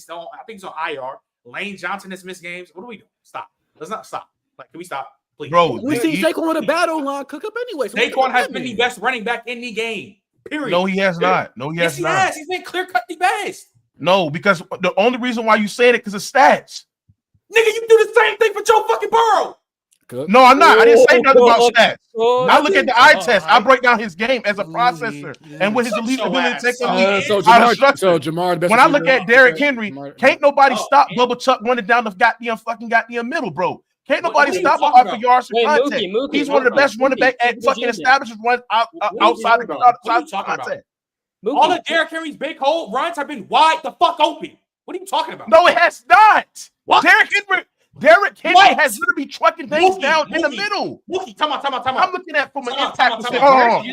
think he's on IR. Lane Johnson has missed games. What are we doing? Stop. Let's not stop. Like, can we stop? Please. Bro, we see Saquon with a bad O-line cook up anyway. So Saquon has been the best running back in the game. Period. No, he has not. Yes, he has. He's been clear cut the best. No, because the only reason why you saying it because of stats. Nigga, you do the same thing for Joe fucking Burrow. No, I'm not. I didn't say nothing about stats. I look at the eye test. I break down his game as a processor and with his ability to take the lead. So Jamar, when I look at Derrick Henry, can't nobody stop Bubba Chuck running down the goddamn middle, bro. Can't nobody stop him off the yards for contact. He's one of the best running back at fucking established runs outside the contact. All of Derrick Henry's big hole runs have been wide the fuck open. What are you talking about? No, it has not. What? Derrick Henry has to be trucking things down in the middle. Mookie, come on. I'm looking at from an impact percentage. Hold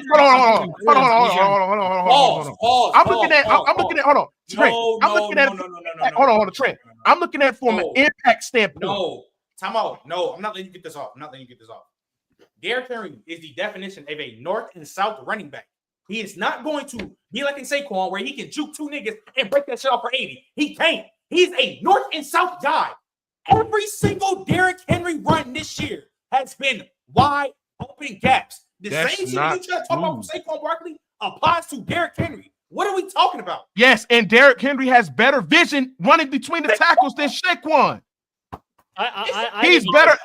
on, Trent. I'm looking at from an impact standpoint. No, time out. No, I'm not letting you get this off. Derrick Henry is the definition of a north and south running back. He is not going to be like in Saquon where he can juke 2 niggas and break that shit off for 80. He can't. He's a north and south guy. Every single Derrick Henry run this year has been wide open gaps. The same shit you try to talk about from Saquon Barkley applies to Derrick Henry. What are we talking about? Yes, and Derrick Henry has better vision running between the tackles than Saquon. He's better.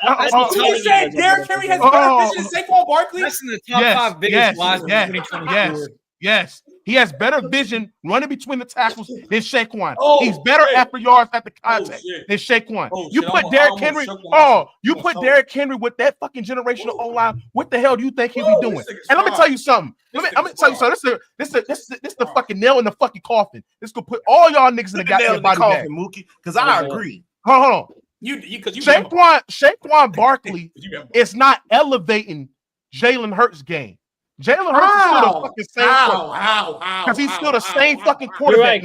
You said Derrick Henry has better vision than Saquon Barkley? That's in the top 5 biggest lies of 2024. Yes. He has better vision running between the tackles than Saquon. He's better after yards at the contact than Saquon. You put Derrick Henry. Put Derrick Henry with that fucking generational O-line. What the hell do you think he'll be doing? And let me tell you something. Let me tell you something. This the fucking nail in the fucking coffin. This gonna put all y'all niggas in the goddamn body bag. Mookie, because I agree. Hold on. Saquon Barkley is not elevating Jalen Hurts' game. Jalen Hurts is still the fucking same quarterback. Because he's still the same fucking quarterback.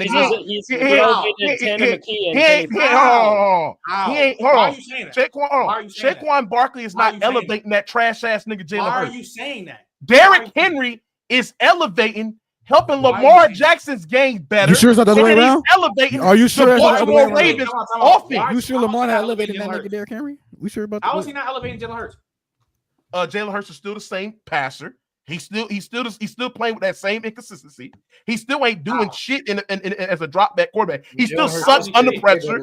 Saquon Barkley is not elevating that trash ass nigga Jalen Hurts. Why are you saying that? Derrick Henry is elevating, helping Lamar Jackson's game better. You sure it's not the other way around? Are you sure the Baltimore Ravens offense? You sure Lamar not elevating that nigga Derrick Henry? We sure about that? How is he not elevating Jalen Hurts? Jalen Hurts is still the same passer. He's still playing with that same inconsistency. He still ain't doing shit in as a drop back quarterback. He still sucks under pressure.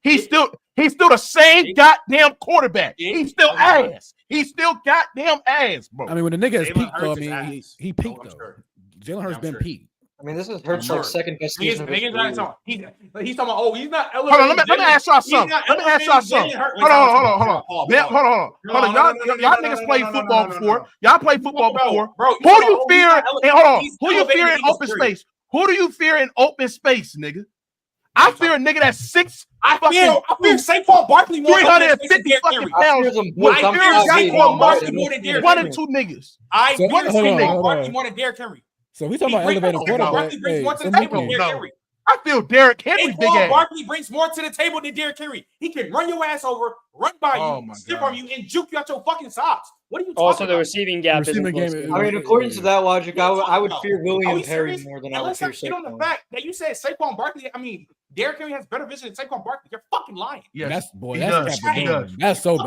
He's still the same goddamn quarterback. He's still ass. He's still goddamn ass, bro. I mean, when the nigga has peaked, though, I mean, he peaked though. Jalen Hurts been peaked. I mean, this is Hurts' like second best season. He's talking about, oh, he's not elevated. Hold on, let me ask y'all something. Hold on. Y'all niggas played football before. Y'all played football before. Who do you fear? And hold on. Who do you fear in open space? Who do you fear in open space, nigga? I fear a nigga that's 6. I fear Saquon Barkley more. 350 fucking pounds. I fear Saquon Barkley more than Derrick Henry. 1 and 2 niggas. I fear Saquon Barkley more than Derrick Henry. So we talking about elevated quarterback. I feel Derrick Henry big ass. Barkley brings more to the table than Derrick Henry. He can run your ass over, run by you, skip on you, and juke you out your fucking socks. What are you talking Also, about? the receiving gap is. I mean, according to that logic, I would fear William Perry more than I would fear Saquon. Get on the fact that you said Saquon Barkley. I mean, Derrick Henry has better vision than Saquon Barkley. You're fucking lying. Yeah, That's so bad. He does. That's such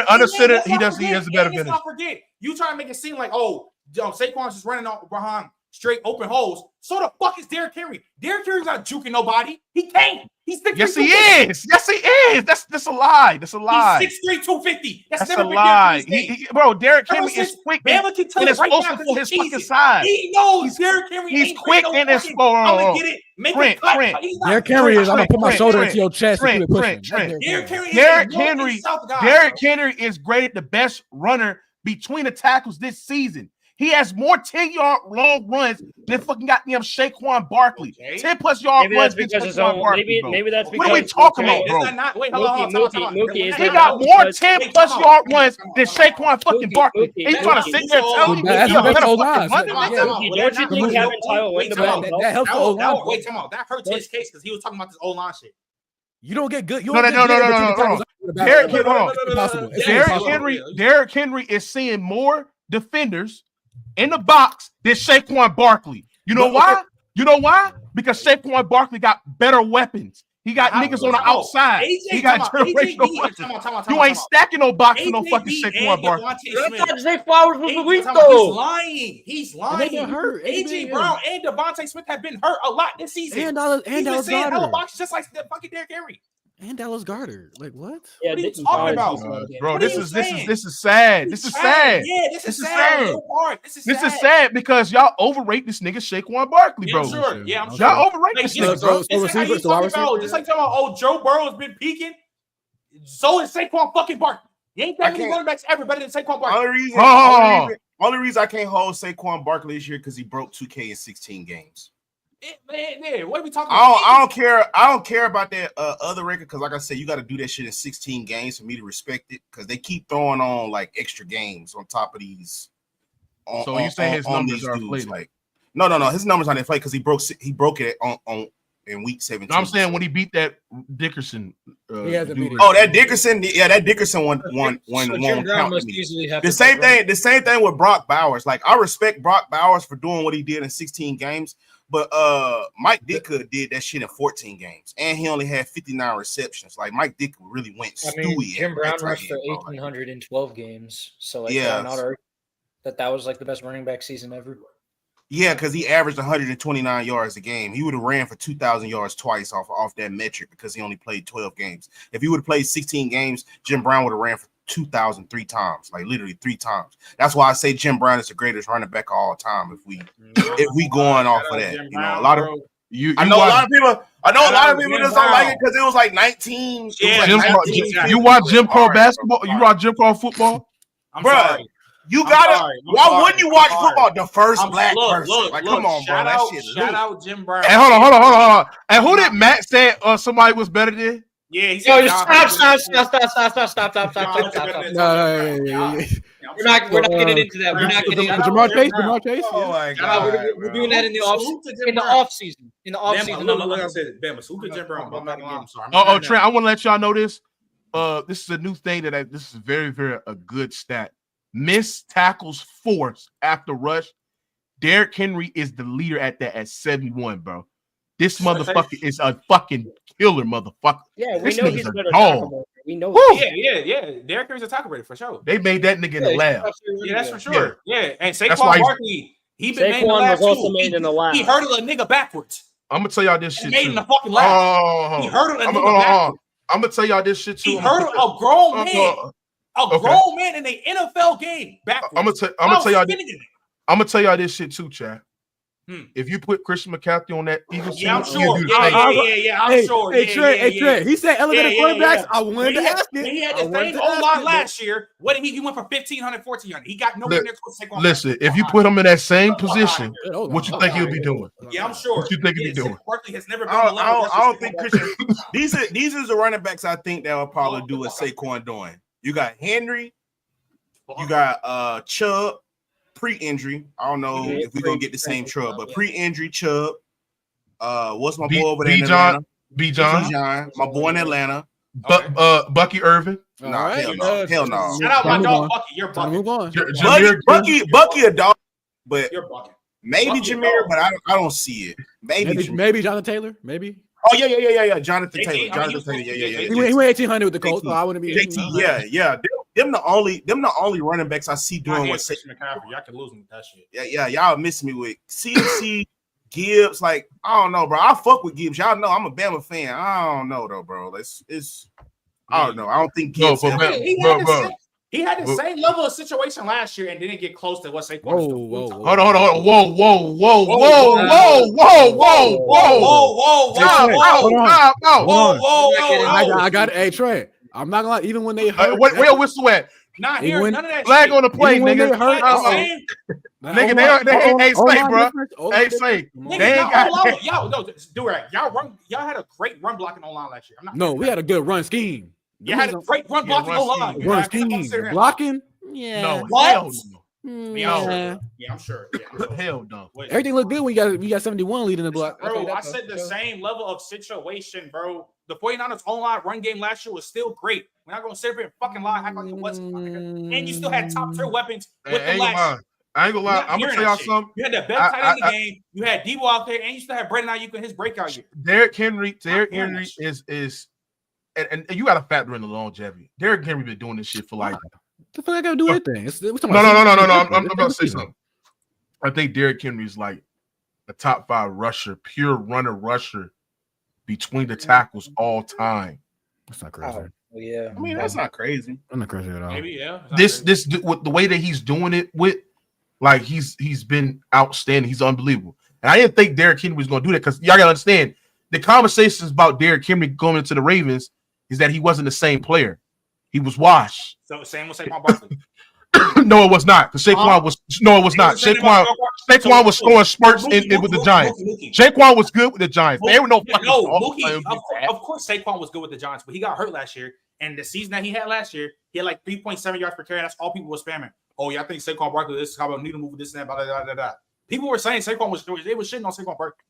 understood. He does. He has a better vision. Let's not forget. You try to make it seem like, oh, Saquon's just running off behind straight open holes. So the fuck is Derrick Henry? Derrick Henry's not juking nobody. He can't. He's 6'3", Yes, he is. Yes, he is. That's a lie. That's a lie. He's 6'3", 250. That's a never been lie. Bro, Derrick Henry is quick and explosive for his fucking size. He knows Derrick Henry. He's quick and explosive. I'm gonna get it. Make it cut. Derrick Henry is. I'm gonna put my shoulder into your chest. Derrick Henry is graded the best runner between the tackles this season. He has more 10-yard long runs than fucking goddamn Saquon Barkley. 10+ yard runs than Saquon Barkley. Maybe that's because. What are we talking about, bro? He got more 10+ yard runs than Saquon fucking Barkley. He's trying to sit there and tell you he's a better fucking runner. Don't you think having Tyler win the ball that helps the O-line? Wait, come on. That hurts his case because he was talking about this O-line shit. You don't get good. No. Derrick Henry is seeing more defenders in the box than Saquon Barkley. You know why? Because Saquon Barkley got better weapons. He got niggas on the outside. He got generational weapons. You ain't stacking no box for no fucking Saquon Barkley. I thought Zay Flowers was the weak though. He's lying. They been hurt. AJ Brown and Devontae Smith have been hurt a lot this season. And Dallas Goedert. Box just like fucking Derrick Henry. And Dallas Goedert. Like what? Yeah, what are you talking about, bro? This is sad. This is sad. Yeah, this is sad. This is sad because y'all overrate this nigga Saquon Barkley, bro. Yeah, I'm sure. Y'all overrate this nigga, bro. Just like talking about, oh, Joe Burrow's been peaking. So is Saquon fucking Barkley. You ain't that many running backs ever better than Saquon Barkley. Only reason I can't hold Saquon Barkley this year because he broke 2K in 16 games. What are we talking about? I don't care about that other record because, like I said, you got to do that shit in 16 games for me to respect it because they keep throwing on like extra games on top of these. So you say his numbers are inflated? Like, no, his numbers aren't inflated because he broke it on in week 17. No, I'm saying when he beat that Dickerson. That Dickerson, that Dickerson one won't count. The same thing with Brock Bowers. Like I respect Brock Bowers for doing what he did in 16 games. But Mike Ditka did that shit in 14 games, and he only had 59 receptions. Like Mike Ditka really went stewy. Jim Brown rushed for 1,812 games, so like not argue that was like the best running back season ever. Yeah, because he averaged 129 yards a game. He would have ran for 2,000 yards twice off that metric because he only played 12 games. If he would have played 16 games, Jim Brown would have ran for 2,000 3 times, like literally 3 times. That's why I say Jim Brown is the greatest running back of all time. If we going off of that, a lot of I know a lot of people just don't like it because it was like 19. You watch Jim Crow basketball? You watch Jim Crow football? Bro, you gotta. Why wouldn't you watch football? The first black person. Like, come on, bro. That shit. Shout out Jim Brown. And hold on. And who did Matt say somebody was better than? Yeah, he said, stop. We're not getting into that. We're not getting into Jamar Chase. Oh my God, we're doing that in the off season. Like I said, Bama, salute to Jim Brown. I'm sorry. Oh, Trent, I want to let y'all know this. This is a new thing this is very, very a good stat. Missed tackles forced after rush. Derrick Henry is the leader at that at 71, bro. This motherfucker is a fucking killer motherfucker. Yeah, we This know nigga's he's a a better dog. tackle breaker. We know. Woo! Yeah. Derrick Henry's a tackle breaker for sure. They made that nigga in the lab. Yeah, that's for sure. Yeah, and That's why Saquon he's- Barkley, he been made in the Saquon lab was also too. made in the lab. He hurdled a nigga backwards. I'm gonna tell y'all this And shit made too. in the fucking lab. He hurdled a nigga backwards. I'm gonna tell y'all this shit too. He hurdled a grown man. A grown man in an NFL game backwards. I'm gonna tell y'all. I'm gonna tell y'all this shit too, Chad. If you put Christian McCaffrey on that Eagles team, I'm he'll sure. do the same. Yeah, I'm sure. Hey, Trey. He said elevated quarterbacks. I wanted to ask it. He had the same O-line last year. What did he went from 1,500, 1,400. He got nowhere near to Saquon. Listen, if you put him in that same position, what you think he'll be doing? Yeah, I'm sure. What you think he'll be doing? Barkley has never been I the level. don't think Christian. These are the running backs I think that will probably do what Saquon doing. You got Henry, you got Chubb, pre-injury. I don't know if we're gonna get the same Chubb, but pre-injury Chubb. What's my boy over there in Atlanta? B. John, my boy in Atlanta. Bucky Irvin. Nah, hell no. Hell no. Shout out my dog Bucky. You're Bucky. Move on. Bucky a dog, but You're Bucky. maybe Jameer, but I don't see it. Maybe Jonathan Taylor. Maybe. Oh yeah. Jonathan Taylor. Yeah. He went 1,800 with the Colts, so I wouldn't be. Yeah. Them the only running backs I see doing what McCaffrey. Y'all can lose me with that shit. Yeah. Y'all miss me with CMC, Gibbs. Like I don't know, bro. I fuck with Gibbs. Y'all know I'm a Bama fan. I don't know though, bro. It's I don't know. I don't think Gibbs. He had the same level of situation last year and didn't get close to what Saquon. Hold on. Whoa. I got it. Hey, Trey. I'm not gonna lie. Even when they hurt, where whistle at? Not here. None of that. Flag on the play, nigga. Nigga, they ain't safe, bro. Ain't safe. They ain't got. Y'all do it. Y'all had a great run blocking online last year. No, we had a good run scheme. You had a great run blocking online. Run scheme. Blocking? Yeah. No. What? Yeah, I'm sure. Hell no. Everything looked good when you got 71 leading the block. Bro, I said the same level of situation, bro. The 49ers online run game last year was still great. We're not gonna sit here and fucking lie, act like it wasn't. And you still had top tier weapons with the last. I ain't gonna lie. I'm gonna tell y'all something. You had the best tight end in the game. You had Debo out there, and you still had Brandon Ayuk in his breakout year. Derrick Henry is and you got to factor in the longevity. Derrick Henry been doing this shit for like. The fuck I gotta do anything? No. I'm about to say something. I think Derrick Henry is like a top 5 rusher, pure runner rusher between the tackles all time. That's not crazy. Yeah, I mean that's not crazy. I'm not crazy at all. Maybe yeah. This with the way that he's doing it with, like he's been outstanding. He's unbelievable. And I didn't think Derrick Henry was going to do that because y'all gotta understand the conversations about Derrick Henry going into the Ravens is that he wasn't the same player. He was washed. So same with Saquon Barkley. No, it was not. Because Saquon was it was not. Saquon was scoring spurts with the Giants. Saquon was good with the Giants. They were no fucking. Of course, Saquon was good with the Giants, but he got hurt last year. And the season that he had last year, he had like 3.7 yards per carry. That's all people were spamming. Oh yeah, I think Saquon Barkley. This is how about need to move this and that. Blah, blah, blah, blah. People were saying Saquon was. They were shitting on Saquon Barkley.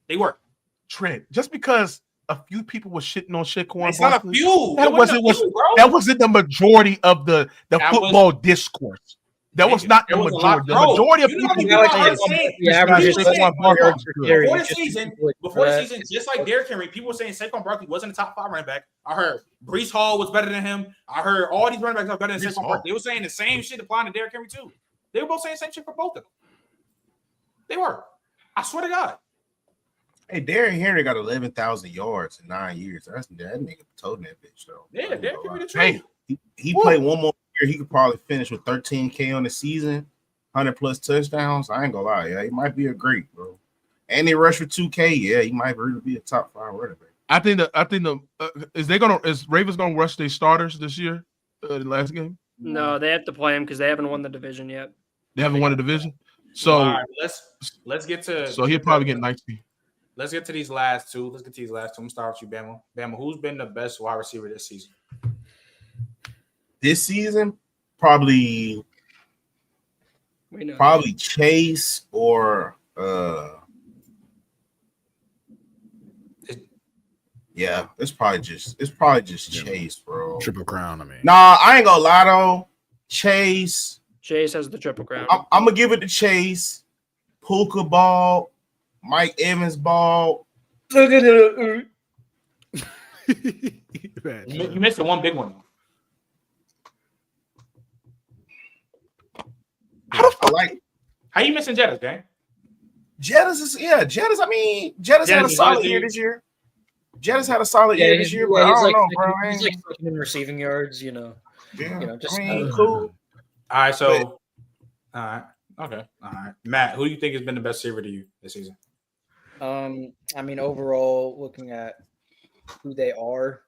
They were. Trent, just because a few people were shitting on Saquon, it's not a few. That wasn't the majority of the football discourse. That was not the majority. The majority of people. Before the season, just like Derrick Henry, people were saying Saquon Barkley wasn't a top 5 running back. I heard Breece Hall was better than him. I heard all these running backs are better than Saquon Barkley. They were saying the same shit applying to Derrick Henry too. They were both saying the same shit for both of them. They were. I swear to God. Hey, Derrick Henry got 11,000 yards in 9 years. That nigga told that bitch though. Yeah, Derrick Henry the truth. He played one more year. He could probably finish with 13K on the season, 100+ touchdowns. I ain't gonna lie, yeah, he might be a great, bro. And they rush for 2K. Yeah, he might really be a top 5 running back. I think is Ravens gonna rush their starters this year? The last game? No, they have to play him because they haven't won the division yet. They haven't won the division. So right, let's get to. So he'll probably get 19. Let's get to these last two. I'm gonna start with you, Bama. Bama, who's been the best wide receiver this season? This season, probably Chase or yeah, it's probably just Chase, bro. Triple crown, I mean. Nah, I ain't gonna lie though. Chase has the triple crown. I'm gonna give it to Chase. Puka ball, Mike Evans ball. You missed the one big one. How you missing Jettas, gang? Jettas is Jettas. I mean, Jettas had a solid year this year. Jettas had a solid year this year, but I don't know, bro. He's like second in receiving yards, you know. Yeah, just cool. All right, so all right, okay, all right. Matt, who do you think has been the best receiver to you this season? I mean, overall, looking at who they are,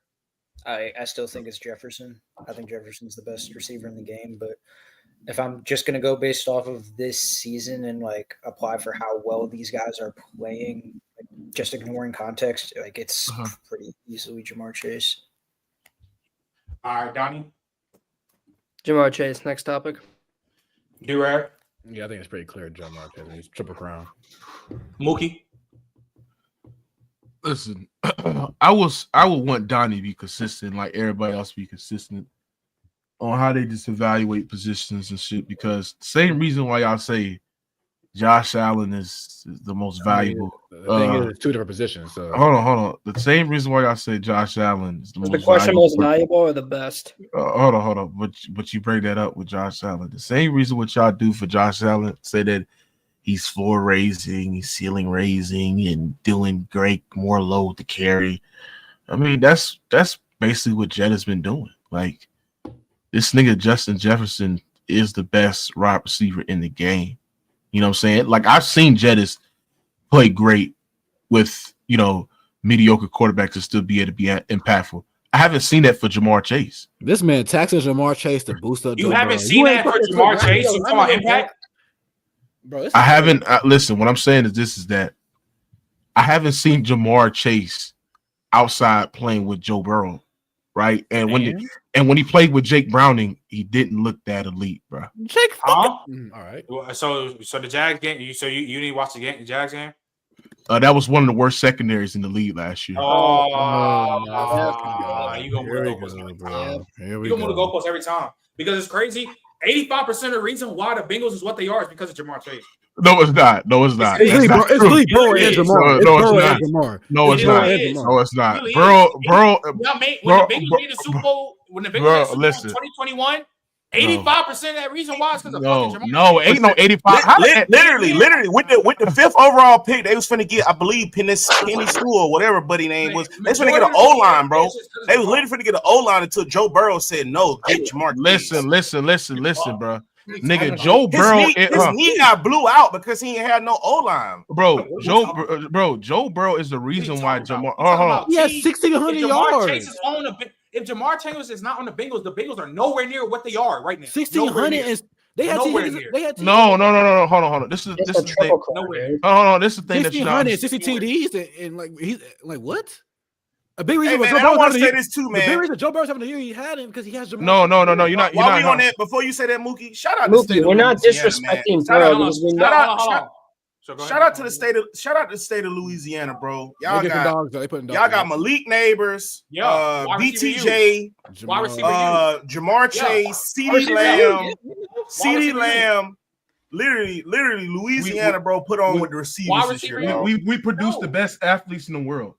I still think it's Jefferson. I think Jefferson's the best receiver in the game, but if I'm just going to go based off of this season and like apply for how well these guys are playing, like, just ignoring context, like it's pretty easily Jamar Chase. All right, Donnie. Jamar Chase. Next topic. Durag. Yeah, I think it's pretty clear. Jamar Chase. He's triple crown. Mookie. Listen, I would want Donnie to be consistent, like everybody else be consistent on how they just evaluate positions and shit. Because the same reason why y'all say Josh Allen is the most valuable. The thing is, it's two different positions. So hold on. The same reason why y'all say Josh Allen is the most. The question most valuable or the best? Hold on. But you bring that up with Josh Allen. The same reason what y'all do for Josh Allen, say that he's floor raising, he's ceiling raising, and doing great, more load to carry. I mean, that's basically what Jet has been doing. Like, this nigga Justin Jefferson is the best wide receiver in the game. You know what I'm saying? Like, I've seen Jettis play great with, mediocre quarterbacks to still be able to be impactful. I haven't seen that for Jamar Chase. This man taxes Jamar Chase to boost up. You haven't seen that for Jamar Chase? You talking about impact? Bro, I haven't. Listen, what I'm saying is that I haven't seen Jamar Chase outside playing with Joe Burrow, right? And when he played with Jake Browning, he didn't look that elite, bro. Jake, all right. So the Jags game. You need to watch the Jags game. That was one of the worst secondaries in the league last year. You gonna move the goalpost every time because it's crazy. 85% of the reason why the Bengals is what they are is because of Jamar Chase. No, it's not. No, it's not. It's Lee, bro, and Jamar. No, it's not. No, it's not. No, it's not. Bro. When the Bengals made the Super Bowl, when the Bengals made the Super Bowl in 2021, 85% of that reason why is because of fucking Jamar. No, ain't no 85. Literally, with the fifth overall pick, they was finna get, I believe, Penny Sewell or whatever buddy name was. They was finna get an O-line, bro. They was literally finna get an O-line until Joe Burrow said no. Get Jamar. Listen, bro. Nigga, Joe Burrow. His knee got blew out because he ain't had no O-line. Bro, Joe Burrow is the reason why Jamar. Hold on. He has 1,600 yards. If Jamar Chase is not on the Bengals are nowhere near what they are right now. 1,600 is they had No. Hold on. This is the thing. Hold on. This is the thing that you know. 1,660 TDs and like he's like what? A big reason Joe Burrow want to say this too, man. The big reason Joe Burrow's having the year he had him because he has Jamar. No. You're not. While we on that, before you say that, Mookie, shout out to Mookie. We're not disrespecting Burrow. Shout out to the state of Louisiana, bro. Y'all got Malik Neighbors, BTJ, Jamar Chase, CeeDee Lamb. Literally, Louisiana, bro, put on with the receivers this year. We produce the best athletes in the world.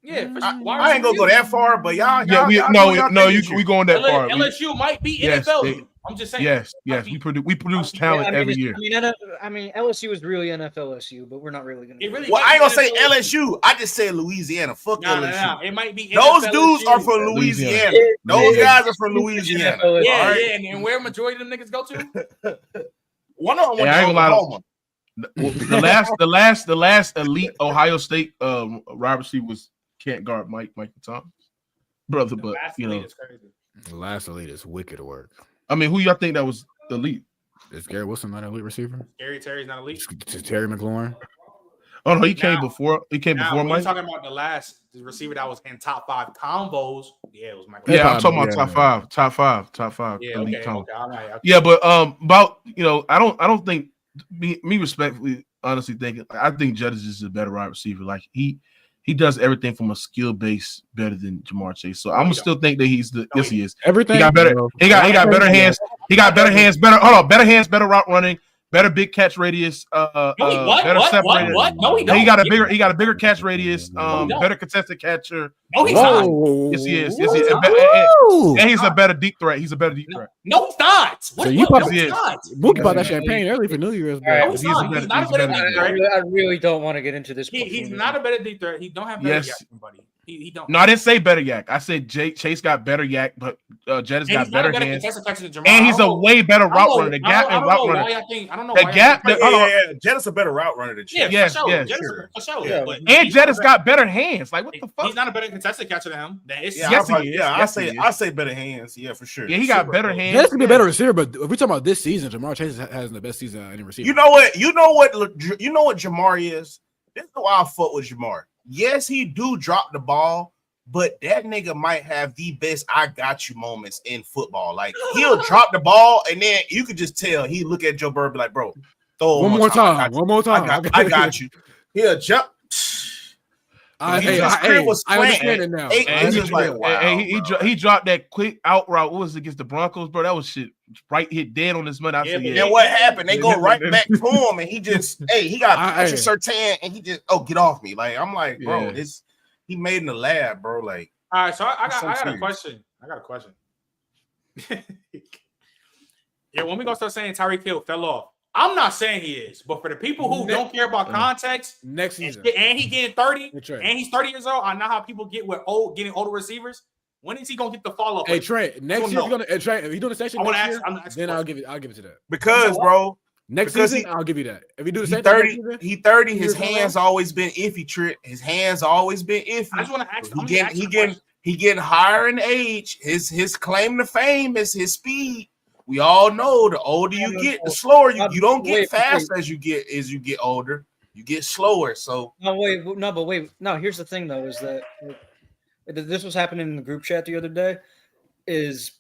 Yeah, I ain't gonna go that far, but y'all. We going that far. LSU might be NFL. I'm just saying. Yes. We produce talent every year. I mean, LSU is really NFLSU, but we're not really gonna. Well, I ain't gonna say LSU. I just said Louisiana. Fuck LSU. No. It might be. Those dudes are from Louisiana. Those guys are from Louisiana. Yeah. And where majority of them niggas go to? One of them went to Oklahoma. The last elite Ohio State wide receiver was can't guard Mike Thomas, brother. But the last elite is wicked work. I mean, who y'all think that was the elite? Is Gary Wilson not an elite receiver? Terry's not elite. Terry McLaurin. Oh no, he came before. He came before Mike. We're talking about the receiver that was in top 5 combos. Yeah, it was Michael. Yeah, I'm talking about top five. Yeah, okay, all right. Yeah, but about I don't think me respectfully, honestly thinking, I think Judge is a better wide receiver. Like he does everything from a skill base better than Jamar Chase. So I'm gonna still think that he's yes, he is. Everything he got better. He got better hands. He got better hands. Better hands. Better route running. better big catch radius. No, he what? Better What? separated. What? No, he Yeah, don't. he got a bigger catch radius. Better contested catcher. No, he's not. Yes, he is. Yes, No, he is. he's And he's a better deep threat. He's a better deep threat. No, he's not. What? So you What? probably No, he's not. Mookie bought that champagne early for New Year's. All right, No, he's not. He's not a better deep threat. I really don't want to get into this. He's not a better deep threat. He don't have better Yes. yak than Buddy. He don't. No, I didn't say better yak. I said Chase got better yak, but Jettis And got he's not a better better hands. contested catcher than Jamal. And he's I a don't know- way better I don't route know- runner. The I gap don't and know route why runner. y'all think- I don't know The why y'all gap. think- Yeah, Jettis a better route runner than Yeah, Chase. Yes, for sure. yes, Jettis, sure. for sure. Yeah. But And he's Jettis not got better hands. Like what the fuck? He's not a better contested catcher than him. That is Yeah, Yes, I he is. Yes, he is. I say better hands. Yeah, for sure. Yeah, he got Super better cool. hands. Jettis could be a better receiver, but if we're talking about this season, Jamar Chase has the best season of any receiver. You know what? You know what Jamar is? This is why I fuck with Jamar. Yes, he do drop the ball, but that nigga might have the best I got you moments in football. Like he'll drop the ball, and then you could just tell he look at Joe Burrow and be like, bro, throw it One more time. One more time. I got you. He'll jump. I understand it now. It's just like, wow, he dropped that quick out route. What was it against the Broncos, bro? That was shit. Right hit dead on this money. I said, And what happened? They go right back to him, and he just, he got Patrick Surtain, and he just, get off me. Like I'm like, bro, he made in the lab, bro. Like, all right. So I got a question. I got a question. Yeah, when we gonna start saying Tyreek Hill fell off? I'm not saying he is, but for the people who don't care about context, next season, and he getting 30, and he's 30 years old. I know how people get with getting older receivers. When is he gonna get the follow up? Hey Trent, next year if you doing the same I next wanna year, ask then I'll give it to that. Because, bro, next because season I'll give you that. If you do the he same 30, thing, he 30. His hands always been iffy. Trent, his hands always been iffy. I just want to ask. He getting higher in age. His claim to fame is his speed. We all know the older you get, the slower you don't get fast as you get older. You get slower. So here's the thing though, is that this was happening in the group chat the other day. Is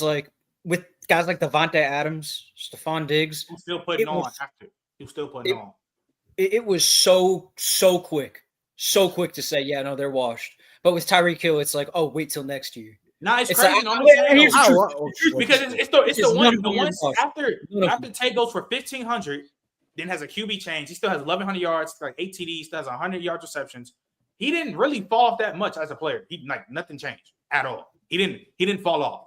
like with guys like Devontae Adams, Stephon Diggs. He's still putting on. He's still putting on. It was so quick to say, yeah, no, they're washed. But with Tyreek Hill, it's like, oh, wait till next year. Nah, it's It's crazy. like, No, I'm saying, here's the though, truth. because it's the one None after Tate goes for 1,500, then has a QB change. He still has 1,100 yards, like 8 TDs, still has 100 yard receptions. He didn't really fall off that much as a player. He nothing changed at all. He didn't fall off.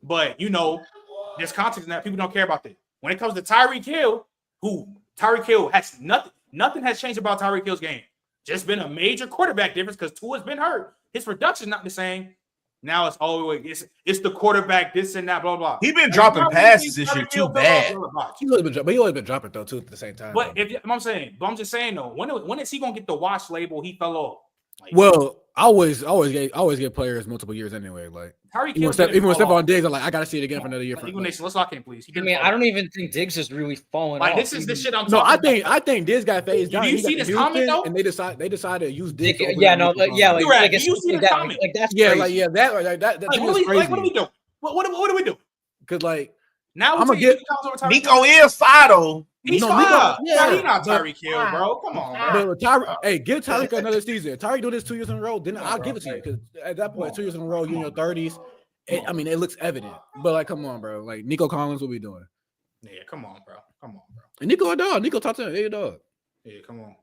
But there's context in that. People don't care about that. When it comes to Tyreek Hill, Tyreek Hill has nothing has changed about Tyreek Hill's game. Just been a major quarterback difference because Tua's been hurt. His production's not the same. Now it's the quarterback, this and that, blah blah. He been dropping passes this year too bad. He always been dropping though too at the same time. But I'm just saying though, when is he gonna get the wash label? He fell off. Well, I always get players multiple years anyway. Like Tyreek even with Stephon Diggs, I'm like, I gotta see it again for another year. Let's lock in, please. I don't even think Diggs has really fallen like off. this is the shit I'm No, talking I think Diggs got phased down. Do you see this comment though? And they decided to use Diggs. Do you see the comment? Like that's yeah, crazy. that what are we doing? What are we doing? Because like now I'm gonna get Nico is Fido. He's fine. He's not Tyreek Hill, bro. Come on, bro. Give Tyreek another season. Tyreek doing this 2 years in a row, then I'll give it to you. Because at that point, 2 years in a row, you're in your 30s. It looks evident. But like, come on, bro. Like Nico Collins, what we doing? Yeah, come on, bro. And Nico a dog. Nico top 10, a dog. Yeah, come on.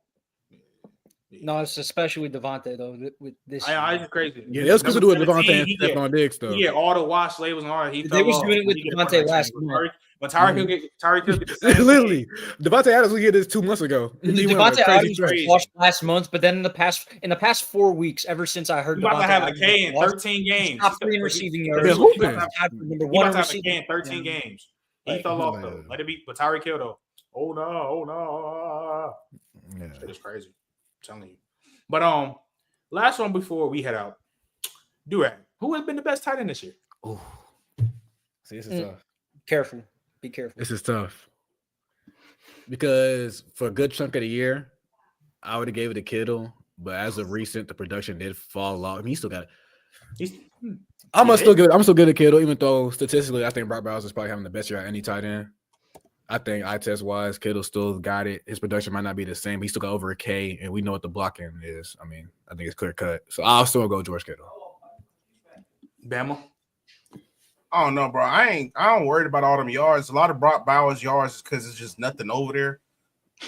No, it's especially with Devontae though. With this, it's crazy. Yeah, that's because of doing Devontae and Stephon Diggs stuff. Yeah, all the wash labels and all that. They was doing it with Devontae last month. But Tyreek Hill get the same literally. Devontae Adams was here this 2 months ago. Devontae Adams was washed last month, but then in the past 4 weeks, ever since I heard Devontae about to have Adams a K in 13 games. Top 3 in receiving yards. Number 1 have a K in 13 games. He fell off though. Let it be. But Tyreek Hill though. Oh no. Yeah, it's crazy. I'm telling you. But last one before we head out. Durag, who has been the best tight end this year? Oh, see, this is tough. Be careful. This is tough because for a good chunk of the year, I would have gave it to Kittle, but as of recent, the production did fall off. I mean, he still got it. I'm still good at Kittle, even though statistically, I think Brock Bowers is probably having the best year at any tight end. I think eye test wise, Kittle still got it. His production might not be the same. He still got over a K, and we know what the blocking is. I mean, I think it's clear cut. So I'll still go George Kittle. Bama. I don't know, bro. I don't worry about all them yards. A lot of Brock Bowers yards is because it's just nothing over there.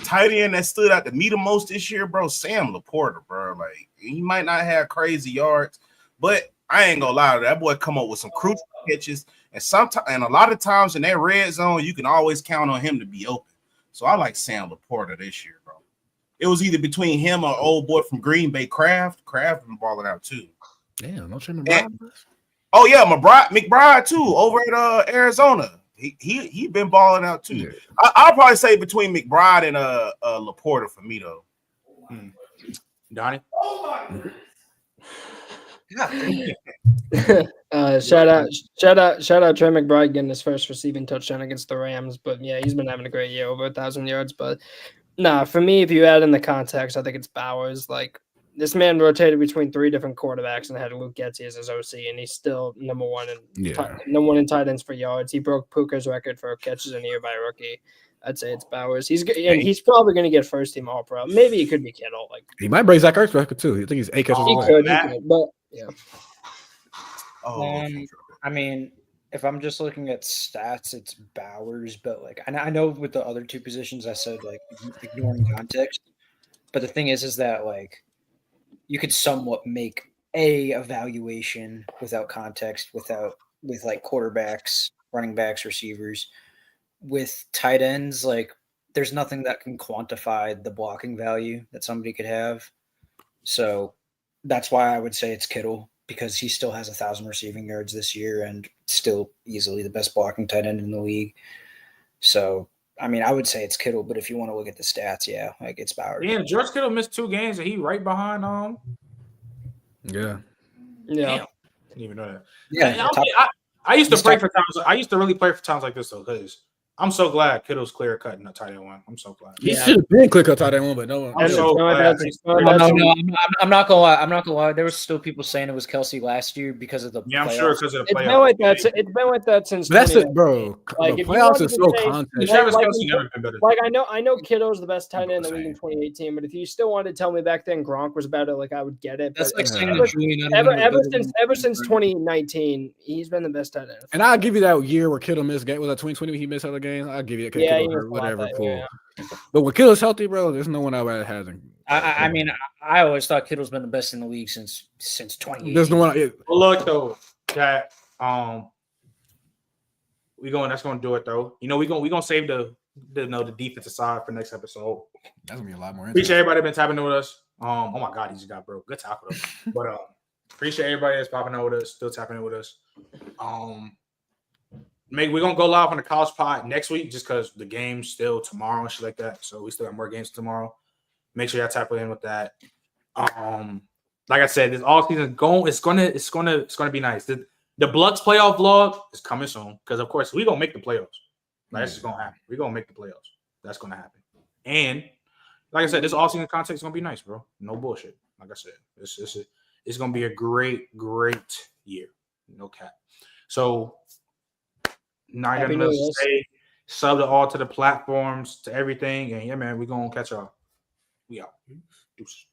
Tight end that stood out to me the most this year, bro, Sam Laporta, bro. Like, he might not have crazy yards, but I ain't gonna lie, that boy come up with some crucial catches, and a lot of times in that red zone, you can always count on him to be open. So I like Sam Laporta this year, bro. It was either between him or old boy from Green Bay, Kraft. Kraft been balling out too. Damn, no Trey McBride. Oh yeah, McBride too over at Arizona. He been balling out too. Yeah. I'll probably say between McBride and Laporta for me though. Donnie. Shout out Trey McBride getting his first receiving touchdown against the Rams. But yeah, he's been having a great year, over 1,000 yards. But nah, for me, if you add in the context, I think it's Bowers. Like, this man rotated between 3 different quarterbacks and had Luke Getsy as his OC, and he's still number one in tight ends for yards. He broke Puka's record for catches in a year by a rookie. I'd say it's Bowers. He's probably going to get first team All Pro. Maybe he could be Kittle. Like, he might break Zach Ertz's record too. I think he's 8 catches away. He could, but yeah. I mean, if I'm just looking at stats, it's Bowers. But like, I know with the other 2 positions, I said like ignoring context. But the thing is that like, you could somewhat make a evaluation without context, with like quarterbacks, running backs, receivers. With tight ends, like, there's nothing that can quantify the blocking value that somebody could have. So that's why I would say it's Kittle, because he still has 1,000 receiving yards this year and still easily the best blocking tight end in the league. So, I mean, I would say it's Kittle, but if you want to look at the stats, yeah, like, it's Bowers. Yeah, George Kittle missed 2 games and he right behind Yeah. Damn. Didn't even know that. Yeah. I used to play for times. I used to really play for times like this though, because I'm so glad Kittle's clear cut in the tight end one. I'm so glad. He should have been clear cut tight end one, but no one. I'm so glad. I'm not gonna lie. I'm not gonna lie. There was still people saying it was Kelsey last year because of the. Yeah, I'm playoffs. sure because of the It's playoffs. been like that since. That's it, bro. Like, the if you playoffs wanted is to so say- content. Travis Travis Kelce Kelce never been better. Like, I know Kitto's the best tight end in the league in 2018, but if you still wanted to tell me back then Gronk was better, like, I would get it. That's But like saying ever, Julian ever, Edelman ever was better since than- ever since 2019, he's been the best tight end. And I'll give you that year where Kittle missed game. Was that 2020 he missed other games? I'll give you that. Yeah, Kittle he hurt, missed a lot whatever, that cool. year, But when Kittle's healthy, bro, there's no one I rather has him. I mean, I always thought Kittle's been the best in the league since 2018. There's no one. Well, look though, that that's gonna do it though. You know, we gonna save the defensive side for next episode. That's gonna be a lot more. Appreciate everybody that's been tapping in with us. Oh my God, he just got broke. Good tackle though. But appreciate everybody that's popping in with us, still tapping in with us. We're gonna go live on the college pod next week just because the game's still tomorrow and shit like that. So we still have more games tomorrow. Make sure y'all tap in with that. Like I said, this all season going. It's gonna be nice. The Blux playoff vlog is coming soon because of course we gonna make the playoffs. That's just gonna happen. We're gonna make the playoffs. That's gonna happen. And like I said, this all season content is gonna be nice, bro. No bullshit. Like I said, it's gonna be a great year. No cap. So not Happy gonna New Year's. say sub to the platforms, to everything, and yeah, man, we're gonna catch y'all. We out. Deuces.